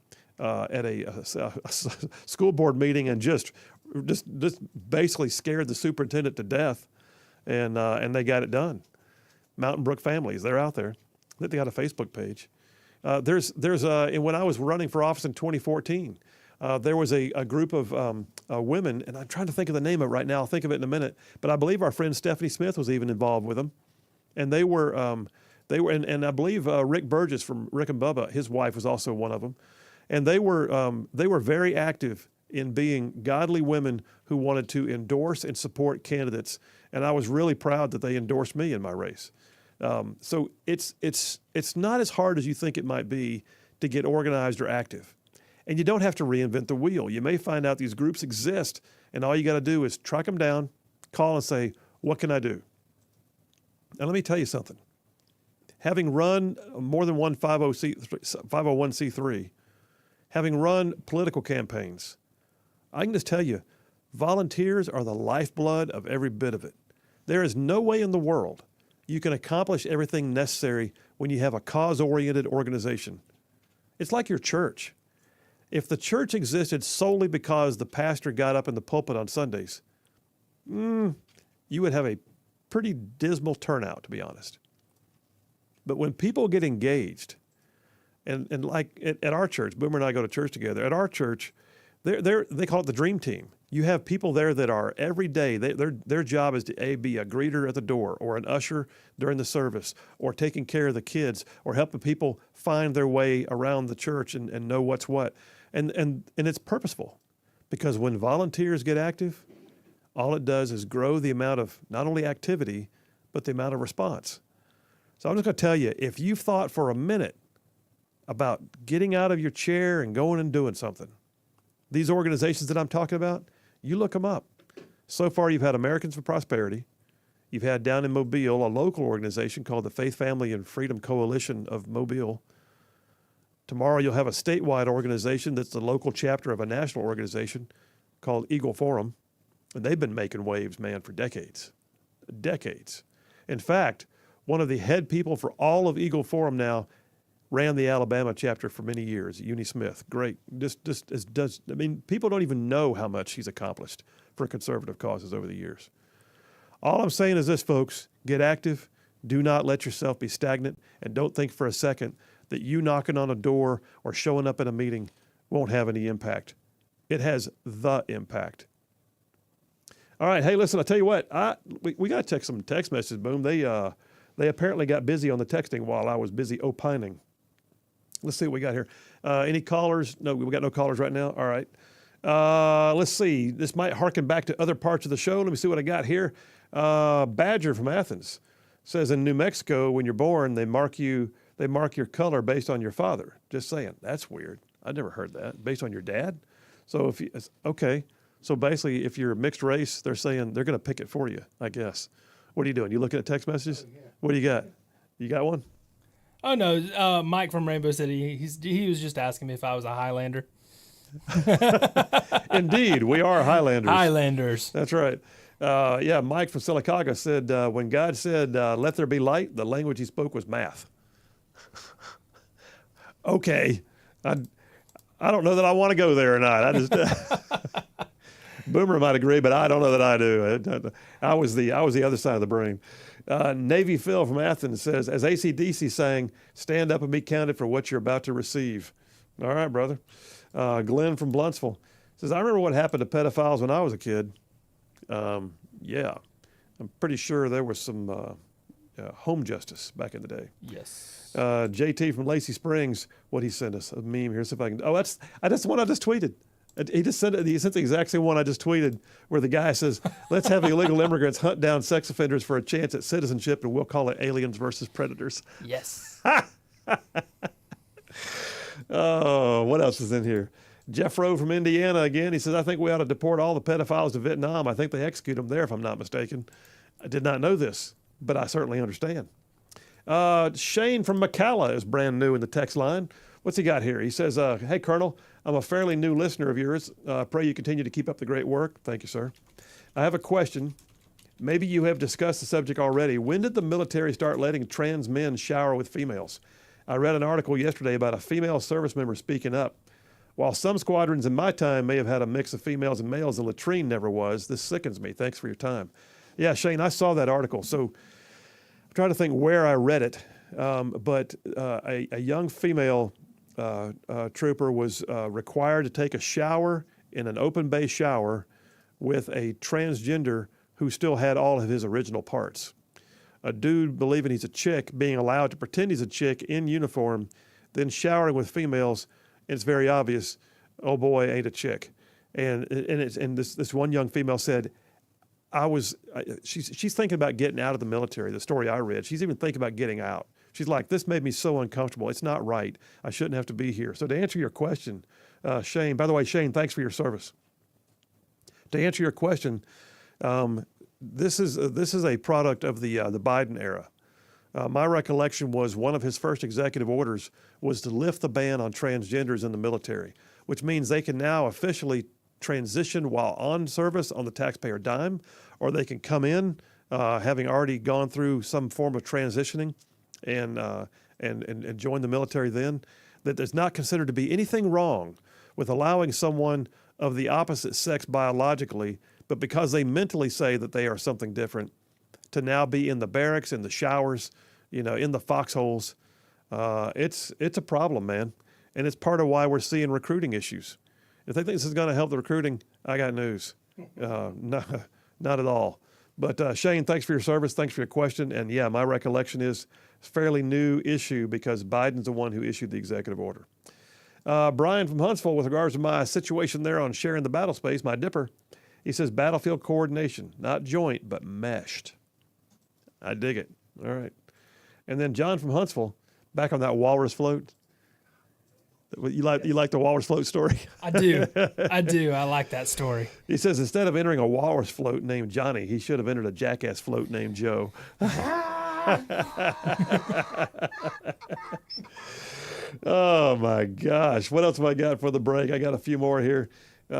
school board meeting and just basically scared the superintendent to death, and they got it done. Mountain Brook Families, they're out there. I think they got a Facebook page. When I was running for office in 2014, there was a group of women, and I'm trying to think of the name of it right now. I'll think of it in a minute. But I believe our friend Stephanie Smith was even involved with them, and they were, and I believe Rick Burgess from Rick and Bubba, his wife was also one of them, and they were very active in being godly women who wanted to endorse and support candidates, and I was really proud that they endorsed me in my race. So it's not as hard as you think it might be to get organized or active. And you don't have to reinvent the wheel. You may find out these groups exist, and all you got to do is track them down, call and say, what can I do? Now, let me tell you something. Having run more than one 501c3, having run political campaigns, I can just tell you, volunteers are the lifeblood of every bit of it. There is no way in the world you can accomplish everything necessary when you have a cause-oriented organization. It's like your church. If the church existed solely because the pastor got up in the pulpit on Sundays, you would have a pretty dismal turnout, to be honest. But when people get engaged, and like at our church, Boomer and I go to church together. At our church, they call it the dream team. You have people there that are every day, their job is to be a greeter at the door or an usher during the service or taking care of the kids or helping people find their way around the church and know what's what. And it's purposeful because when volunteers get active, all it does is grow the amount of not only activity, but the amount of response. So I'm just going to tell you, if you've thought for a minute about getting out of your chair and going and doing something. These organizations that I'm talking about, you look them up. So far, you've had Americans for Prosperity. You've had down in Mobile a local organization called the Faith, Family, and Freedom Coalition of Mobile. Tomorrow, you'll have a statewide organization that's the local chapter of a national organization called Eagle Forum. And they've been making waves, man, for decades. Decades. In fact, one of the head people for all of Eagle Forum now ran the Alabama chapter for many years, Uni Smith. Great. People don't even know how much he's accomplished for conservative causes over the years. All I'm saying is this, folks, get active. Do not let yourself be stagnant, and don't think for a second that you knocking on a door or showing up at a meeting won't have any impact. It has the impact. All right, hey, listen, I'll tell you what, we got to check some text messages, Boom. They apparently got busy on the texting while I was busy opining. Let's see what we got here. Any callers? No, we got no callers right now. All right. Let's see. This might harken back to other parts of the show. Let me see what I got here. Badger from Athens says in New Mexico, when you're born, they mark your color based on your father. Just saying. That's weird. I never heard that. Based on your dad? So okay. So basically, if you're mixed race, they're saying they're going to pick it for you, I guess. What are you doing? You looking at text messages? Oh, yeah. What do you got? You got one? Oh, no. Mike from Rainbow City, he was just asking me if I was a Highlander. Indeed, we are Highlanders. Highlanders. That's right. Mike from Sylacauga said, when God said, let there be light, the language he spoke was math. Okay. I don't know that I want to go there or not. I just... Boomer might agree, but I don't know that I do. I was the other side of the brain. Navy Phil from Athens says, as AC/DC sang, stand up and be counted for what you're about to receive. All right, brother. Glenn from Bluntsville says, I remember what happened to pedophiles when I was a kid. Yeah, I'm pretty sure there was some home justice back in the day. Yes. JT from Lacey Springs, what he sent us, a meme here. See if I can. Oh, that's the one I just tweeted. He sent the exact same one I just tweeted, where the guy says, let's have illegal immigrants hunt down sex offenders for a chance at citizenship, and we'll call it aliens versus predators. Yes. Oh, what else is in here? Jeff Rowe from Indiana again. He says, I think we ought to deport all the pedophiles to Vietnam. I think they execute them there, if I'm not mistaken. I did not know this, but I certainly understand. Shane from McCalla is brand new in the text line. What's he got here? He says, hey, Colonel, I'm a fairly new listener of yours. Pray you continue to keep up the great work. Thank you, sir. I have a question. Maybe you have discussed the subject already. When did the military start letting trans men shower with females? I read an article yesterday about a female service member speaking up. While some squadrons in my time may have had a mix of females and males, the latrine never was. This sickens me. Thanks for your time. Yeah, Shane, I saw that article. So I'm trying to think where I read it. But a young female trooper was required to take a shower in an open bay shower with a transgender who still had all of his original parts. A dude believing he's a chick being allowed to pretend he's a chick in uniform, then showering with females, and it's very obvious, oh boy, ain't a chick. And this one young female said, she's thinking about getting out of the military, the story I read. She's even thinking about getting out. She's like, this made me so uncomfortable. It's not right. I shouldn't have to be here. So to answer your question, Shane, by the way, Shane, thanks for your service. To answer your question, this is a product of the Biden era. My recollection was one of his first executive orders was to lift the ban on transgenders in the military, which means they can now officially transition while on service on the taxpayer dime, or they can come in having already gone through some form of transitioning and join the military then. That there's not considered to be anything wrong with allowing someone of the opposite sex biologically, but because they mentally say that they are something different, to now be in the barracks, in the showers, in the foxholes. It's a problem, man. And it's part of why we're seeing recruiting issues. If they think this is going to help the recruiting, I got news. Not at all. But Shane, thanks for your service. Thanks for your question. And yeah, my recollection is it's a fairly new issue because Biden's the one who issued the executive order. Brian from Huntsville, with regards to my situation there on sharing the battle space, my dipper, he says battlefield coordination, not joint, but meshed. I dig it. All right. And then John from Huntsville, back on that walrus float. You like the walrus float story? I do. I like that story. He says instead of entering a walrus float named Johnny, he should have entered a jackass float named Joe. Oh my gosh! What else have I got for the break? I got a few more here. You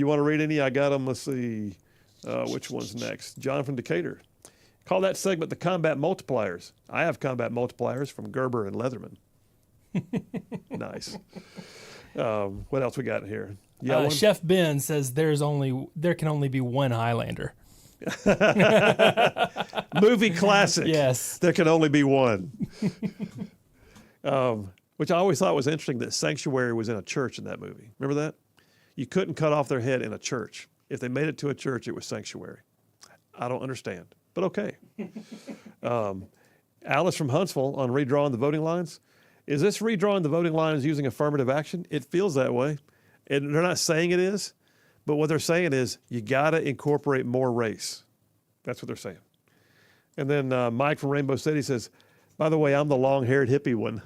want to read any? I got them. Let's see. Which one's next? John from Decatur. Call that segment the combat multipliers. I have combat multipliers from Gerber and Leatherman. Nice. What else we got here? Yeah, Chef Ben says there can only be one Highlander. Movie classic. Yes. There can only be one. Which I always thought was interesting that Sanctuary was in a church in that movie. Remember that? You couldn't cut off their head in a church. If they made it to a church, it was Sanctuary. I don't understand, but okay. Alice from Huntsville on redrawing the voting lines. Is this redrawing the voting lines using affirmative action? It feels that way. And they're not saying it is, but what they're saying is you got to incorporate more race. That's what they're saying. And then Mike from Rainbow City says, by the way, I'm the long-haired hippie one.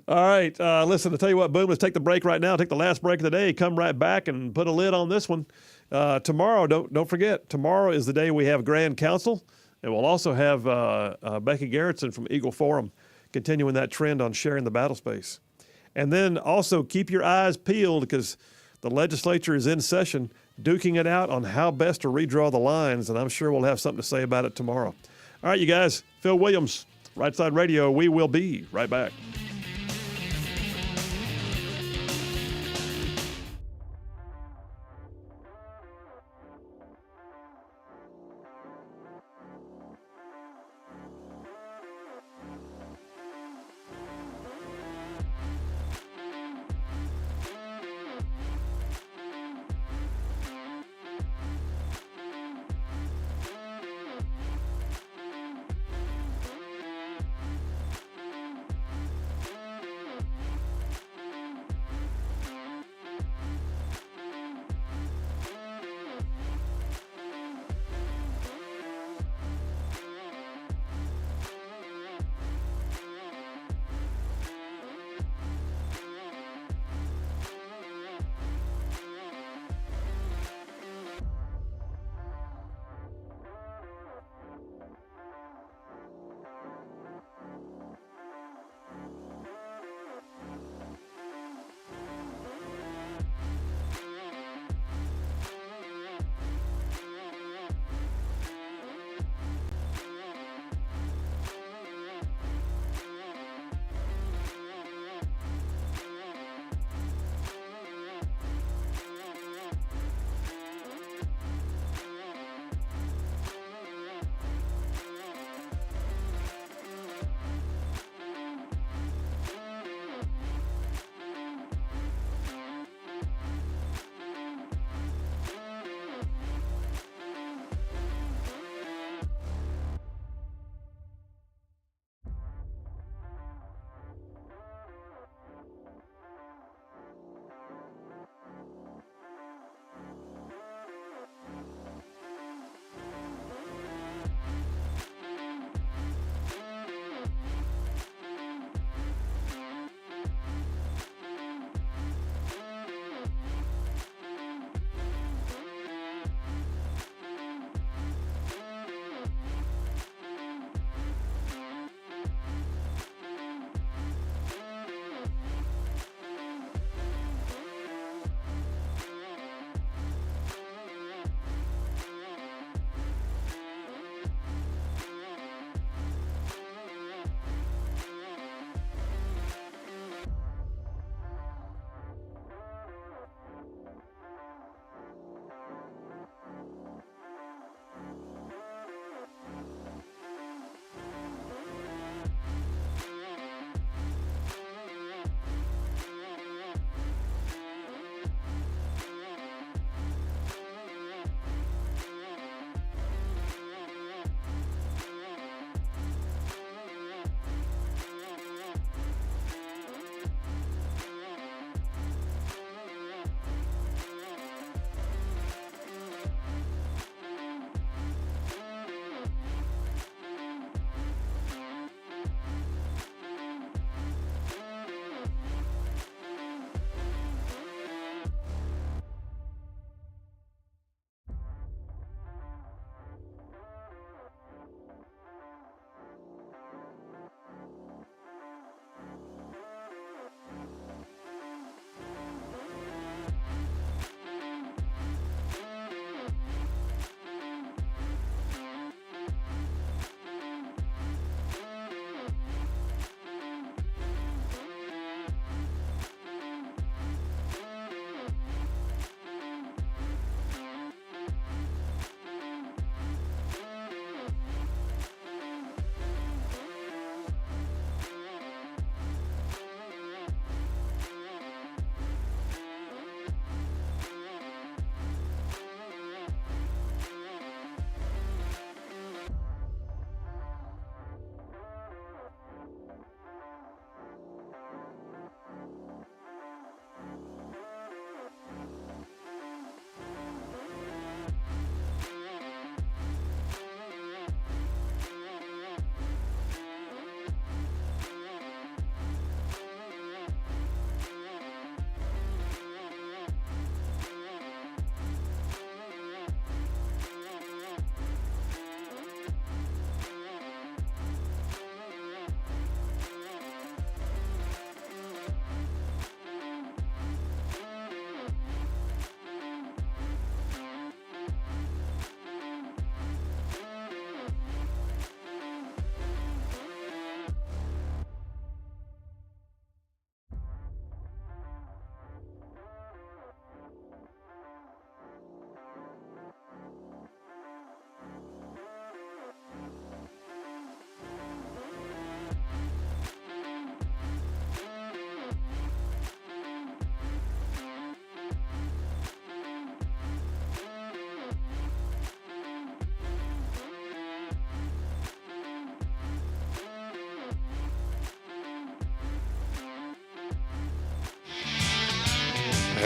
All right. Listen, I'll tell you what, boom, let's take the break right now. Take the last break of the day. Come right back and put a lid on this one. Tomorrow, don't forget, tomorrow is the day we have Grand Council. And we'll also have Becky Garrettson from Eagle Forum continuing that trend on sharing the battle space. And then also keep your eyes peeled because the legislature is in session duking it out on how best to redraw the lines, and I'm sure we'll have something to say about it tomorrow. All right, you guys, Phil Williams, Rightside Radio. We will be right back.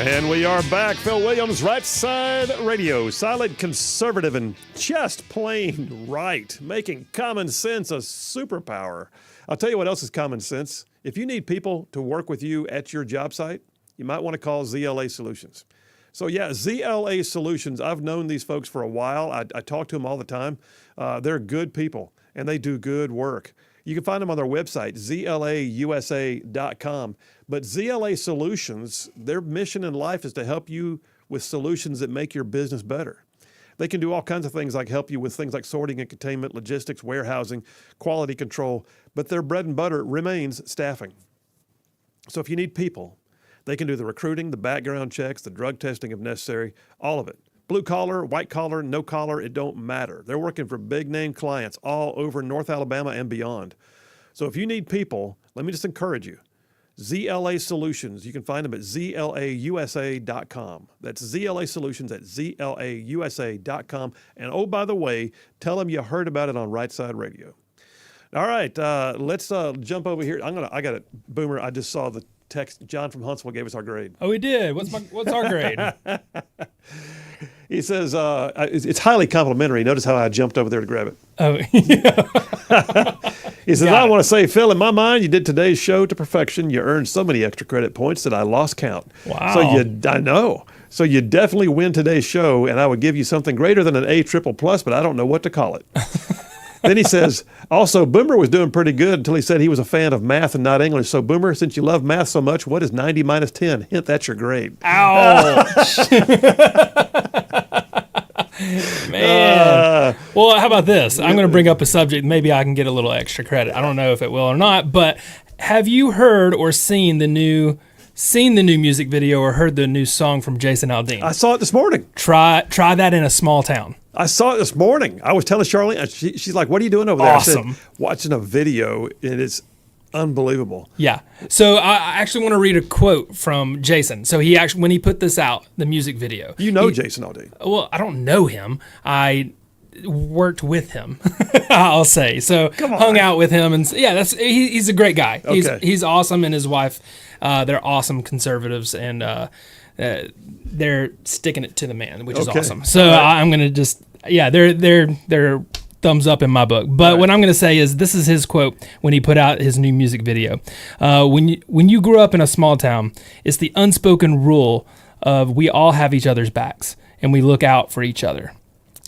And we are back. Phil Williams, Right Side Radio. Solid, conservative, and just plain right. Making common sense a superpower. I'll tell you what else is common sense. If you need people to work with you at your job site, you might want to call ZLA Solutions. So yeah, ZLA Solutions, I've known these folks for a while. I talk to them all the time. They're good people, and they do good work. You can find them on their website, zlausa.com. But ZLA Solutions, their mission in life is to help you with solutions that make your business better. They can do all kinds of things like help you with things like sorting and containment, logistics, warehousing, quality control, but their bread and butter remains staffing. So if you need people, they can do the recruiting, the background checks, the drug testing if necessary, all of it. Blue collar, white collar, no collar, it don't matter. They're working for big name clients all over North Alabama and beyond. So if you need people, let me just encourage you. ZLA Solutions, you can find them at zlausa.com. That's ZLA Solutions at zlausa.com. And oh, by the way, tell them you heard about it on Right Side Radio. All right, let's jump over here. I got it, Boomer. I just saw the text. John from Huntsville gave us our grade. Oh, he did. What's our grade? He says it's highly complimentary. Notice how I jumped over there to grab it. Oh, yeah. He says, I want to say, Phil, in my mind, you did today's show to perfection. You earned so many extra credit points that I lost count. Wow. So I know. So you definitely win today's show, and I would give you something greater than an A+++, but I don't know what to call it. Then he says, also, Boomer was doing pretty good until he said he was a fan of math and not English. So, Boomer, since you love math so much, what is 90 minus 10? Hint, that's your grade. Ouch. Man. Well, how about this? I'm going to bring up a subject. Maybe I can get a little extra credit. I don't know if it will or not, but have you heard or seen the new music video or heard the new song from Jason Aldean? I saw it this morning. Try that in a small town. I saw it this morning. I was telling Charlene, she's like, what are you doing over there? Awesome. I said, watching a video, and it's unbelievable. Yeah. So I actually want to read a quote from Jason. So he actually, when he put this out, the music video. You know Jason Aldean. Well, I don't know him. I worked with him, I'll say. So hung out with him, and yeah, he's a great guy. Okay. He's awesome, and his wife, they're awesome conservatives, and they're sticking it to the man, which is awesome. So I'm gonna just they're thumbs up in my book. But what I'm gonna say is this is his quote when he put out his new music video. When you grew up in a small town, it's the unspoken rule of we all have each other's backs and we look out for each other.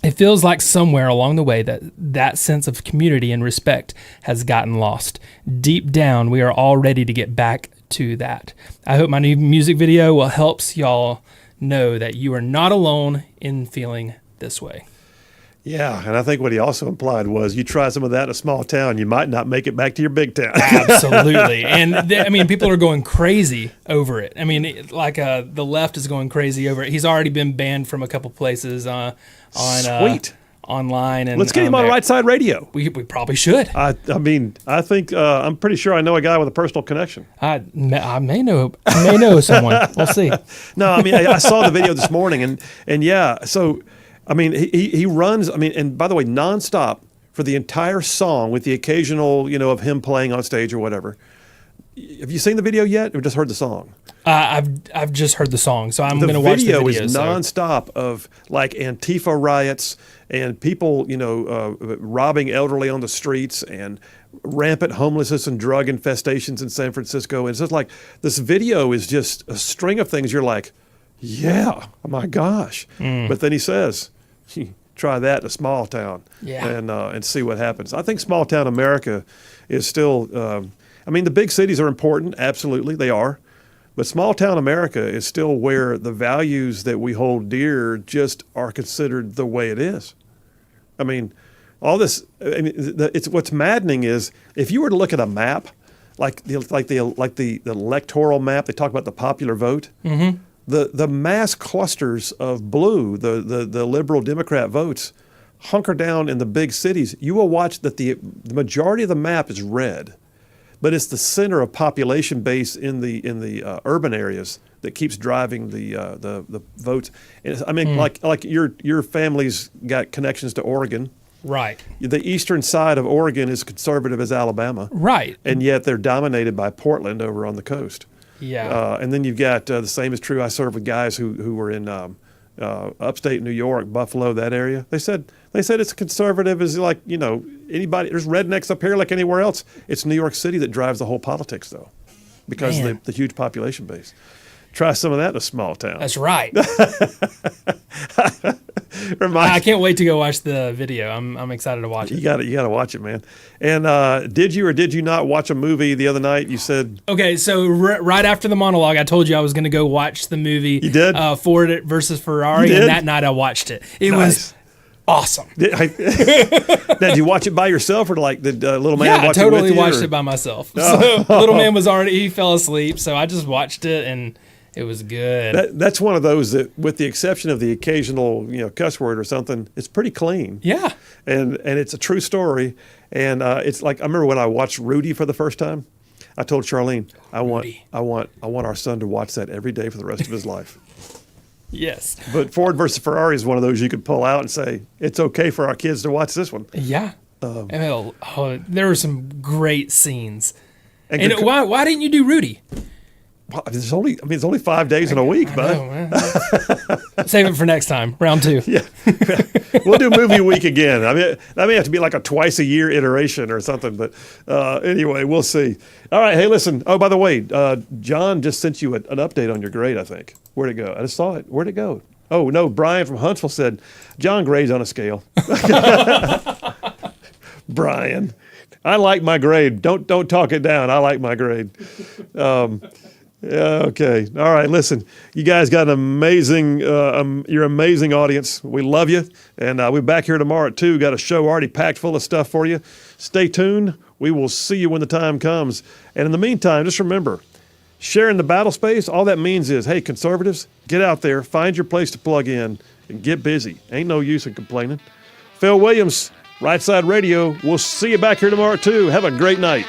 It feels like somewhere along the way that sense of community and respect has gotten lost. Deep down, we are all ready to get back to that. I hope my new music video will help y'all know that you are not alone in feeling this way. Yeah, and I think what he also implied was you try some of that in a small town, you might not make it back to your big town. Absolutely. And people are going crazy over it. I mean, the left is going crazy over it. He's already been banned from a couple places Sweet. Online. And let's get him on Right Side Radio. We probably should. I think I'm pretty sure I know a guy with a personal connection. I may know someone. We'll see. No, I mean, I saw the video this morning, and yeah, so I mean, he runs. I mean, and by the way, nonstop for the entire song, with the occasional, of him playing on stage or whatever. Have you seen the video yet, or just heard the song? I've just heard the song, so I'm going to watch the video. The video is nonstop of like Antifa riots and people, robbing elderly on the streets and rampant homelessness and drug infestations in San Francisco. And it's just like this video is just a string of things. You're like, yeah, oh my gosh. But then he says, try that in a small town, and see what happens. I think small town America is still. The big cities are important, absolutely, they are. But small town America is still where the values that we hold dear just are considered the way it is. I mean, all this. It's what's maddening is if you were to look at a map, like the electoral map, they talk about the popular vote. Mm-hmm. The mass clusters of blue, the liberal Democrat votes, hunker down in the big cities. You will watch that the majority of the map is red. But it's the center of population base in the urban areas that keeps driving the votes. And like your family's got connections to Oregon, right? The eastern side of Oregon is conservative as Alabama, right? And yet they're dominated by Portland over on the coast. Yeah. And then you've got the same is true. I served with guys who were in upstate New York, Buffalo, that area. They said it's conservative as like, anybody. There's rednecks up here like anywhere else. It's New York City that drives the whole politics, though, because of the huge population base. Try some of that in a small town. That's right. I can't wait to go watch the video. I'm excited to watch it. You got to watch it, man. And did you or did you not watch a movie the other night? You said okay. So right after the monologue, I told you I was going to go watch the movie. You did? Ford versus Ferrari, and that night I watched it. It was awesome. Now, did you watch it by yourself, or did little man watch it with you? Yeah, I totally watched it by myself. So little man he fell asleep, so I just watched it and. It was good. That's one of those that, with the exception of the occasional, cuss word or something, it's pretty clean. Yeah. And it's a true story. And it's like I remember when I watched Rudy for the first time. I told Charlene, I want our son to watch that every day for the rest of his life. Yes. But Ford versus Ferrari is one of those you could pull out and say it's okay for our kids to watch this one. Yeah. There were some great scenes. And good why didn't you do Rudy? It's only 5 days in a week, bud. Save it for next time, round 2. Yeah, we'll do movie week again. I mean, that may have to be like a twice a year iteration or something. But anyway, we'll see. All right, hey, listen. Oh, by the way, John just sent you an update on your grade. I think. Where'd it go? I just saw it. Where'd it go? Oh no, Brian from Huntsville said John grades on a scale. Brian, I like my grade. Don't talk it down. I like my grade. Yeah, okay. All right, listen, you guys got an amazing, you're an amazing audience. We love you, and we'll be back here tomorrow at 2. Got a show already packed full of stuff for you. Stay tuned. We will see you when the time comes. And in the meantime, just remember, sharing the battle space, all that means is, hey, conservatives, get out there, find your place to plug in, and get busy. Ain't no use in complaining. Phil Williams, Rightside Radio. We'll see you back here tomorrow at 2. Have a great night.